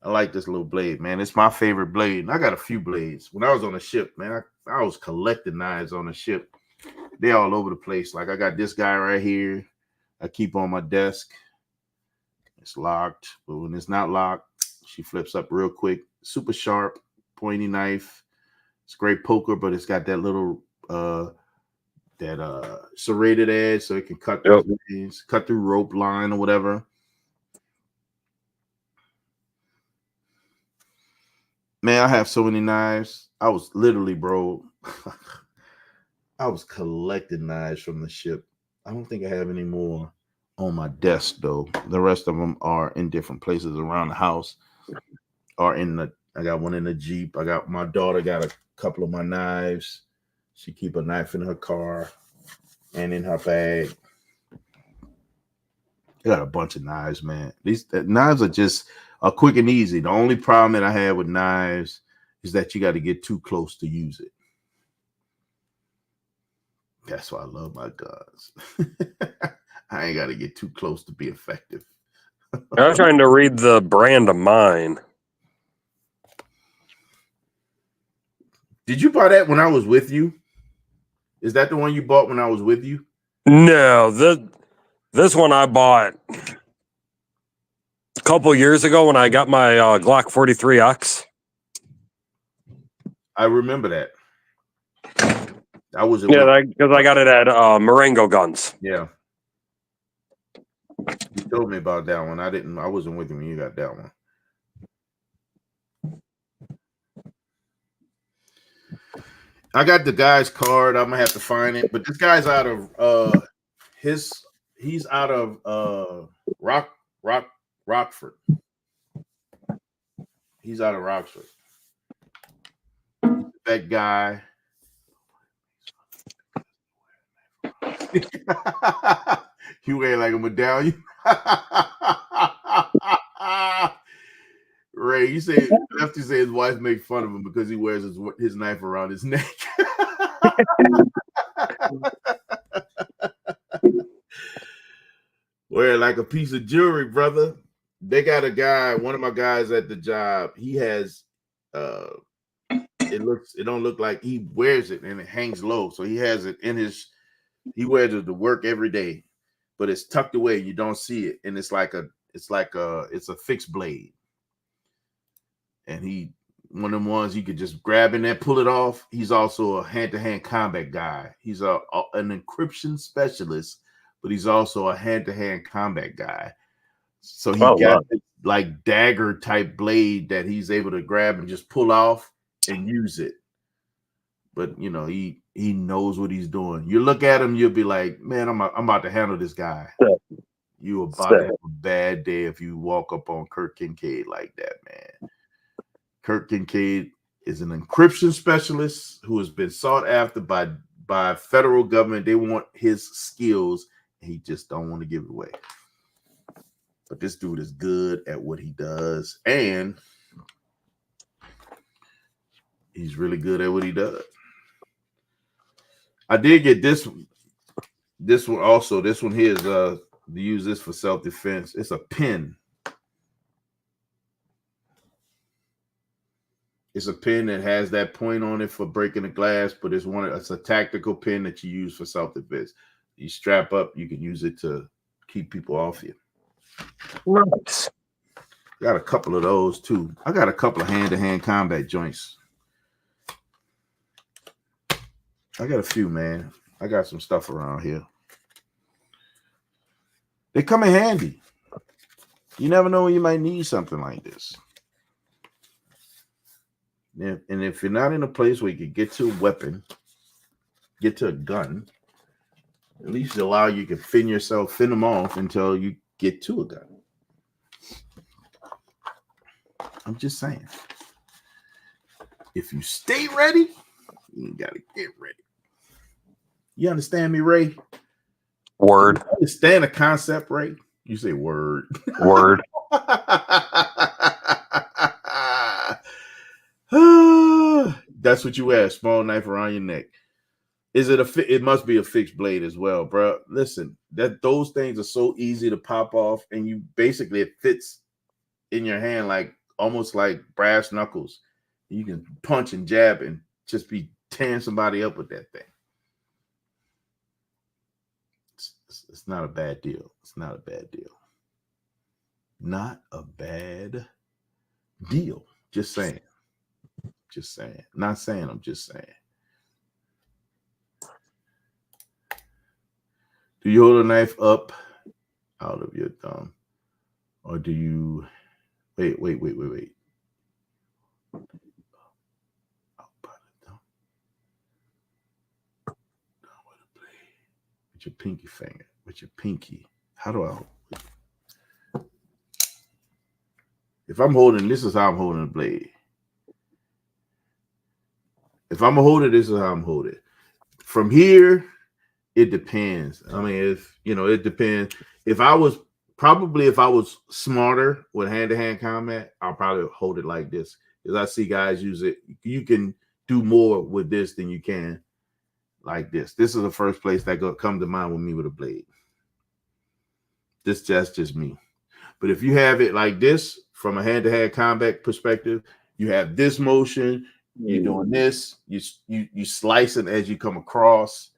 I like this little blade, man. It's my favorite blade. And I got a few blades. When I was on a ship, man, I was collecting knives on the ship. They're all over the place. Like I got this guy right here. I keep on my desk. It's locked, but when it's not locked, she flips up real quick. Super sharp, pointy knife. It's a great poker, but it's got that little serrated edge, so it can cut through things, cut through rope line or whatever. Man, I have so many knives. I was literally, bro, I was collecting knives from the ship. I don't think I have any more on my desk, though. The rest of them are in different places around the house. I got one in the Jeep. My daughter got a couple of my knives. She keep a knife in her car and in her bag. I got a bunch of knives, man. These knives are quick and easy. The only problem that I have with knives is that you got to get too close to use it. That's why I love my guns. I ain't got to get too close to be effective. I'm trying to read the brand of mine. Did you buy that when I was with you? Is that the one you bought when I was with you? No, this one I bought a couple years ago when I got my Glock 43X. I remember that. Because I got it at Marengo Guns. Yeah. You told me about that one. I wasn't with you when you got that one. I got the guy's card. I'm gonna have to find it, but this guy's out of he's out of Rockford. He's out of Rockford. That guy. You wear like a medallion. Ray, you say Lefty say his wife make fun of him because he wears his knife around his neck. Wear like a piece of jewelry, brother. They got a guy, one of my guys at the job. He has it don't look like he wears it and it hangs low. So he has it in he wears it to work every day, but it's tucked away. You don't see it, and it's a fixed blade. And one of them ones you could just grab in there, pull it off. He's also a hand-to-hand combat guy. He's an encryption specialist, but he's also a hand-to-hand combat guy. So he got this, like dagger type blade that he's able to grab and just pull off and use it. But you know, he knows what he's doing. You look at him, you'll be like, man, I'm about to handle this guy. You about to have a bad day if you walk up on Kurt Kincaid like that, man. Kurt Kincaid is an encryption specialist who has been sought after by federal government. They want his skills, and he just don't want to give it away. But this dude is good at what he does, and he's really good at what he does. I did get this one also. This one here is to use this for self-defense. It's a pin. It's a pin that has that point on it for breaking the glass, but it's a tactical pin that you use for self-defense. You strap up, you can use it to keep people off you. Nice. Got a couple of those too. I got a couple of hand-to-hand combat joints. I got a few, man. I got some stuff around here. They come in handy. You never know when you might need something like this. And if you're not in a place where you can get to a weapon, get to a gun, at least allow you to fin them off until you get to a gun. I'm just saying. If you stay ready, you gotta get ready. You understand me, Ray? Word. You understand the concept, Ray? You say word. Word. That's what you wear, a small knife around your neck. It must be a fixed blade as well, bro. Listen, those things are so easy to pop off, and it fits in your hand almost like brass knuckles. You can punch and jab and just be tearing somebody up with that thing. It's not a bad deal. It's not a bad deal. Not a bad deal. Just saying. Just saying. Not saying, I'm just saying. Do you hold a knife up out of your thumb? Or do you wait. With your pinky finger. With your pinky. How do I hold it? If I'm holding, this is how I'm holding the blade. If I'm gonna hold it, this is how I'm holding it. From here, it depends. I mean, it depends. If I was smarter with hand-to-hand combat, I'll probably hold it like this. Because I see guys use it. You can do more with this than you can like this. This is the first place that come to mind with me with a blade. That's just me. But if you have it like this, from a hand-to-hand combat perspective, you have this motion. You're doing this. You slice it as you come across.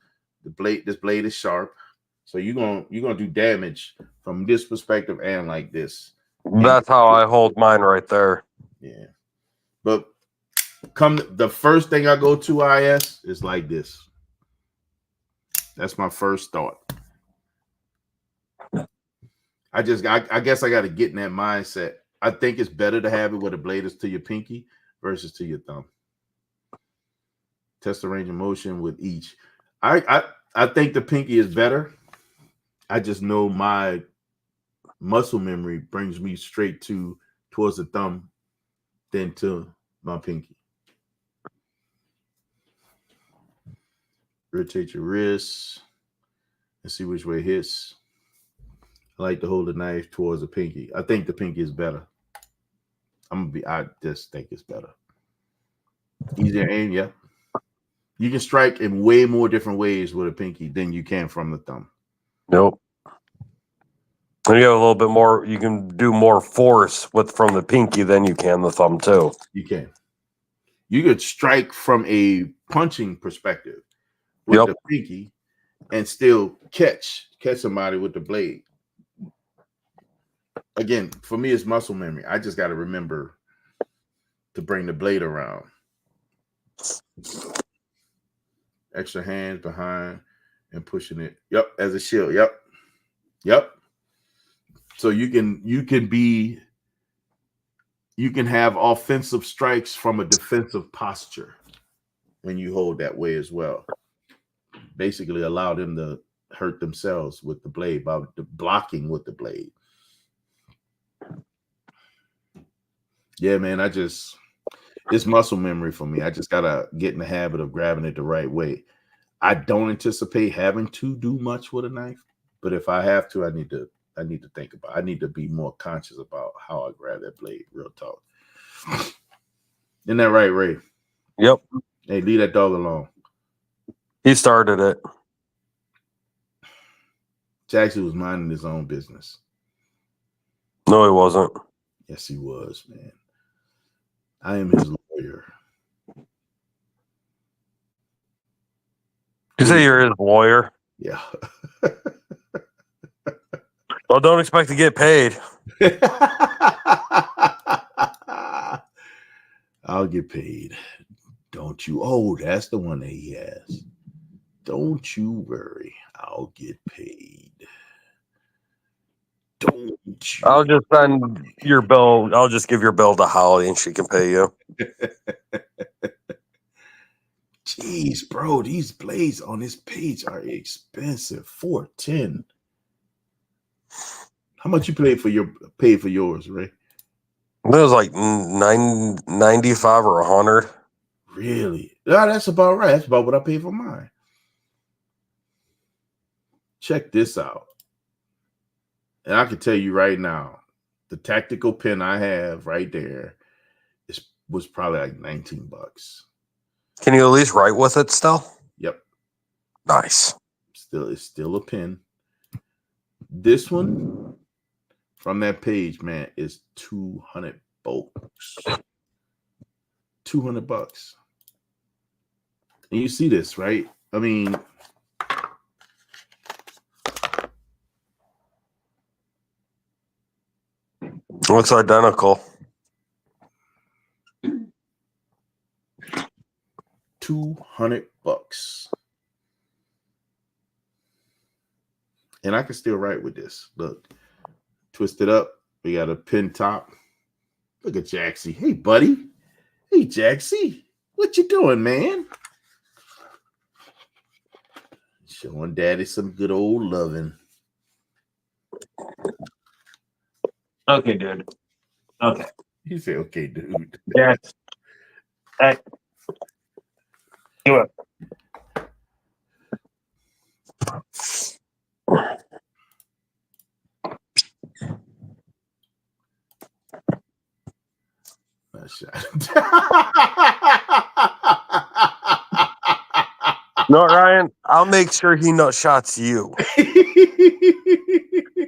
This blade is sharp, so you're gonna do damage from this perspective and like this. That's how I hold mine right there. Yeah, but the first thing I go to IS is like this. That's my first thought. I guess I got to get in that mindset. I think it's better to have it where the blade is to your pinky versus to your thumb. Test the range of motion with each. I think the pinky is better. I just know my muscle memory brings me straight towards the thumb than to my pinky. Rotate your wrists and see which way it hits. I like to hold the knife towards the pinky. I think the pinky is better. I just think it's better. Easier aim, yeah. You can strike in way more different ways with a pinky than you can from the thumb. Nope. And you have a little bit more. You can do more force from the pinky than you can the thumb too. You can. You could strike from a punching perspective with the pinky and still catch somebody with the blade. Again, for me, it's muscle memory. I just got to remember to bring the blade around. Extra hands behind and pushing it. Yep, as a shield. Yep. So you can have offensive strikes from a defensive posture when you hold that way as well. Basically allow them to hurt themselves with the blade by blocking with the blade. Yeah, man, it's muscle memory for me. I just gotta get in the habit of grabbing it the right way. I don't anticipate having to do much with a knife, but if I have to, I need to think about it. I need to be more conscious about how I grab that blade. Real talk. Isn't that right, Ray? Yep. Hey, leave that dog alone. He started it. Jackson was minding his own business. No, he wasn't. Yes, he was, man. I am his lawyer. You say you're his lawyer? Yeah. Well, don't expect to get paid. I'll get paid. Don't you? Oh, that's the one that he has. Don't you worry. I'll get paid. Don't you? I'll just send your bill. I'll just give your bill to Holly and she can pay you. Jeez, bro, these blades on this page are expensive. $410. How much you paid for yours, Ray? It was like 95 or 100. Really? Yeah, that's about right. That's about what I paid for mine. Check this out. And I can tell you right now, the tactical pen I have right there was probably like $19. Can you at least write with it still? Yep. Nice. It's still a pen. This one from that page, man, is $200. $200. And you see this, right? I mean, looks identical. $200. And I can still write with this. Look, twist it up. We got a pin top. Look at Jaxie. Hey, buddy. Hey, Jaxie. What you doing, man? Showing daddy some good old loving. Okay, dude. Okay. You say, okay, dude. Yeah. Hey. Do it. No, Ryan, I'll make sure he nut shots you.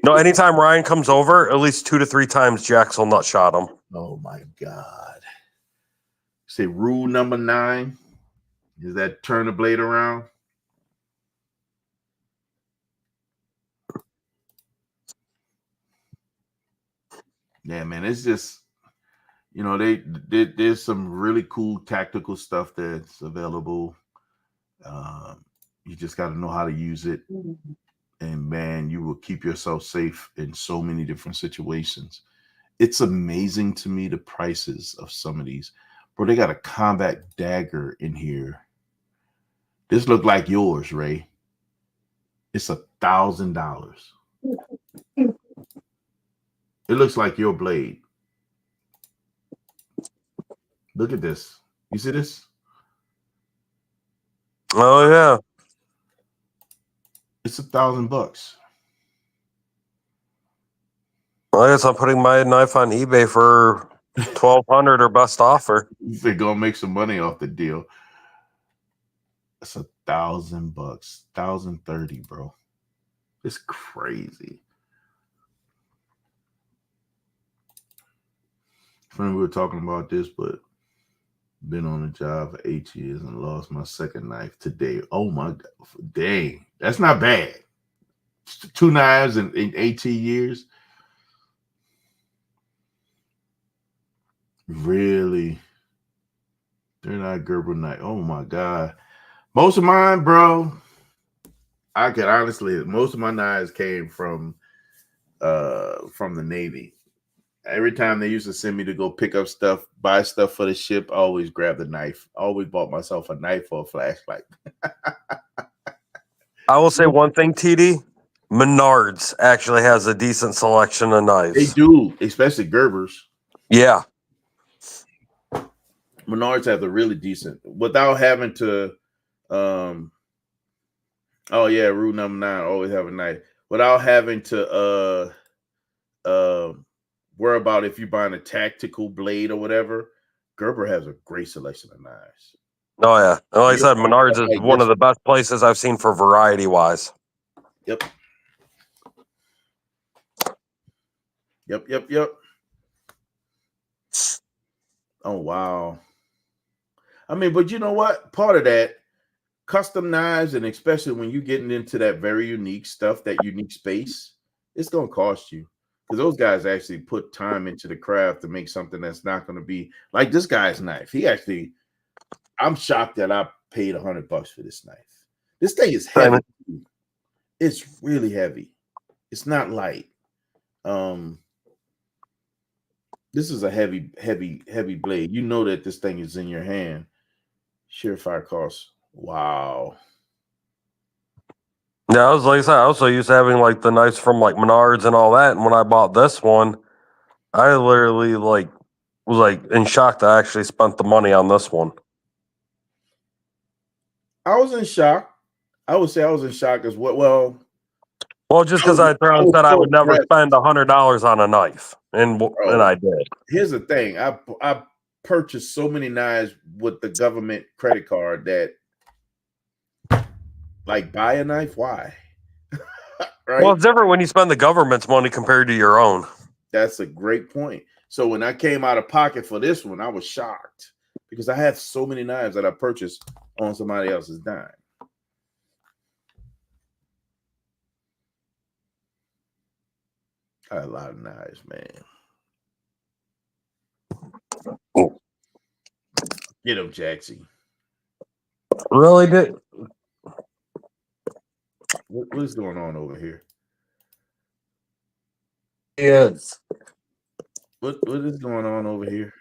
No, anytime Ryan comes over, at least 2 to 3 times Jax will nut shot him. Oh my God. Say rule number 9 is that turn the blade around. Yeah, man, it's just, you know, there's some really cool tactical stuff that's available. You just got to know how to use it. And man, you will keep yourself safe in so many different situations. It's amazing to me the prices of some of these. Bro, they got a combat dagger in here This look like yours, Ray. It's $1,000. It looks like your blade. Look at this. You see this? Oh yeah. It's $1,000. Well, I guess I'm putting my knife on eBay for 1,200 or best offer. They're gonna make some money off the deal. It's $1,000, $1,030, bro. It's crazy. Friend, we were talking about this, but been on the job for 8 years and lost my second knife today. Oh my God, dang, that's not bad. 2 knives in 18 years. Really? They're not Gerber knife. Oh my God. Most of mine, bro, I could honestly, most of my knives came from the Navy. Every time they used to send me to go pick up stuff, buy stuff for the ship, I always grabbed a knife. I always bought myself a knife or a flashlight. I will say one thing, TD. Menards actually has a decent selection of knives. They do, especially Gerbers. Yeah. Menards have the really decent without having to oh yeah, rule number 9, always have a knife. Without having to worry about if you're buying a tactical blade or whatever. Gerber has a great selection of knives. Oh yeah. Like I said, Menards is one of the best places I've seen for variety wise. Yep. Oh wow. I mean, but you know what? Part of that, custom knives, and especially when you're getting into that very unique stuff, that unique space, it's gonna cost you. Because those guys actually put time into the craft to make something that's not going to be like this guy's knife. I'm shocked that I paid $100 for this knife. This thing is heavy. It's really heavy. It's not light. This is a heavy blade. You know that this thing is in your hand. Surefire costs. Wow. Yeah, I was like I said, I also used to having like the knives from like Menards and all that. And when I bought this one, I literally was like in shock that I actually spent the money on this one. I was in shock. I would say I was in shock as well. Well, just because I said I would never spend $100 on a knife, and I did. Here's the thing: I purchased so many knives with the government credit card that, like, buy a knife. Why? Right? Well, it's different when you spend the government's money compared to your own. That's a great point. So when I came out of pocket for this one, I was shocked because I have so many knives that I purchased on somebody else's dime. I had a lot of knives, man. Oh. Get him, Jaxie. Really did. What is going on over here? Yes. What is going on over here?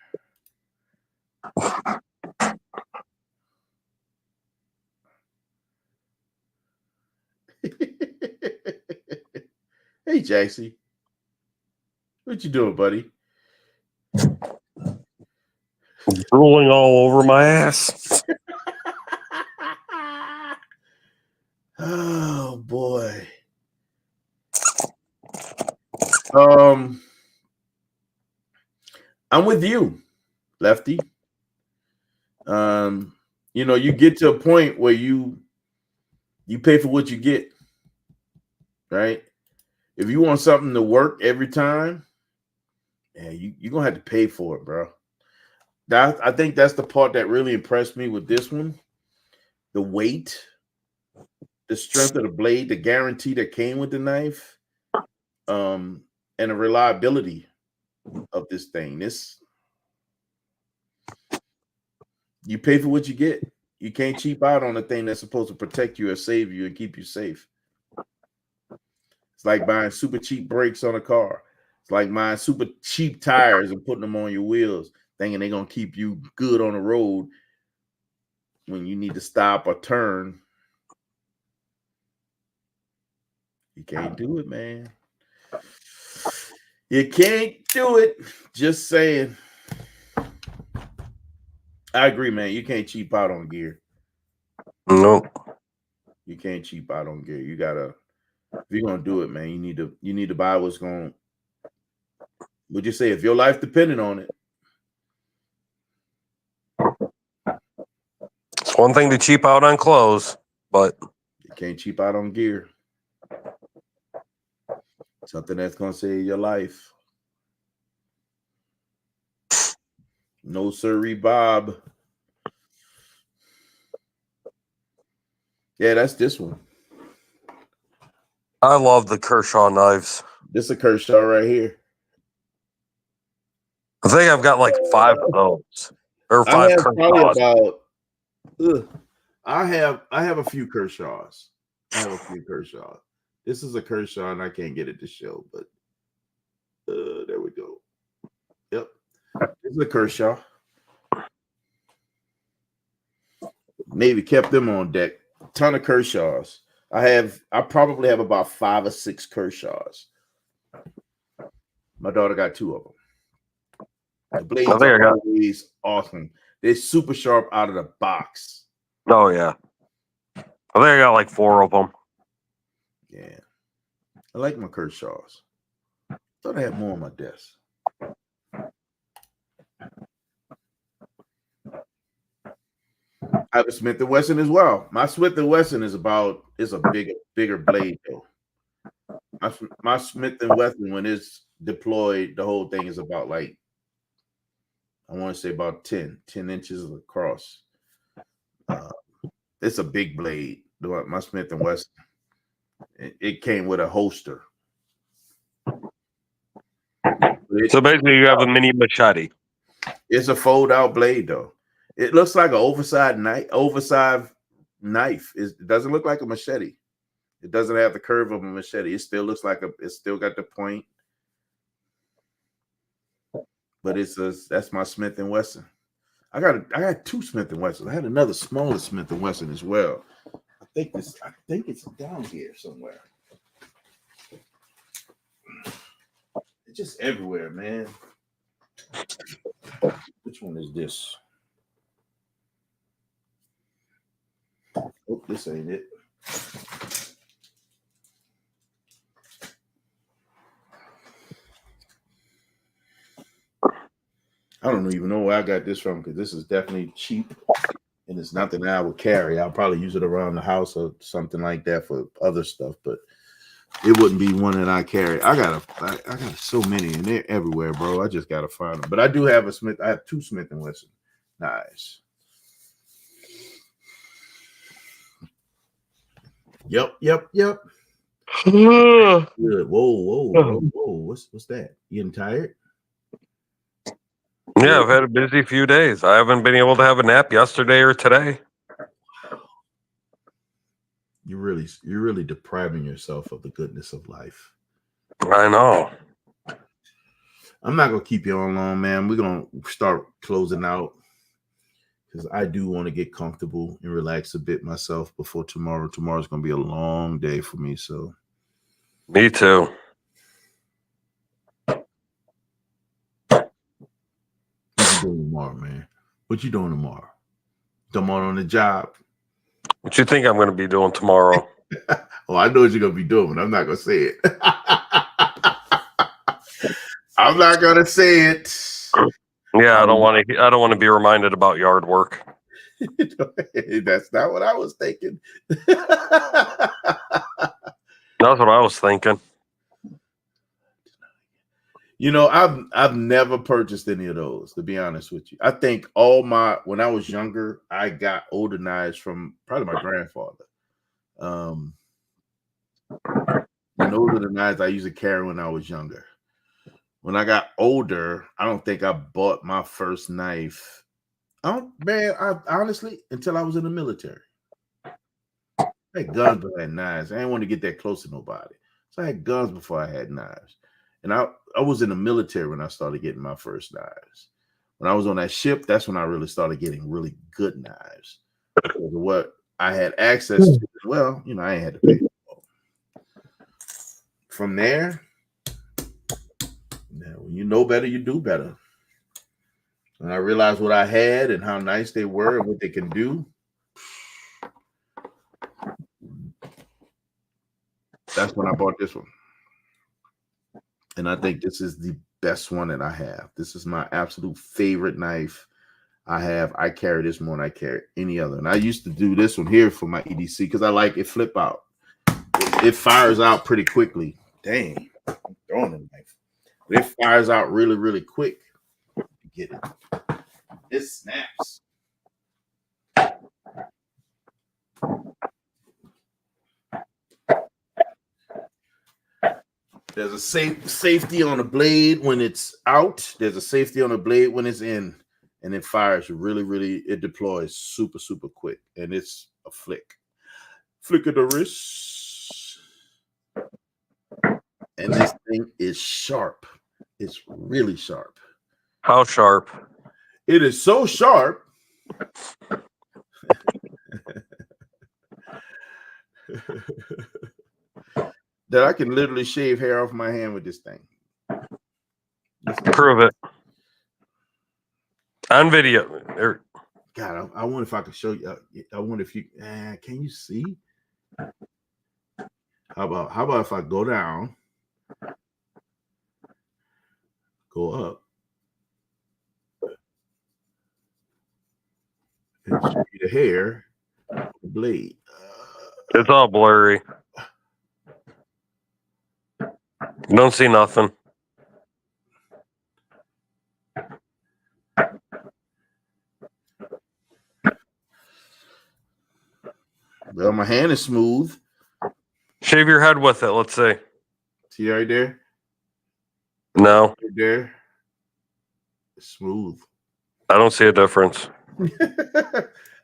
Hey, Jaxie. What you doing, buddy? Drooling all over my ass. Oh boy. I'm with you, Lefty. You know, you get to a point where you pay for what you get, right? If you want something to work every time, yeah, you're gonna have to pay for it, bro. I think that's the part that really impressed me with this one. The weight, the strength of the blade, the guarantee that came with the knife, and the reliability of this thing. You pay for what you get. You can't cheap out on a thing that's supposed to protect you or save you and keep you safe. It's like buying super cheap brakes on a car. It's like buying super cheap tires and putting them on your wheels, thinking they're going to keep you good on the road. when you need to stop or turn, you can't do it, man. You can't do it. Just saying. I agree, man. You can't cheap out on gear. Nope. You can't cheap out on gear. You gotta, if you're gonna do it, man, you need to buy what's going. Would you say if your life depended on it? It's one thing to cheap out on clothes, but You can't cheap out on gear. Something that's gonna save your life. No sirree, Bob. Yeah, that's this one. I love the Kershaw knives. This is a Kershaw right here. I think I've got like 5 of those. Or I 5 have probably Kershaws. about. I have a few Kershaws. I have a few Kershaws. This is a Kershaw, and I can't get it to show, but there we go. Yep, this is a Kershaw. Navy kept them on deck. Ton of Kershaws. I probably have about 5 or 6 Kershaws. My daughter got 2 of them. The blades are always awesome. They're super sharp out of the box. Oh, yeah. I think I got like 4 of them. Yeah. I like my Kershaws. Thought I had more on my desk. I have a Smith & Wesson as well. My Smith & Wesson is a bigger blade though. My Smith & Wesson, when it's deployed, the whole thing is about like, I want to say about 10 inches across. It's a big blade. My Smith & Wesson. It came with a holster. So basically, you have a mini machete. It's a fold-out blade, though. It looks like an oversized knife. It doesn't look like a machete. It doesn't have the curve of a machete. It still looks like it's still got the point. But that's my Smith & Wesson. I got 2 Smith & Wessons. I had another smaller Smith & Wesson as well. I think it's down here somewhere. It's just everywhere, man. Which one is this? Oh, this ain't it. I don't even know where I got this from because this is definitely cheap and it's nothing that I would carry. I'll probably use it around the house or something like that for other stuff, but it wouldn't be one that I carry. I got so many and they're everywhere, bro. I just gotta find them. But I do have I have 2 Smith & Wesson. Nice. Yep. Good. Whoa. What's that? You getting tired? Yeah, I've had a busy few days. I haven't been able to have a nap yesterday or today. You're really depriving yourself of the goodness of life. I know. I'm not gonna keep you on long, man. We're gonna start closing out because I do want to get comfortable and relax a bit myself before tomorrow. Tomorrow's gonna be a long day for me. So Me too. what you doing tomorrow, man? What you doing tomorrow? Tomorrow on the job. What you think I'm going to be doing tomorrow? Oh, I know what you're gonna be doing, but I'm not gonna say it. I'm not gonna say it. Yeah, I don't want to be reminded about yard work. That's not what I was thinking. That's what I was thinking. You know, I've never purchased any of those, to be honest with you. I think when I was younger, I got older knives from probably my grandfather. And those are the knives I used to carry when I was younger. When I got older, I don't think I bought my first knife. I honestly, until I was in the military. I had guns, but I had knives. I didn't want to get that close to nobody. So I had guns before I had knives. And I was in the military when I started getting my first knives. When I was on that ship, that's when I really started getting really good knives. because of what I had access to. Well, I ain't had to pay. From there, when you know better, you do better. And I realized what I had and how nice they were and what they can do. That's when I bought this one. And I think this is the best one that I have. This is my absolute favorite knife I have. I carry this more than I carry any other. And I used to do this one here for my EDC because I like it flip out. It fires out pretty quickly. Dang, I'm throwing the knife. But it fires out really, really quick. Get it. It snaps. There's a safety on the blade when it's out. There's a safety on the blade when it's in. And it fires really, really, it deploys super, super quick. And it's a flick. Flick of the wrist. And this thing is sharp. It's really sharp. How sharp? It is so sharp. That I can literally shave hair off my hand with this thing. Prove it. On video. God, I wonder if I could show you. I wonder if you can you see? How about if I go down, go up, and show you the hair, the blade. It's all blurry. You don't see nothing. Well, my hand is smooth. Shave your head with it. Let's see. See right there? No. Right there. It's smooth. I don't see a difference.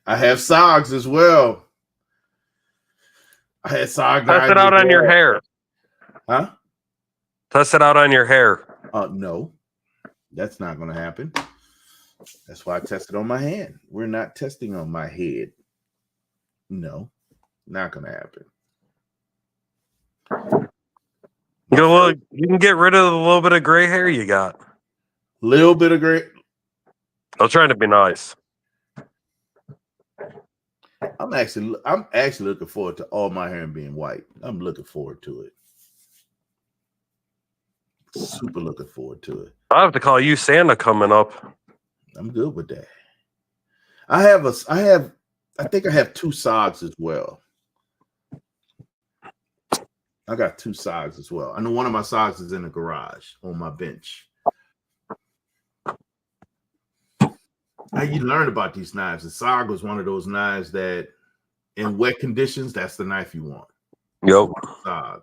I have SOGs as well. I had SOG. Test it out on your hair. Huh? Test it out on your hair. No. That's not going to happen. That's why I tested on my hand. We're not testing on my head. No. Not going to happen. You can get rid of the little bit of gray hair you got. Little bit of gray. I was trying to be nice. I'm actually looking forward to all my hair being white. I'm looking forward to it. Super looking forward to it. I have to call you Santa coming up. I'm good with that. I think I have 2 SOGs as well. I got 2 SOGs as well. I know one of my SOGs is in the garage on my bench. You learn about these knives. The SOG was one of those knives that in wet conditions, that's the knife you want. Yep. SOG.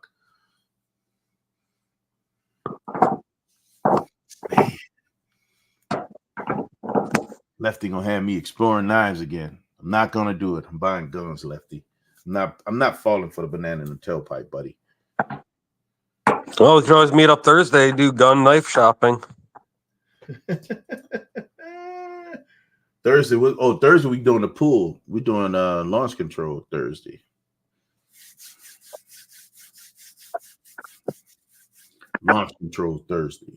Lefty gonna have me exploring knives again. I'm not gonna do it. I'm buying guns, Lefty. I'm not falling for the banana in the tailpipe, buddy. Well, we can always meet up Thursday, do gun knife shopping. Thursday we doing the pool. We're doing launch control Thursday. Launch control Thursday.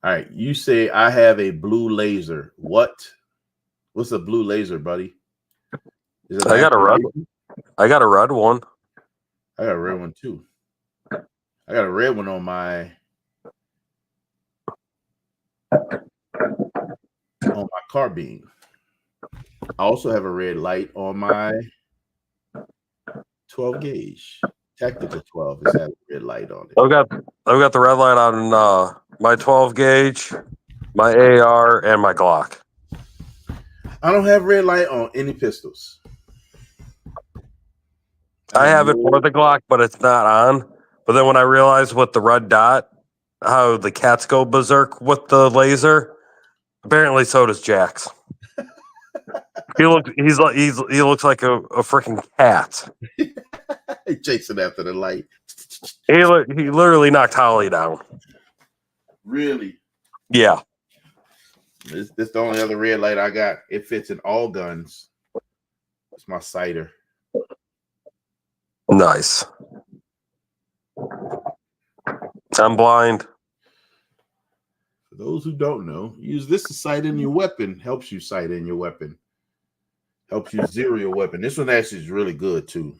All right, you say I have a blue laser. What's a blue laser, buddy? I got a red one. I got a red one. I got a red one too. I got a red one on my carbine. I also have a red light on my 12 gauge. Tactical 12 has had a red light on it. I've got the red light on my 12 gauge, my AR, and my Glock. I don't have red light on any pistols. I have it for the Glock, but it's not on. But then when I realized with the red dot, how the cats go berserk with the laser, apparently so does Jax. He looks like a freaking cat. Chasing after the light. He literally knocked Holly down. Really? Yeah. This the only other red light I got. It fits in all guns. It's my cider. Nice. I'm blind. For those who don't know, use this to sight in your weapon. Helps you sight in your weapon. Helps you zero your weapon. This one actually is really good too.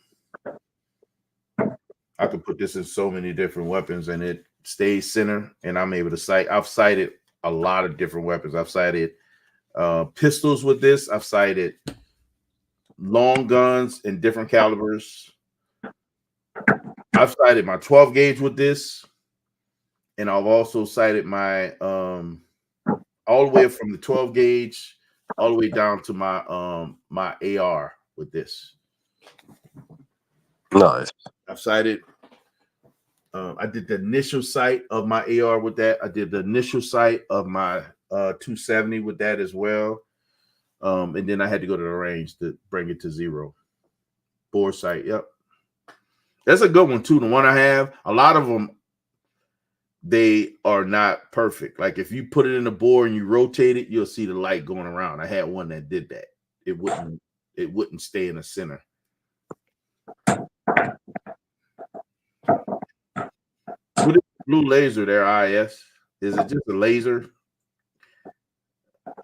I could put this in so many different weapons and it stays center, and I'm able to sight. I've sighted a lot of different weapons. I've sighted pistols with this. I've sighted long guns in different calibers. I've sighted my 12 gauge with this, and I've also sighted my all the way from the 12 gauge all the way down to my my AR with this. Nice. I've sighted. I did the initial sight of my AR with that. I did the initial sight of my 270 with that as well. And then I had to go to the range to bring it to zero. Bore sight. Yep. That's a good one too. The one I have, a lot of them, they are not perfect. Like if you put it in the bore and you rotate it, you'll see the light going around. I had one that did that. It wouldn't stay in the center. What is the blue laser there, IS? Is it just a laser?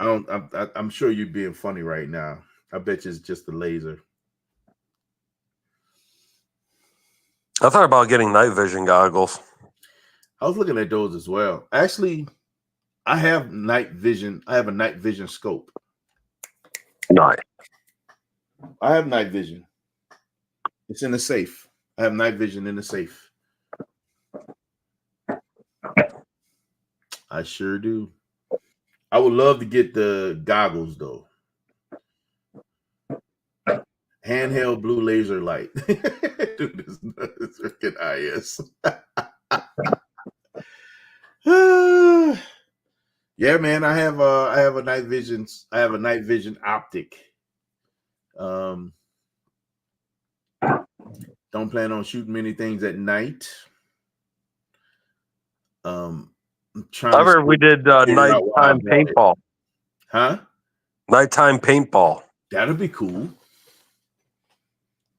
I'm sure you're being funny right now. I bet you it's just a laser. I thought about getting night vision goggles. I was looking at those as well. Actually, I have night vision. I have a night vision scope. Nice. I have night vision. It's in the safe. I have night vision in the safe. I sure do. I would love to get the goggles though. Handheld blue laser light. Dude, this is freaking IS. Yeah, man. I have a night vision. I have a night vision optic. Don't plan on shooting many things at night. I'm trying. I heard we did nighttime paintball. Huh? Nighttime paintball. That'd be cool.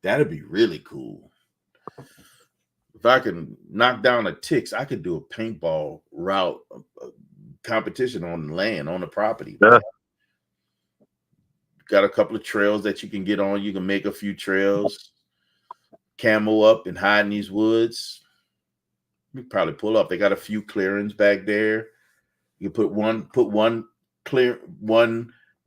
That'd be really cool. If I can knock down the ticks, I could do a paintball route competition on the land, on the property. Yeah. Got a couple of trails that you can get on. You can make a few trails, camo up and hide in these woods. You probably pull up. They got a few clearings back there. You put one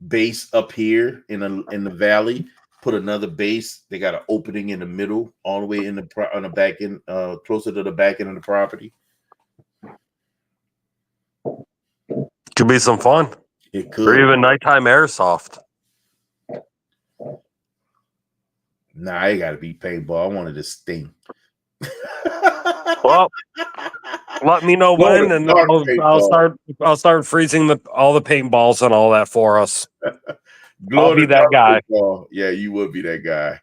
base up here in the valley. Put another base. They got an opening in the middle, all the way in on the back end, closer to the back end of the property. Could be some fun. It could. Or even nighttime airsoft. Nah, it got to be paintball. I wanted to sting. Well, let me know when, and I'll start freezing all the paintballs and all that for us. I'll be that guy. Paintball. Yeah, you would be that guy.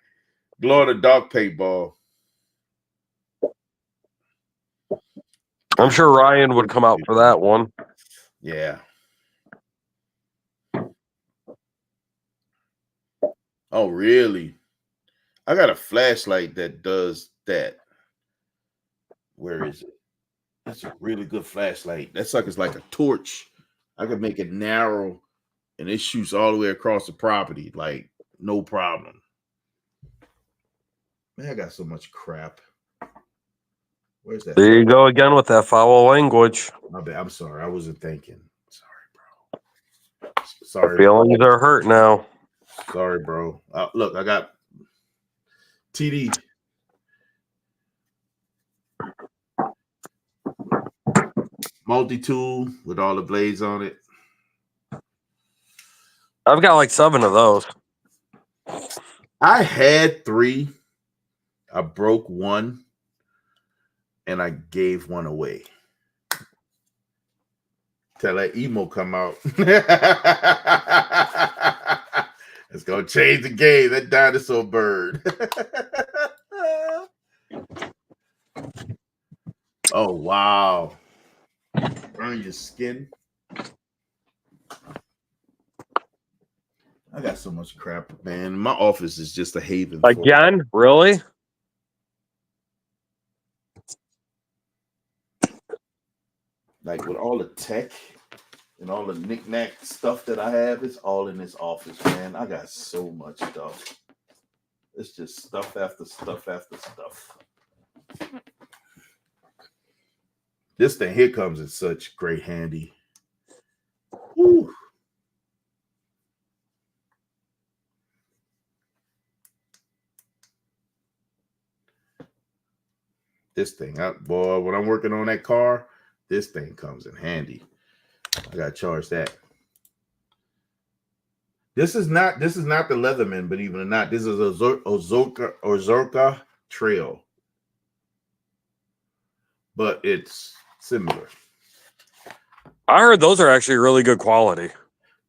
Glow in the dark paintball. I'm sure Ryan would come out for that one. Yeah. Oh, really? I got a flashlight that does that. Where is it? That's a really good flashlight. That sucker's like a torch. I could make it narrow and it shoots all the way across the property, like no problem. Man, I got so much crap. Where's that? There you go again with that foul language. I'm sorry. I wasn't thinking. Sorry, bro. Sorry. Feelings are hurt now. Sorry, bro. Look, I got TD. Multi-tool with all the blades on it. I've got like 7 of those. I had 3. I broke 1. And I gave 1 away. Till that emo come out. It's going to change the game. That dinosaur bird. Oh, wow. Burn your skin. I got so much crap, man. My office is just a haven for Again? Really? like with all the tech and all the knickknack stuff that I have. It's all in this office, man. I got so much stuff. It's just stuff after stuff after stuff. This thing here comes in such great handy. Woo. This thing, boy, when I'm working on that car, this thing comes in handy. I gotta charge that. This is not the Leatherman, but even not, this is a Ozorka Trail, but it's similar. I heard those are actually really good quality.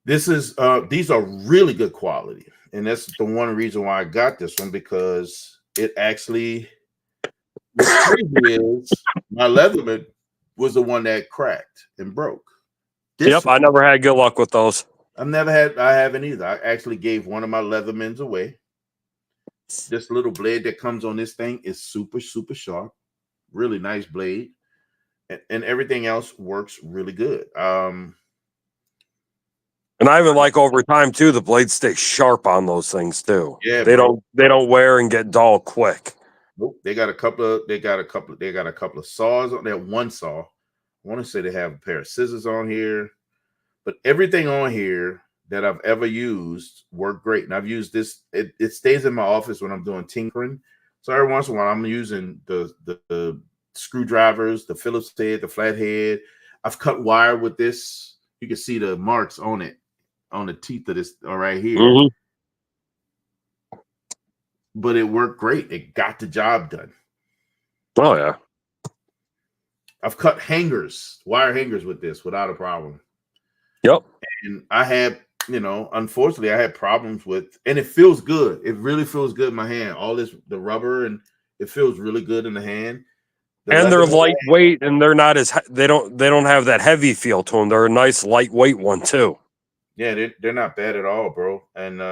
This is these are really good quality, and that's the one reason why I got this one, because it actually, what's crazy is my Leatherman was the one that cracked and broke. Yep, I never had good luck with those. I haven't either. I actually gave one of my Leathermans away. This little blade that comes on this thing is super, super sharp. Really nice blade. And everything else works really good. And I even like over time too, the blades stay sharp on those things too. Yeah, they don't wear and get dull quick. Nope. They got a couple of saws on that one saw. I want to say they have a pair of scissors on here. But everything on here that I've ever used worked great. And I've used this, it stays in my office when I'm doing tinkering. So every once in a while, I'm using the screwdrivers, the Phillips head, the flathead. I've cut wire with this. You can see the marks on it, on the teeth of this right here. Mm-hmm. But it worked great. It got the job done. Oh, yeah. I've cut hangers, wire hangers with this without a problem. Yep. And I had, unfortunately, I had problems with, and it feels good. It really feels good in my hand. All this, the rubber, and it feels really good in the hand. And they're lightweight, and they're not as they don't have that heavy feel to them. They're a nice lightweight one too. Yeah, they're not bad at all, bro. And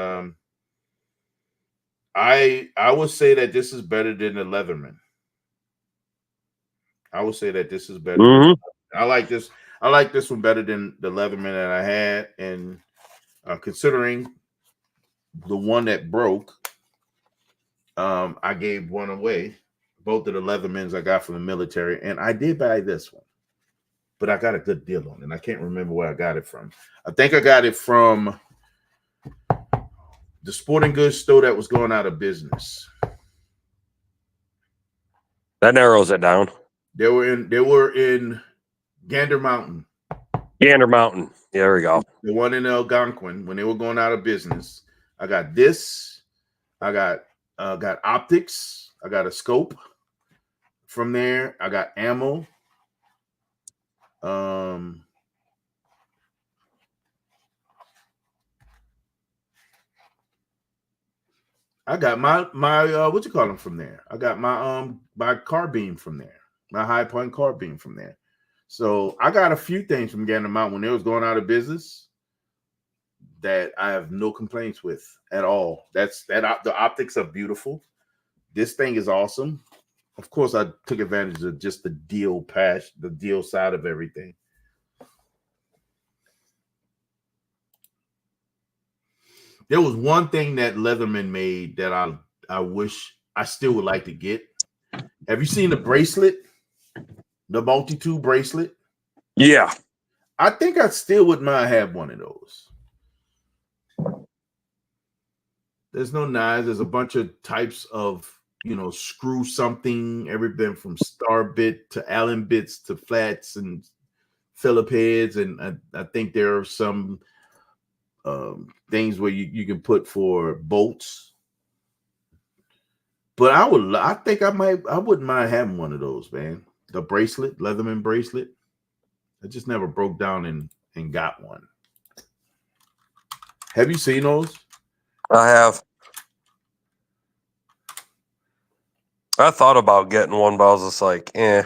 I would say that this is better than the Leatherman. I would say that this is better. Mm-hmm. I like this one better than the Leatherman that I had, and considering the one that broke, I gave one away. Both of the Leathermans I got from the military, and I did buy this one, but I got a good deal on it. And I can't remember where I got it from. I think I got it from the sporting goods store that was going out of business. That narrows it down. They were in Gander Mountain. Gander Mountain. Yeah, there we go. The one in Algonquin when they were going out of business. I got this. I got optics. I got a scope. From there, I got ammo. I got my what you call them from there. I got my carbine from there. My high point carbine from there. So I got a few things from Gander Mountain when they was going out of business that I have no complaints with at all. The optics are beautiful. This thing is awesome. Of course, I took advantage of just the deal side of everything. There was one thing that Leatherman made that I wish I still would like to get. Have you seen the bracelet? The multi-tool bracelet? Yeah. I think I still wouldn't mind have one of those. There's no knives. There's a bunch of types of screw something, everything from star bit to Allen bits to flats and Phillip heads. And I think there are some things where you can put for bolts. But I wouldn't mind having one of those, man. The bracelet, Leatherman bracelet. I just never broke down and got one. Have you seen those? I have. I thought about getting one, but I was just like, eh.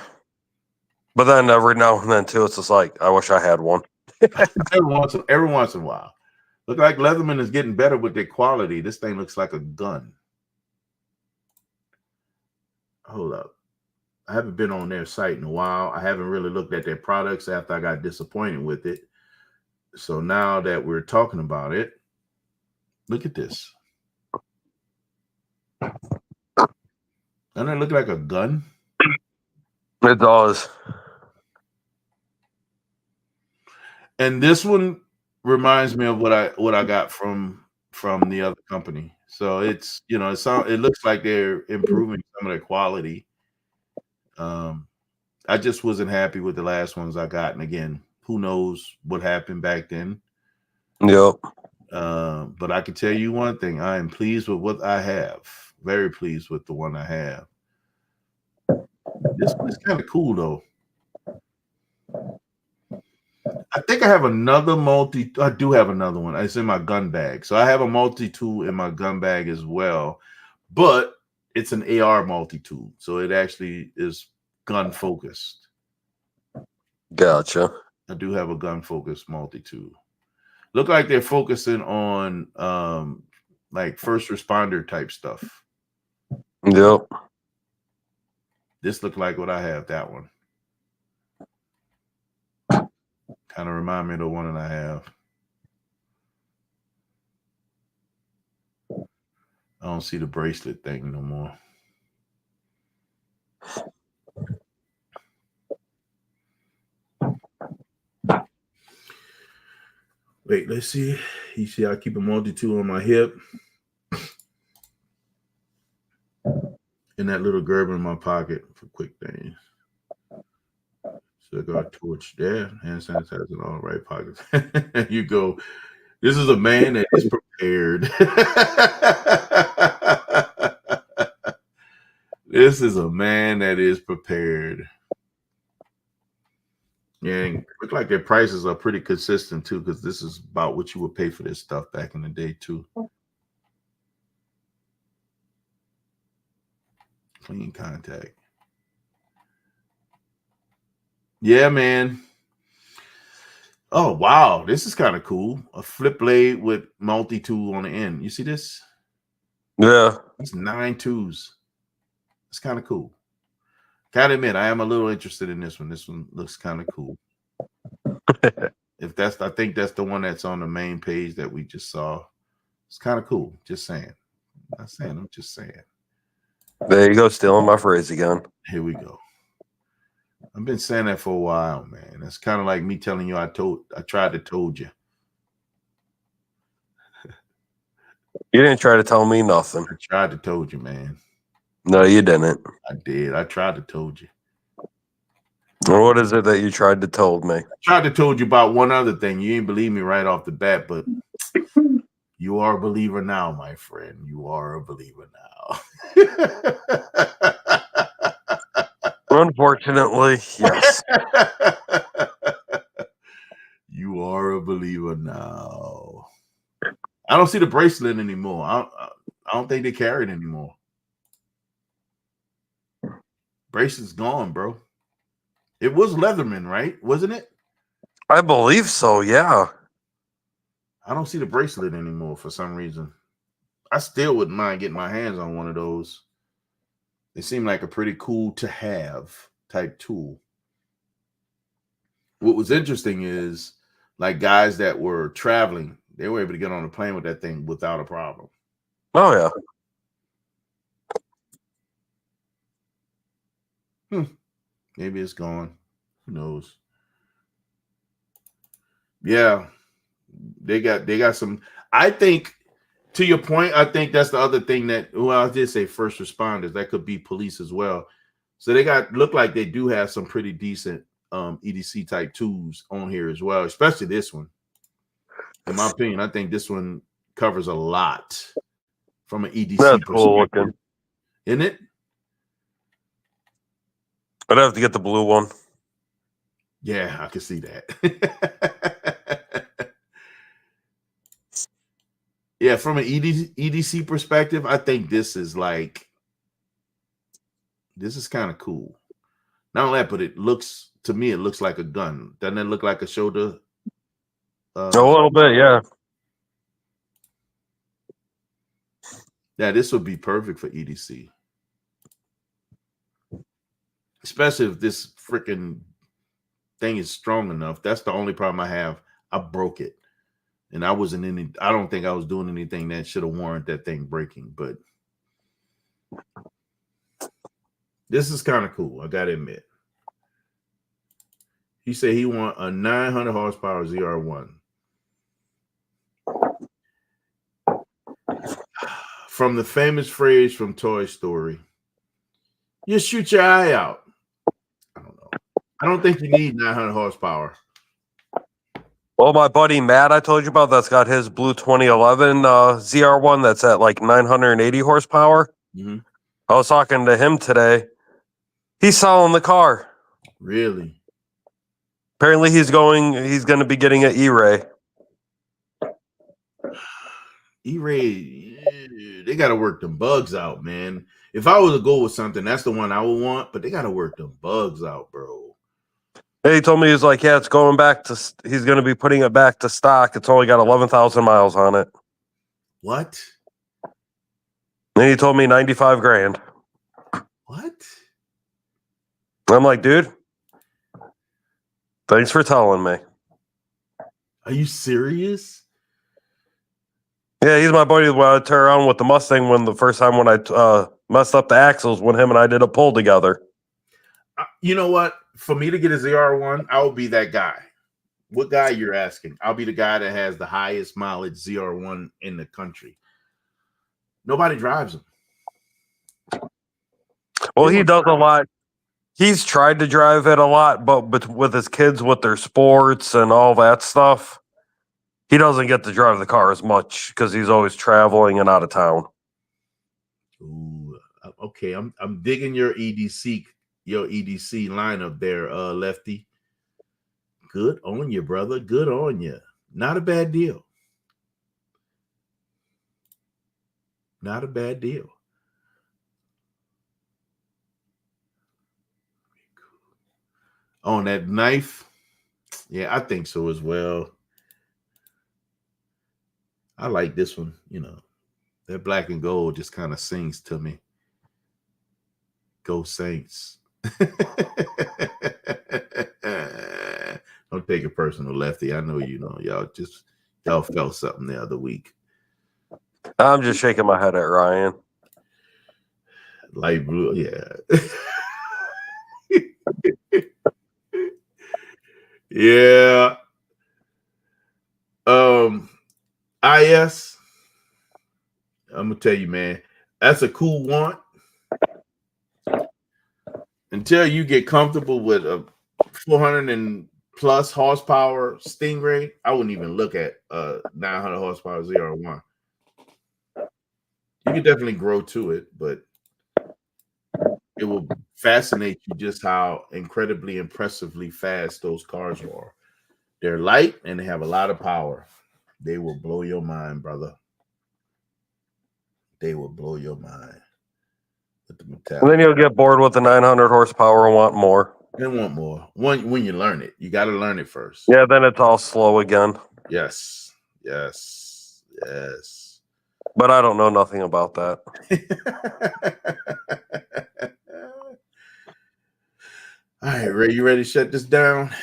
But then every now and then too, it's just like, I wish I had one. every once in a while. Look like Leatherman is getting better with their quality. This thing looks like a gun. Hold up. I haven't been on their site in a while. I haven't really looked at their products after I got disappointed with it. So now that we're talking about it, look at this. Doesn't it look like a gun? It does. And this one reminds me of what I got from the other company. So it's, you know, it looks like they're improving some of their quality. I just wasn't happy with the last ones I got, and again, who knows what happened back then. Yep. But I can tell you one thing: I am pleased with what I have. Very pleased with the one I have. This one is kind of cool, though. I think I have another multi. I do have another one. It's in my gun bag, so I have a multi-tool in my gun bag as well. But it's an AR multi-tool, so it actually is gun focused. Gotcha. I do have a gun focused multi-tool. Look like they're focusing on like first responder type stuff. Yep. This looked like what I have, that one. Kind of remind me of the one that I have. I don't see the bracelet thing no more. Wait, let's see. You see, I keep a multi-tool on my hip. And that little Gerber in my pocket for quick things. Cigar torch there. Hand sanitizer in all right pockets. You go. This is a man that is prepared. This is a man that is prepared. Yeah, and look like their prices are pretty consistent too, because this is about what you would pay for this stuff back in the day too. Clean contact. Yeah, man. Oh, wow. This is kind of cool. A flip blade with multi-tool on the end. You see this? Yeah. It's 9 twos. It's kind of cool. Gotta admit, I am a little interested in this one. This one looks kind of cool. I think that's the one that's on the main page that we just saw. It's kind of cool. Just saying. I'm not saying, I'm just saying. There you go, stealing my phrase again. Here we go. I've been saying that for a while, man. It's kind of like me telling you I tried to told you. You didn't try to tell me nothing. I tried to told you, man. No, you didn't. I did. I tried to told you. Well, what is it that you tried to told me? I tried to told you about one other thing. You ain't believe me right off the bat, but you are a believer now, my friend. You are a believer now. Unfortunately, yes. You are a believer now. I don't see the bracelet anymore. I don't think they carry it anymore. Bracelet's gone, bro. It was Leatherman, right? Wasn't it? I believe so, yeah. I don't see the bracelet anymore for some reason. I still wouldn't mind getting my hands on one of those. They seem like a pretty cool to have type tool. What was interesting is like guys that were traveling, they were able to get on a plane with that thing without a problem. Oh, yeah. Maybe it's gone. Who knows? Yeah. They got some. I think, to your point, I think that's the other thing that, well, I did say first responders. That could be police as well. So they look like they do have some pretty decent EDC type tools on here as well, especially this one. In my opinion, I think this one covers a lot from an EDC that's perspective. cool looking. Isn't it? I'd have to get the blue one. Yeah, I can see that. Yeah, from an EDC perspective, I think this is kind of cool. Not only that, but it looks like a gun. Doesn't it look like a shoulder? A little bit, yeah. Yeah, this would be perfect for EDC. Especially if this freaking thing is strong enough. That's the only problem I have. I broke it. And I don't think I was doing anything that should have warranted that thing breaking, but this is kind of cool. I gotta admit. He said he want a 900 horsepower ZR1. From the famous phrase from Toy Story, you shoot your eye out. I don't know. I don't think you need 900 horsepower. Well, my buddy Matt, I told you about, that's got his blue 2011 ZR1 that's at like 980 horsepower. Mm-hmm. I was talking to him today. He's selling the car. Really? Apparently, he's going to be getting an E-Ray. E-Ray, they got to work them bugs out, man. If I was to go with something, that's the one I would want, but they got to work them bugs out, bro. Hey, he told me, he's like, yeah, it's going back to, he's going to be putting it back to stock. It's only got 11,000 miles on it. What? And he told me 95 grand. What? I'm like, dude, thanks for telling me. Are you serious? Yeah, he's my buddy when I turned around with the Mustang when I messed up the axles when him and I did a pull together. You know what? For me to get a ZR1, I will be that guy. What guy you're asking? I'll be the guy that has the highest mileage ZR1 in the country. Nobody drives them. Well, he does a lot. He's tried to drive it a lot, but with his kids, with their sports and all that stuff, he doesn't get to drive the car as much because he's always traveling and out of town. Ooh, okay. I'm digging your EDC lineup there, Lefty. Good on you, brother. Good on you. Not a bad deal. Not a bad deal. On that knife, yeah, I think so as well. I like this one. You know, that black and gold just kind of sings to me. Go Saints. Don't take it personal, Lefty. I know you know. Y'all felt something the other week. I'm just shaking my head at Ryan. Light blue, yeah. Yeah. IS. I'm gonna tell you, man, that's a cool want. Until you get comfortable with a 400 and plus horsepower Stingray, I wouldn't even look at 900 horsepower ZR1. You can definitely grow to it, but it will fascinate you just how incredibly impressively fast those cars are. They're light and they have a lot of power. They will blow your mind, brother. They will blow your mind. With the metallic. And then you'll get bored with the 900 horsepower and want more. And want more. When you learn it, you got to learn it first. Yeah, then it's all slow again. Yes. Yes. Yes. But I don't know nothing about that. All right, Ray, you ready to shut this down?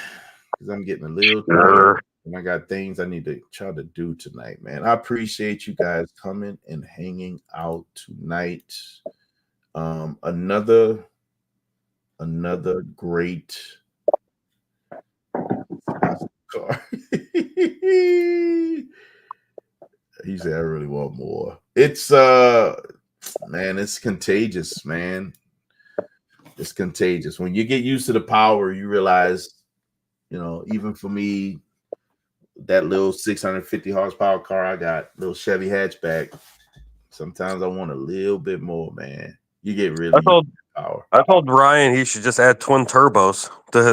Because I'm getting a little tired. And I got things I need to try to do tonight, man. I appreciate you guys coming and hanging out tonight. Another great car. He said, I really want more. It's man, it's contagious, man. It's contagious. When you get used to the power, you realize, you know, even for me, that little 650 horsepower car I got, little Chevy hatchback, sometimes I want a little bit more, man. You get really power. I told Ryan he should just add twin turbos to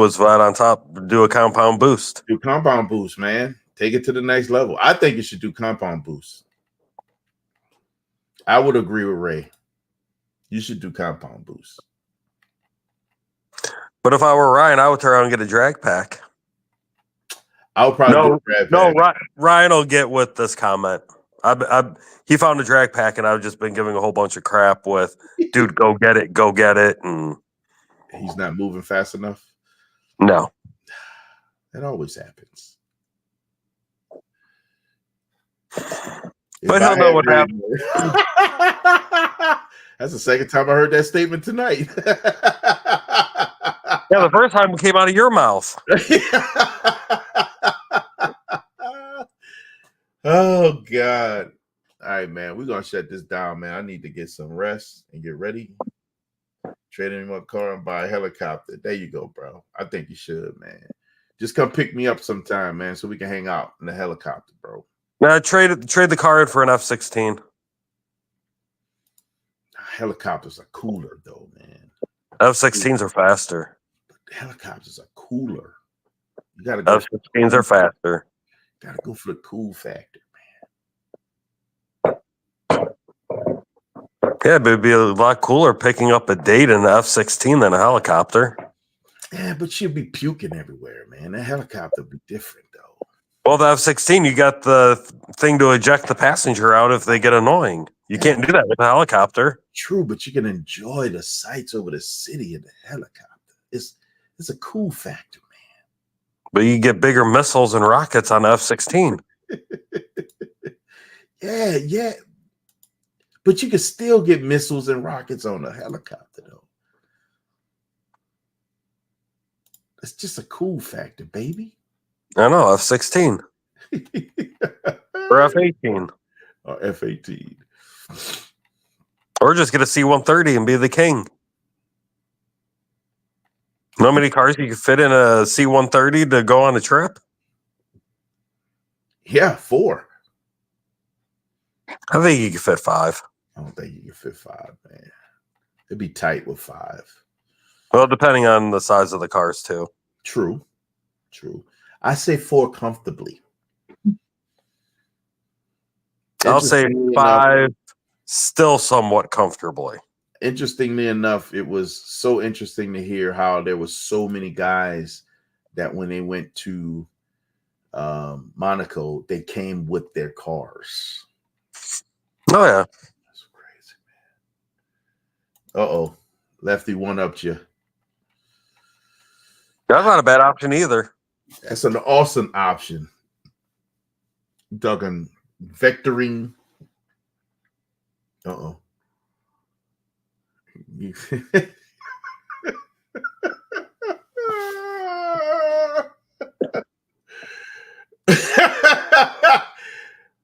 his VAT on top, do a compound boost. Do compound boost, man. Take it to the next level. I think you should do compound boost. I would agree with Ray. You should do compound boost. But if I were Ryan, I would turn around and get a drag pack. I would probably do a drag pack. Ryan will get with this comment. He found a drag pack, and I've just been giving a whole bunch of crap with, dude, go get it, and he's not moving fast enough. No, that always happens. But he'll know what happened. That's the second time I heard that statement tonight. Yeah, the first time it came out of your mouth. Oh, God. All right, man. We're going to shut this down, man. I need to get some rest and get ready. Trade in my car and buy a helicopter. There you go, bro. I think you should, man. Just come pick me up sometime, man, so we can hang out in the helicopter, bro. Now, trade the car in for an F-16. Helicopters are cooler, though, man. F-16s are faster. But helicopters are cooler. You gotta go. F-16s are faster. Gotta go for the cool factor, man. Yeah, but it'd be a lot cooler picking up a date in the F-16 than a helicopter. Yeah, but you'd be puking everywhere, man. That helicopter would be different, though. Well, the F-16, you got the thing to eject the passenger out if they get annoying. You can't do that with a helicopter. True, but you can enjoy the sights over the city in the helicopter. It's a cool factor, man. But you get bigger missiles and rockets on F-16. Yeah. But you can still get missiles and rockets on a helicopter, though. It's just a cool factor, baby. I know, F-16. Or F-18. Or F-18. Or just get a C-130 and be the king. You know how many cars you can fit in a C-130 to go on a trip? Yeah, 4. I think you can fit 5. I don't think you can fit 5, man. It'd be tight with 5. Well, depending on the size of the cars, too. True. I say 4 comfortably. I'll say 5 still somewhat comfortably. Interestingly enough, it was so interesting to hear how there was so many guys that when they went to Monaco, they came with their cars. Oh, yeah. That's crazy, man. Uh-oh. Lefty one-upped you. That's not a bad option either. That's an awesome option. Duggan vectoring. Uh-oh.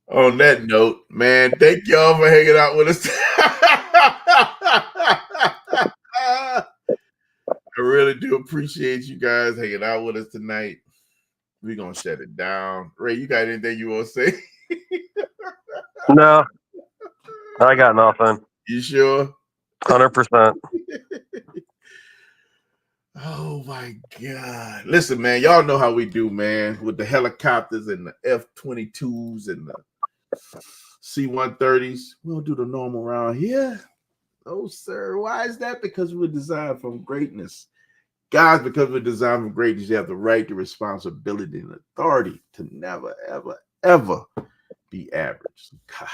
On that note, man, thank y'all for hanging out with us. I really do appreciate you guys hanging out with us tonight. We're going to shut it down. Ray, you got anything you want to say? No, I got nothing. You sure? 100%. Oh, my God. Listen, man, y'all know how we do, man, with the helicopters and the F-22s and the C-130s. We don't do the normal around here. Oh, sir. Why is that? Because we're designed from greatness. Guys, because we're designed from greatness, you have the right, the responsibility, and authority to never, ever, ever be average. So guys,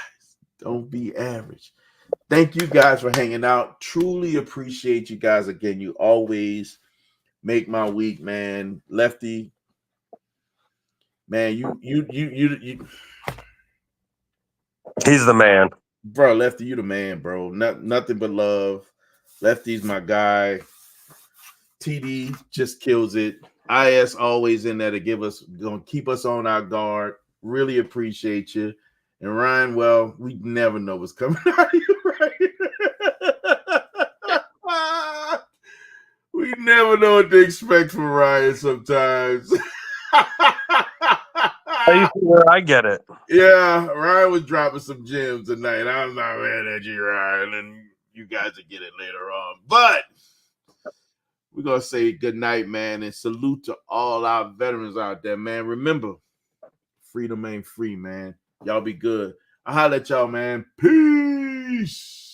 don't be average. Thank you guys for hanging out. Truly appreciate you guys. Again, you always make my week, man. Lefty, man, you. He's the man. Bro, Lefty, you the man, bro. Nothing but love. Lefty's my guy. TD just kills it. IS always in there to gonna keep us on our guard. Really appreciate you. And Ryan, well, we never know what's coming out of you, right? We never know what to expect from Ryan sometimes. You see where I get it. Yeah, Ryan was dropping some gems tonight. I'm not mad at you, Ryan, and you guys will get it later on. But we're going to say good night, man, and salute to all our veterans out there, man. Remember, freedom ain't free, man. Y'all be good. I'll holler at y'all, man. Peace.